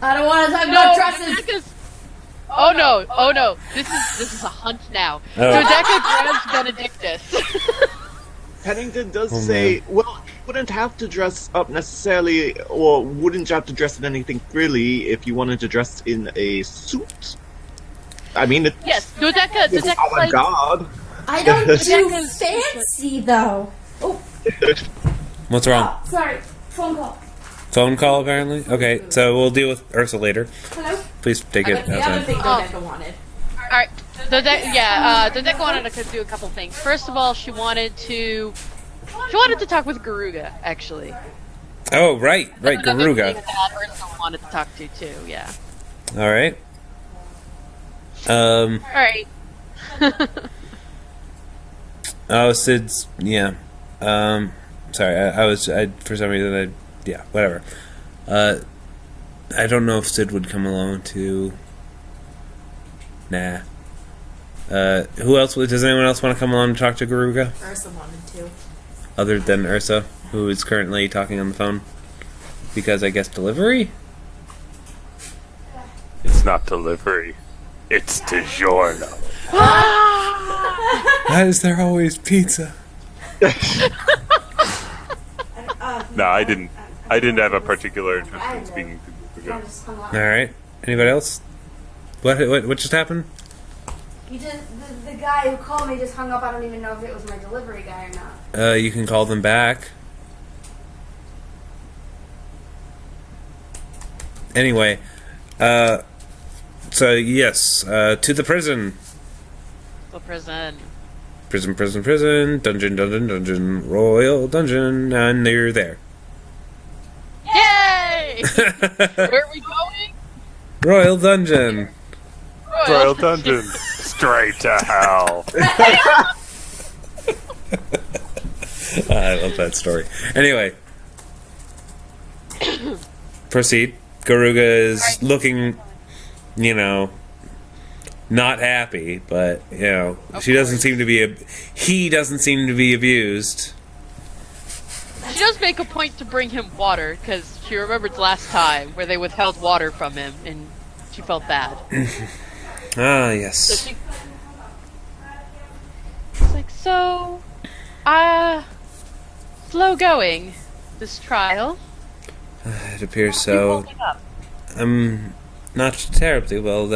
I don't want to talk No, about dresses. Dodeka's... Oh no. This is a hunt now. Oh. Dodeka grabs Benedictus. Pennington does Oh, say, well, you wouldn't have to dress up necessarily, or wouldn't you have to dress in anything frilly if you wanted to dress in a suit? I mean, it's, Yes, Dodeka's it's like... god. I don't do Dodeka's- fancy, though. Oh, What's wrong? sorry. Phone call. Phone call, apparently? Okay, so we'll deal with Ursa later. Hello? Please take it That's the other outside. thing Dodeka wanted. Alright, Dodeka wanted to do a couple things. First of all, she wanted to talk with Garuga, actually. Oh, right, Another thing Garuga. that Ursa wanted to talk to, too, yeah. Alright. Alright. Oh, Sid's, yeah. Sorry, I for some reason, yeah, whatever. I don't know if Sid would come along to... Nah. Who else, does anyone else want to come along to talk to Garuga? Ursa wanted to. Other than Ursa, who is currently talking on the phone? Because I guess delivery? It's not delivery. It's DiGiorno. Why is there always pizza? No, I didn't have a particular interest in speaking to Garuga. Alright. Anybody else? What just happened? You just the guy who called me just hung up. I don't even know if it was my delivery guy or not. You can call them back. Anyway, so yes, to the prison. The prison. Prison, dungeon, royal dungeon, and they're there. Yay! Where are we going? Royal dungeon. Royal Dungeon. Straight to hell. I love that story. Anyway, proceed. Garuga is looking, not happy, but she doesn't seem to be. He doesn't seem to be abused. She does make a point to bring him water, because she remembered last time where they withheld water from him, and she felt bad. Ah, So yes. she's like, slow going, this trial. It appears How are you so. holding up? Not terribly well.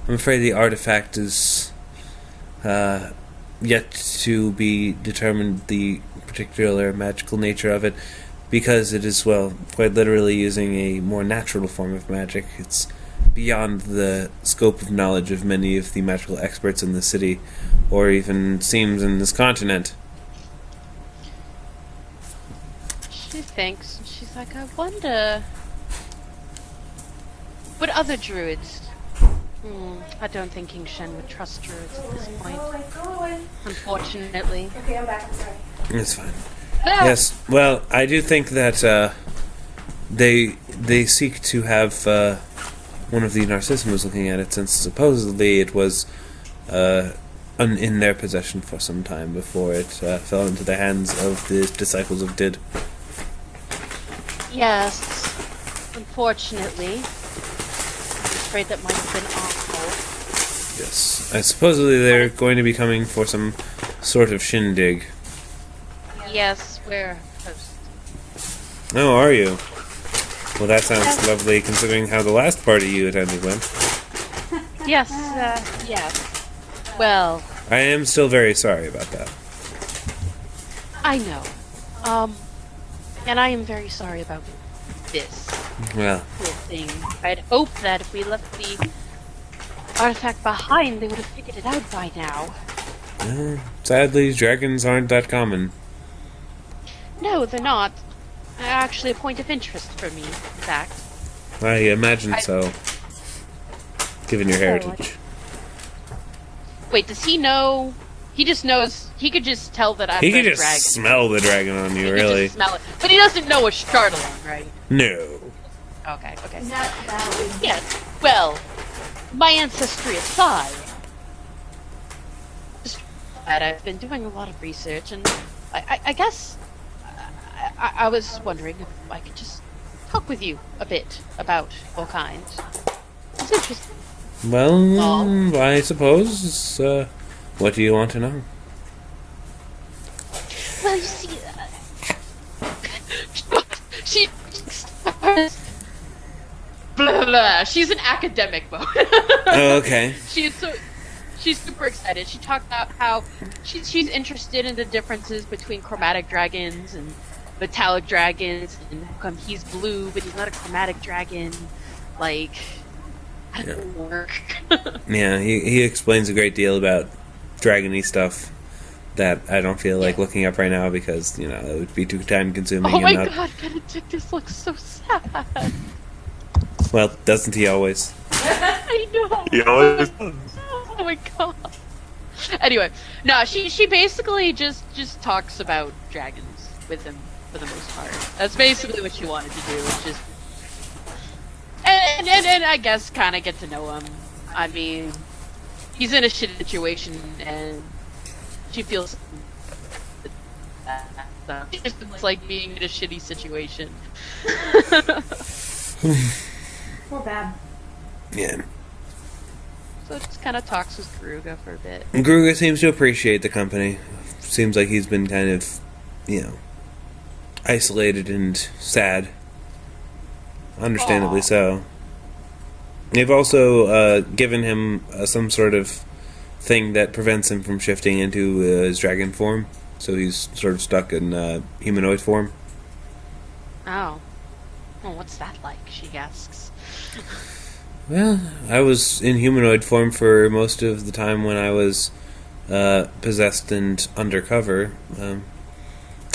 I'm afraid the artifact is yet to be determined, the particular magical nature of it, because it is, well, quite literally using a more natural form of magic. It's beyond the scope of knowledge of many of the magical experts in the city, or even seems in this continent. She thinks, and she's like, I wonder... What other druids? I don't think King Shyn would trust druids at this point. Go away. Unfortunately. Okay, I'm back. I'm sorry. It's fine. Ah! Yes, well, I do think that they seek to have one of the Narcissimas looking at it, since supposedly it was in their possession for some time before it fell into the hands of the disciples of Did. Yes, unfortunately. I'm afraid that might have been awful. Yes. Supposedly they're going to be coming for some sort of shindig. Yes, we're host. Oh, are you? Well, that sounds lovely, considering how the last party you attended went. Yes, yes. Well, I am still very sorry about that. I know. And I am very sorry about this Well, whole thing. I'd hoped that if we left the artifact behind, they would have figured it out by now. sadly, dragons aren't that common. No, they're not. Actually, a point of interest for me, in fact. I imagine so, given your heritage. Wait, does he know? He just knows. He could just tell that I'm He a could just dragon. smell the dragon on you, He could really. just smell it. But he doesn't know a Startling, right? No. Okay. Is that valid? Yes. Well, my ancestry aside, just that I've been doing a lot of research, and I guess I was wondering if I could just talk with you a bit about all kinds. It's interesting. Well, I suppose. What do you want to know? Well, you see, she blah, blah. She's an academic mode. Oh, okay. She's super excited. She talked about how she's interested in the differences between chromatic dragons and metallic dragons, and how come he's blue but he's not a chromatic dragon. Like, how does it work? Yeah, he explains a great deal about dragony stuff that I don't feel like looking up right now because, it would be too time consuming. Oh my god, Benedictus looks so sad. Well, doesn't he always? I know. He always Oh my god. Anyway, no, she basically just talks about dragons with him for the most part. That's basically what she wanted to do, which is and I guess kind of get to know him. I mean, he's in a shitty situation, and she feels it's like being in a shitty situation. Poor Bab. Yeah. So just kind of talks with Garuga for a bit. Gruga seems to appreciate the company. Seems like he's been kind of, isolated and sad. Understandably so. They've also given him some sort of thing that prevents him from shifting into his dragon form. So he's sort of stuck in humanoid form. Oh. Well, what's that like? She asks. Well, I was in humanoid form for most of the time when I was possessed and undercover.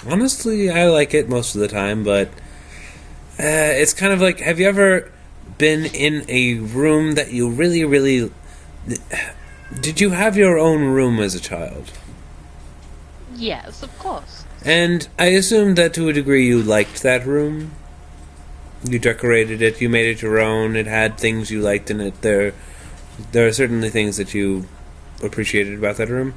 Honestly, I like it most of the time, but it's kind of like, have you ever been in a room that you really, really... Did you have your own room as a child? Yes, of course. And I assume that to a degree you liked that room? You decorated it, you made it your own, it had things you liked in it. There are certainly things that you appreciated about that room.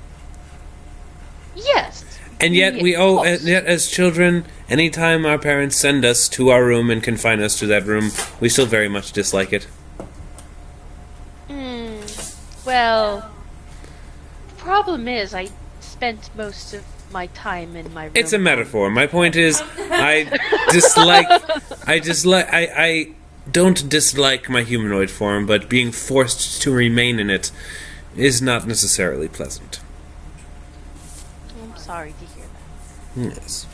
Yes. And yet yet as children, anytime our parents send us to our room and confine us to that room, we still very much dislike it. Well, the problem is I spent most of my time in my room. It's a metaphor. My point is, I don't dislike my humanoid form, but being forced to remain in it is not necessarily pleasant. I'm sorry to hear that. Yes.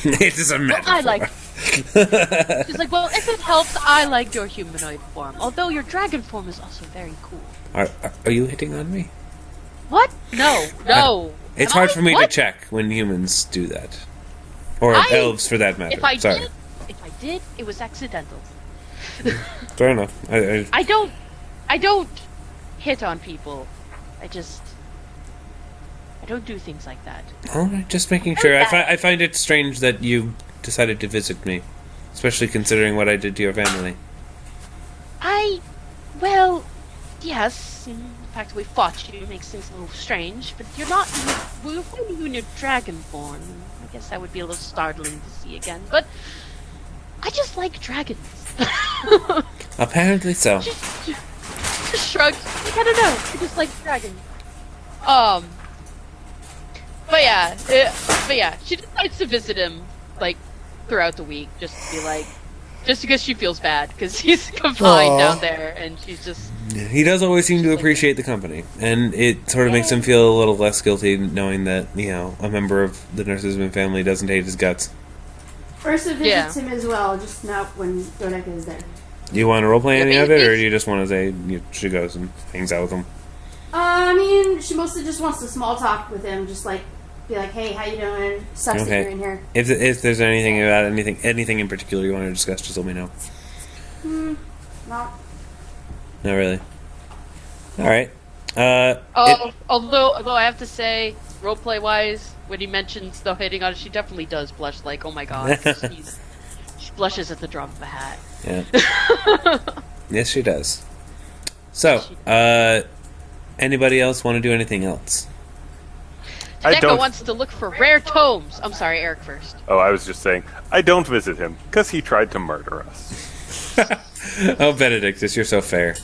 It is a metaphor. I like. She's like, well, if it helps, I like your humanoid form. Although your dragon form is also very cool. Are you hitting on me? What? No. It's hard for me to check when humans do that. Or elves, for that matter. If I Sorry. did, it was accidental. Fair enough. I don't hit on people. I don't do things like that. Alright, just making sure. I find it strange that you decided to visit me. Especially considering what I did to your family. Well, yes. In fact, we fought you makes things a little strange, but you're not. We're finding you in your dragon form. I guess that would be a little startling to see again, but I just like dragons. Apparently so. Just shrugged. Like, I don't know. I just like dragons. But yeah, she decides to visit him like throughout the week, just because she feels bad because he's confined down there, and she's just. He does always seem to appreciate the company, and it sort of makes him feel a little less guilty knowing that, a member of the Narcissima family doesn't hate his guts. Ursa visits him as well, just not when Dodeka is there. Do you want to roleplay any of it, or do you just want to say she goes and hangs out with him? I mean, she mostly just wants to small talk with him, just like, be like, hey, how you doing? Sucks that you're in here. If there's anything about anything in particular you want to discuss, just let me know. Not really. Alright. Although I have to say, roleplay wise, when he mentions the hitting on it, she definitely does blush like, oh my god. She blushes at the drop of a hat. Yeah. Yes, she does. So, anybody else want to do anything else? Dodeka wants to look for rare tomes. I'm sorry, Eric first. Oh, I was just saying, I don't visit him, because he tried to murder us. Oh, Benedictus, you're so fair.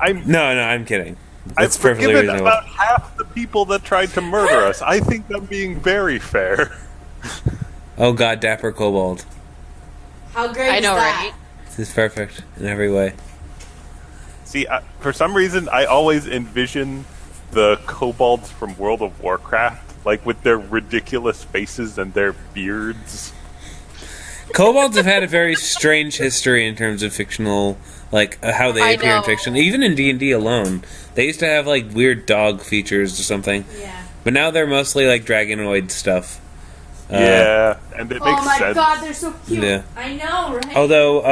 I'm kidding. It's I've perfectly forgiven reasonable. about half the people that tried to murder us. I think I'm being very fair. Oh god, dapper kobold. How great I is know, that? right? This is perfect in every way. See, for some reason, I always envision the kobolds from World of Warcraft, like with their ridiculous faces and their beards. Kobolds have had a very strange history in terms of fictional, how they appear in fiction. Even in D&D alone, they used to have weird dog features or something. Yeah. But now they're mostly dragonoid stuff. Yeah, and it makes sense. Oh my god, they're so cute. Yeah. I know, right? Although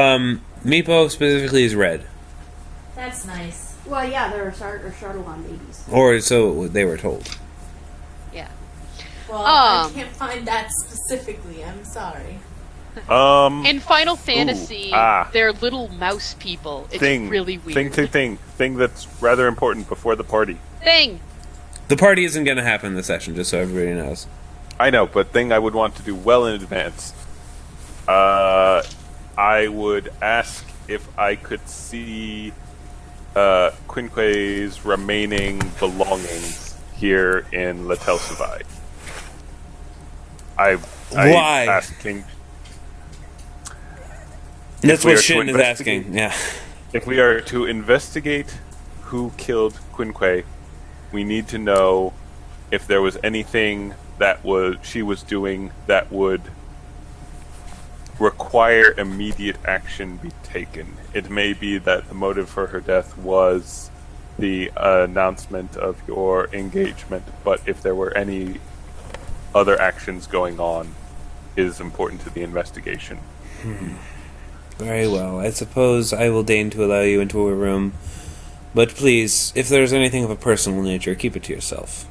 Meepo specifically is red, That's nice. Well, yeah, they're Charlatan babies. or so they were told. Yeah. Well, I can't find that specifically. I'm sorry. In Final Fantasy, they're little mouse people. It's really weird. Thing that's rather important before the party. The party isn't going to happen this session, just so everybody knows. I know, but thing I would want to do well in advance. I would ask if I could see Quinque's remaining belongings here in L'etelle Souvail. Why? Asked King. That's what Shyn is asking. Yeah. If we are to investigate who killed Quinque, we need to know if there was anything that she was doing that would require immediate action be taken. It may be that the motive for her death was the announcement of your engagement, but if there were any other actions going on, it is important to the investigation. Very well. I suppose I will deign to allow you into a room, but please, if there's anything of a personal nature, keep it to yourself.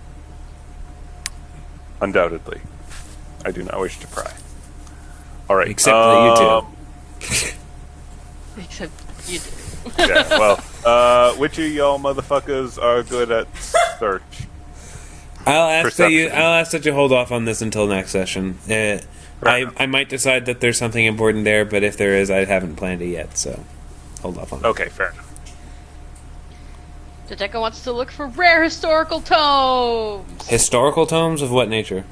Undoubtedly. I do not wish to pry. Alright. Except that you do. Except you do. Yeah, well, which of y'all motherfuckers are good at search? I'll ask that you hold off on this until next session. I might decide that there's something important there, but if there is, I haven't planned it yet, so hold off on it. Okay, fair enough. Dodeka wants to look for rare historical tomes. Historical tomes of what nature?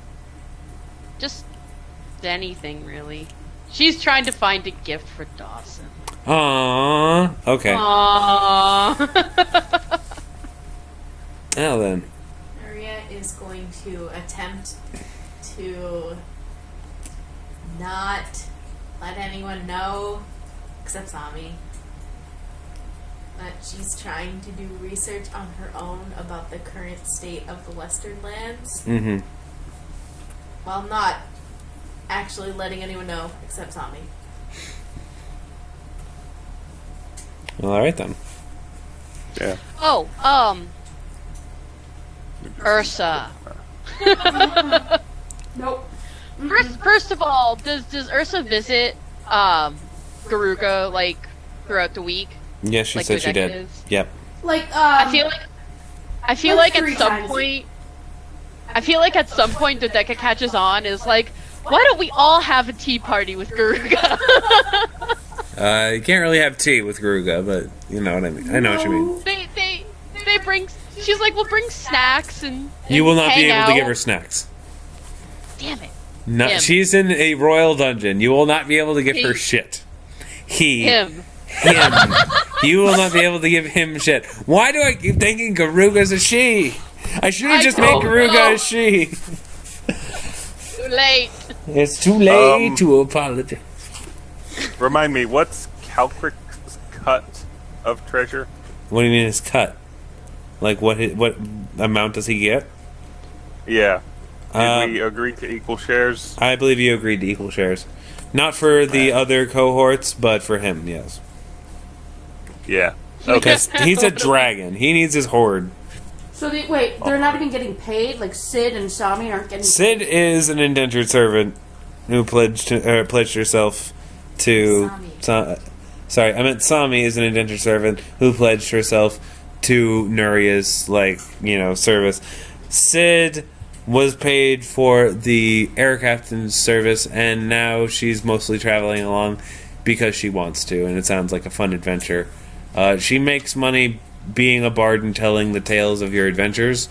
Just anything, really. She's trying to find a gift for Dawson. Aww. Okay. Aww. Now then. Nuria is going to attempt to not let anyone know, except Sami, that she's trying to do research on her own about the current state of the Western lands, Mm-hmm. while not actually letting anyone know, except Sami. Well, alright then. Yeah. Oh, Ursa. Nope. First of all, does Ursa visit Garuga like throughout the week? Yes, she Like said she Dodeka did. is? Yep. Like, I feel like like 3 at some times. point, Dodeka catches on is like, why don't we all have a tea party with Garuga? You can't really have tea with Garuga, but you know what I mean. I know what you mean. they bring. She's like, we'll bring snacks and You will not be hang able to give out. her snacks. Damn it. No, Him. she's in a royal dungeon. You will not be able to give her He. shit. He. Him. Him. You will not be able to give him shit. Why do I keep thinking Garuga's a she? I should have I just made don't Garuga know. a she. Too late. It's too late to apologize. Remind me, what's Calcric's cut of treasure? What do you mean his cut? Like what amount does he get? Yeah. Did Um, we agree to equal shares? I believe you agreed to equal shares. Not for the other cohorts, but for him, yes. Yeah. Because he's a dragon. He needs his horde. so wait, they're not even getting paid? Like, Sid and Sami aren't getting Sid is an indentured servant who pledged herself to. Sorry, I meant Sami is an indentured servant who pledged herself to Nuria's service. Sid was paid for the air captain's service, and now she's mostly traveling along because she wants to, and it sounds like a fun adventure. She makes money being a bard and telling the tales of your adventures.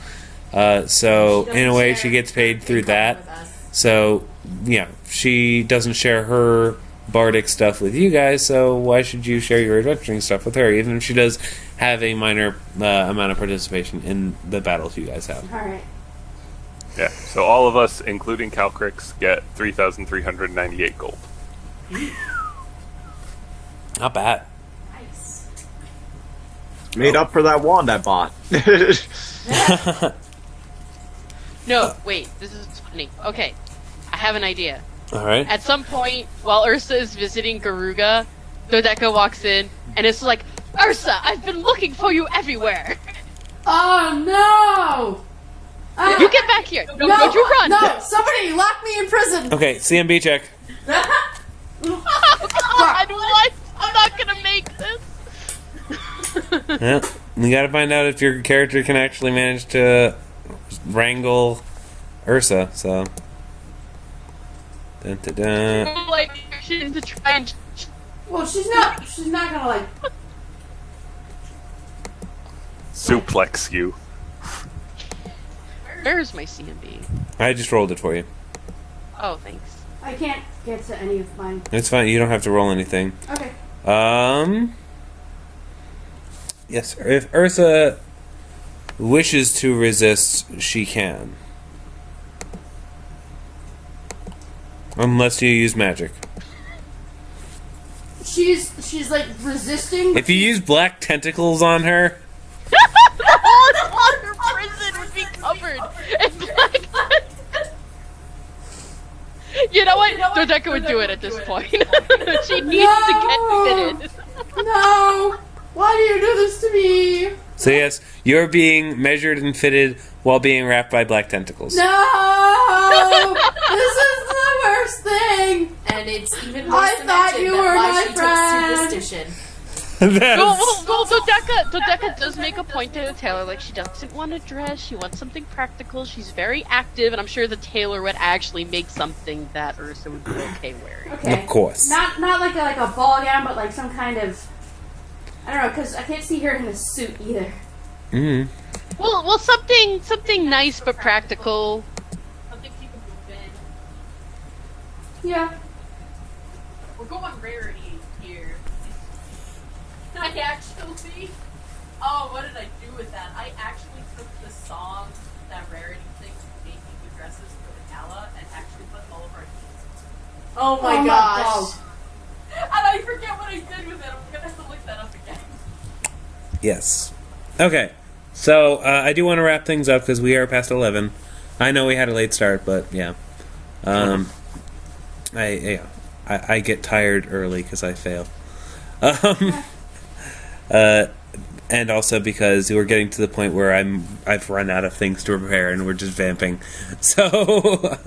So in a way, she gets paid through that. So yeah, she doesn't share her bardic stuff with you guys, so why should you share your adventuring stuff with her, even if she does have a minor amount of participation in the battles you guys have. Alright. Yeah. So all of us, including Calcrix, get 3,398 gold. Not bad. Nice. Made up for that wand I bought. No, wait. This is funny. Okay, I have an idea. Alright. At some point, while Ursa is visiting Garuga, Dodeka walks in, and it's like, Ursa, I've been looking for you everywhere. Oh no! You get back here. No, No, don't you run. No, somebody lock me in prison! Okay, CMB check. Oh, God, what? I'm not gonna make this. Yeah. We gotta find out if your character can actually manage to wrangle Ursa, so. Dun, dun, dun. I'm like, to try and... Well, she's not gonna like... Suplex you. Where's my CMB? I just rolled it for you. Oh, thanks. I can't get to any of mine. It's fine, you don't have to roll anything. Okay. Yes, if Ursa wishes to resist, she can. Unless you use magic. She's like resisting. If you use black tentacles on her, The whole prison would be covered in black. You know what? Dodeka would do it at this point. She needs to get fitted. No! Why do you do this to me? so yes, you're being measured and fitted while being wrapped by black tentacles. No! This is the worst thing! And it's even more I thought you were my she friend. took superstition. Well, Dodeka does make a point to the tailor, like she doesn't want a dress, she wants something practical, she's very active, and I'm sure the tailor would actually make something that Ursa would be okay wearing. Okay. Of course. Not like a ball gown, but like some kind of... I don't know, because I can't see her in a suit either. Mm. Well, something nice but practical. Something you can move in. Yeah. We're going rarity here. I actually. Oh, what did I do with that? I actually took the song that Rarity sings making the dresses for the gala and actually put all of our keys. Oh my Oh my gosh. God. And I forget what I did with it. I'm gonna have to look that up again. Yes. Okay. So I do want to wrap things up because we are past 11. I know we had a late start, but yeah. I get tired early because I fail. And also because we're getting to the point where I've run out of things to prepare and we're just vamping. So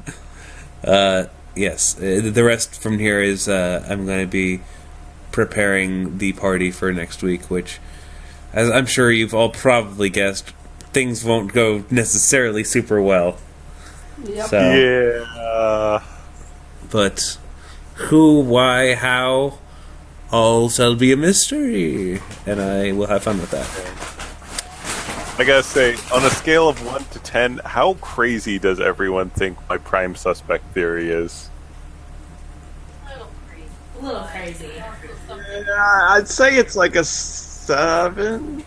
yes, the rest from here is I'm going to be preparing the party for next week, which, as I'm sure you've all probably guessed, things won't go necessarily super well. Yep. So, Yeah. but who, why, how, all shall be a mystery, and I will have fun with that. I gotta say, on a scale of 1 to 10, how crazy does everyone think my prime suspect theory is? A little crazy. Yeah, I'd say it's like a 7.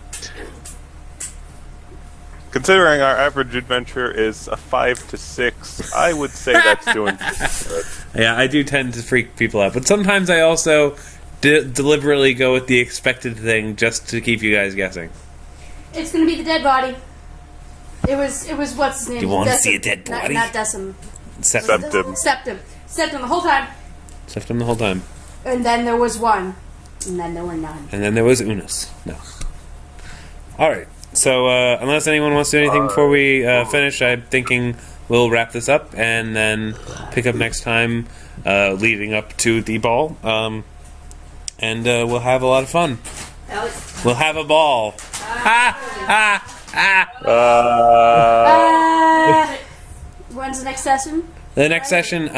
Considering our average adventure is a 5 to 6, I would say that's doing good. Yeah, I do tend to freak people out, but sometimes I also deliberately go with the expected thing just to keep you guys guessing. It's gonna be the dead body. It was what's his name? You want to Decim. see a dead body? Not Decim. Septum. Septum the whole time. Septum the whole time. And then there was one. And then there were none. And then there was Unus. No. Alright, so unless anyone wants to do anything before we finish, I'm thinking we'll wrap this up and then pick up next time leading up to the ball. And we'll have a lot of fun. We'll have a ball. When's the next session? The next session,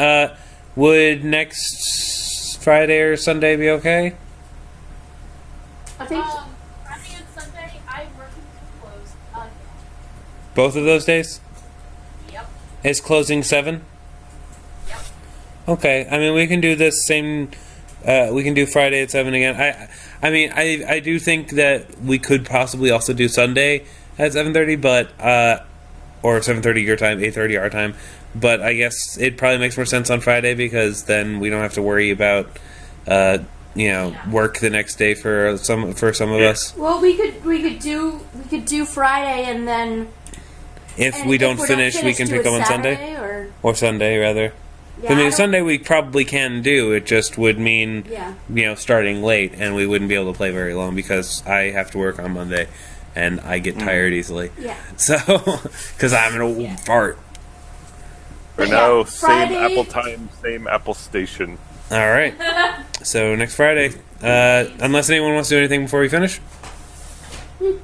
would next Friday or Sunday be okay? I think. Friday and Sunday, I'm working to close again. Both of those days? Yep. Is closing 7? Yep. Okay, I mean, we can do this same... we can do Friday at 7 again. I mean, I do think that we could possibly also do Sunday at 7:30, but or 7:30 your time, 8:30 our time. But I guess it probably makes more sense on Friday because then we don't have to worry about work the next day for some of us. Well, we could do Friday and then. If we don't finish, we can pick up on Sunday or Sunday rather. Yeah, I mean, Sunday we probably can do. It just would mean, starting late, and we wouldn't be able to play very long because I have to work on Monday, and I get tired easily. Yeah. So, because I'm an old fart. For now, same Apple time, same Apple station. All right. So next Friday, unless anyone wants to do anything before we finish. Nope.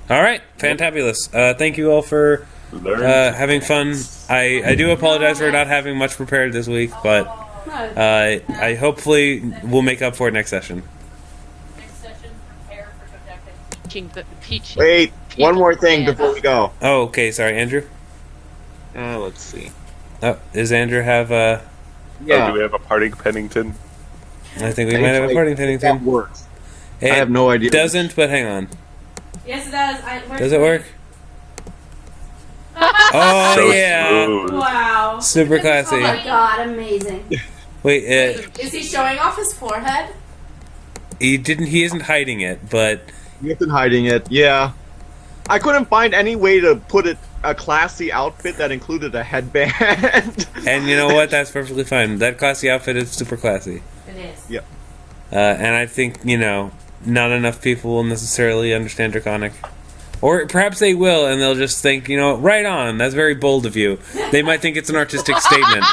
All right, fantabulous. Thank you all for having fun. I do apologize for not having much prepared this week, but I hopefully will make up for it next session. Next session, prepare for Peach. Wait, one more thing before we go. Oh, okay. Sorry, Andrew. Let's see. Oh, does Andrew have Oh, do we have a party Pennington? I think we might have a party Pennington. That works. It I have no idea. Doesn't, but hang on. Yes, it does. Does it work? Oh, So yeah. smooth. Wow. Super classy. Oh my god, amazing. Wait, Is he showing off his forehead? he isn't hiding it, but You've been hiding it. Yeah. I couldn't find any way to put a classy outfit that included a headband. and you know what? That's perfectly fine. That classy outfit is super classy. It is. Yep. And I think, not enough people will necessarily understand Draconic. Or perhaps they will, and they'll just think, right on, that's very bold of you. They might think it's an artistic statement.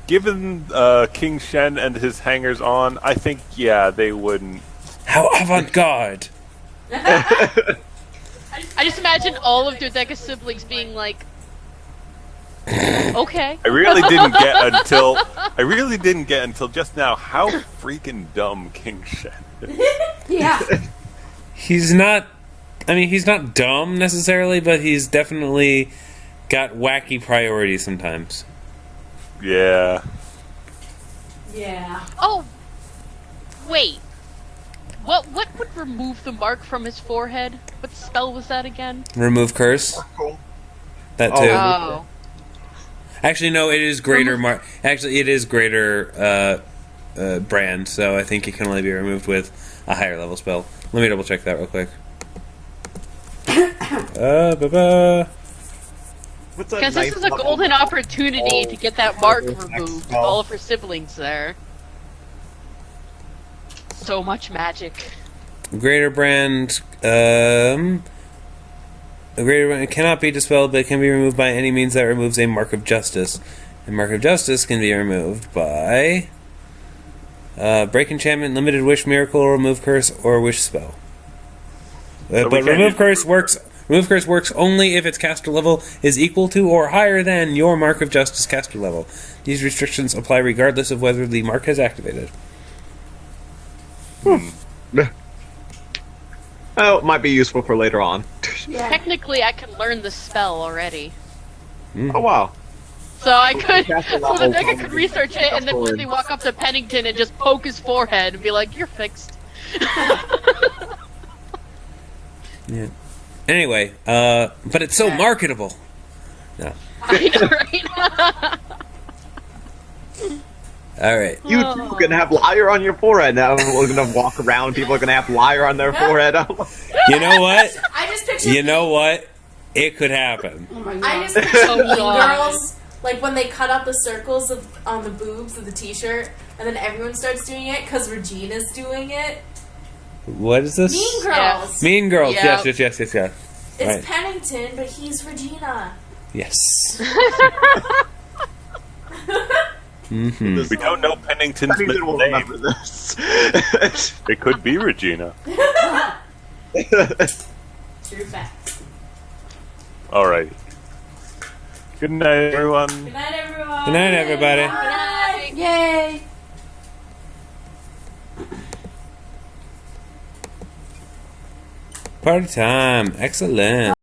Given King Shyn and his hangers-on, I think, they wouldn't. How avant-garde! I just imagine all of Dodeka's siblings being like, okay. I really didn't get I really didn't get until just now how freaking dumb King Shyn is. Yeah. He's not. I mean, he's not dumb necessarily, but he's definitely got wacky priorities sometimes. Yeah. Yeah. Oh, wait. What would remove the mark from his forehead? What spell was that again? Remove curse. Cool. That too. Oh. Actually, no. It is greater. Actually, it is greater brand. So I think it can only be removed with a higher level spell. Let me double check that real quick. What's that Because nice this is a level? golden opportunity to get that mark Next removed. spell. All of her siblings there. So much magic. Greater brand. A greater brand cannot be dispelled, but it can be removed by any means that removes a mark of justice. A mark of justice can be removed by break enchantment, limited wish, miracle, remove curse, or wish spell. But we can't remove use curse works. Remove curse works only if its caster level is equal to or higher than your mark of justice caster level. These restrictions apply regardless of whether the mark has activated. Oh, it might be useful for later on. Yeah. Technically, I can learn the spell already. Oh wow. So I could, Caster so level that I could research it and then quickly walk up to Pennington and just poke his forehead and be like, "You're fixed." Yeah. Anyway, but it's so marketable. No. I know, right? All right. You too are gonna have liar on your forehead now. We're gonna walk around. People are gonna have liar on their forehead. You know what? I just picture. You know what? It could happen. Oh my god. I just picture Oh, Mean God. Girls, like when they cut out the circles on the boobs of the T-shirt, and then everyone starts doing it because Regina's doing it. What is this? Mean Girls. Mean Girls. Yeah. Yes. It's Right. Pennington, but he's Regina. Yes. Mm-hmm. We don't know Pennington's Pennington will middle name. remember this. It could be Regina. True fact. Alright. Good night, everyone. Good night, everyone. Good night, everybody. Bye. Yay. Party time. Excellent.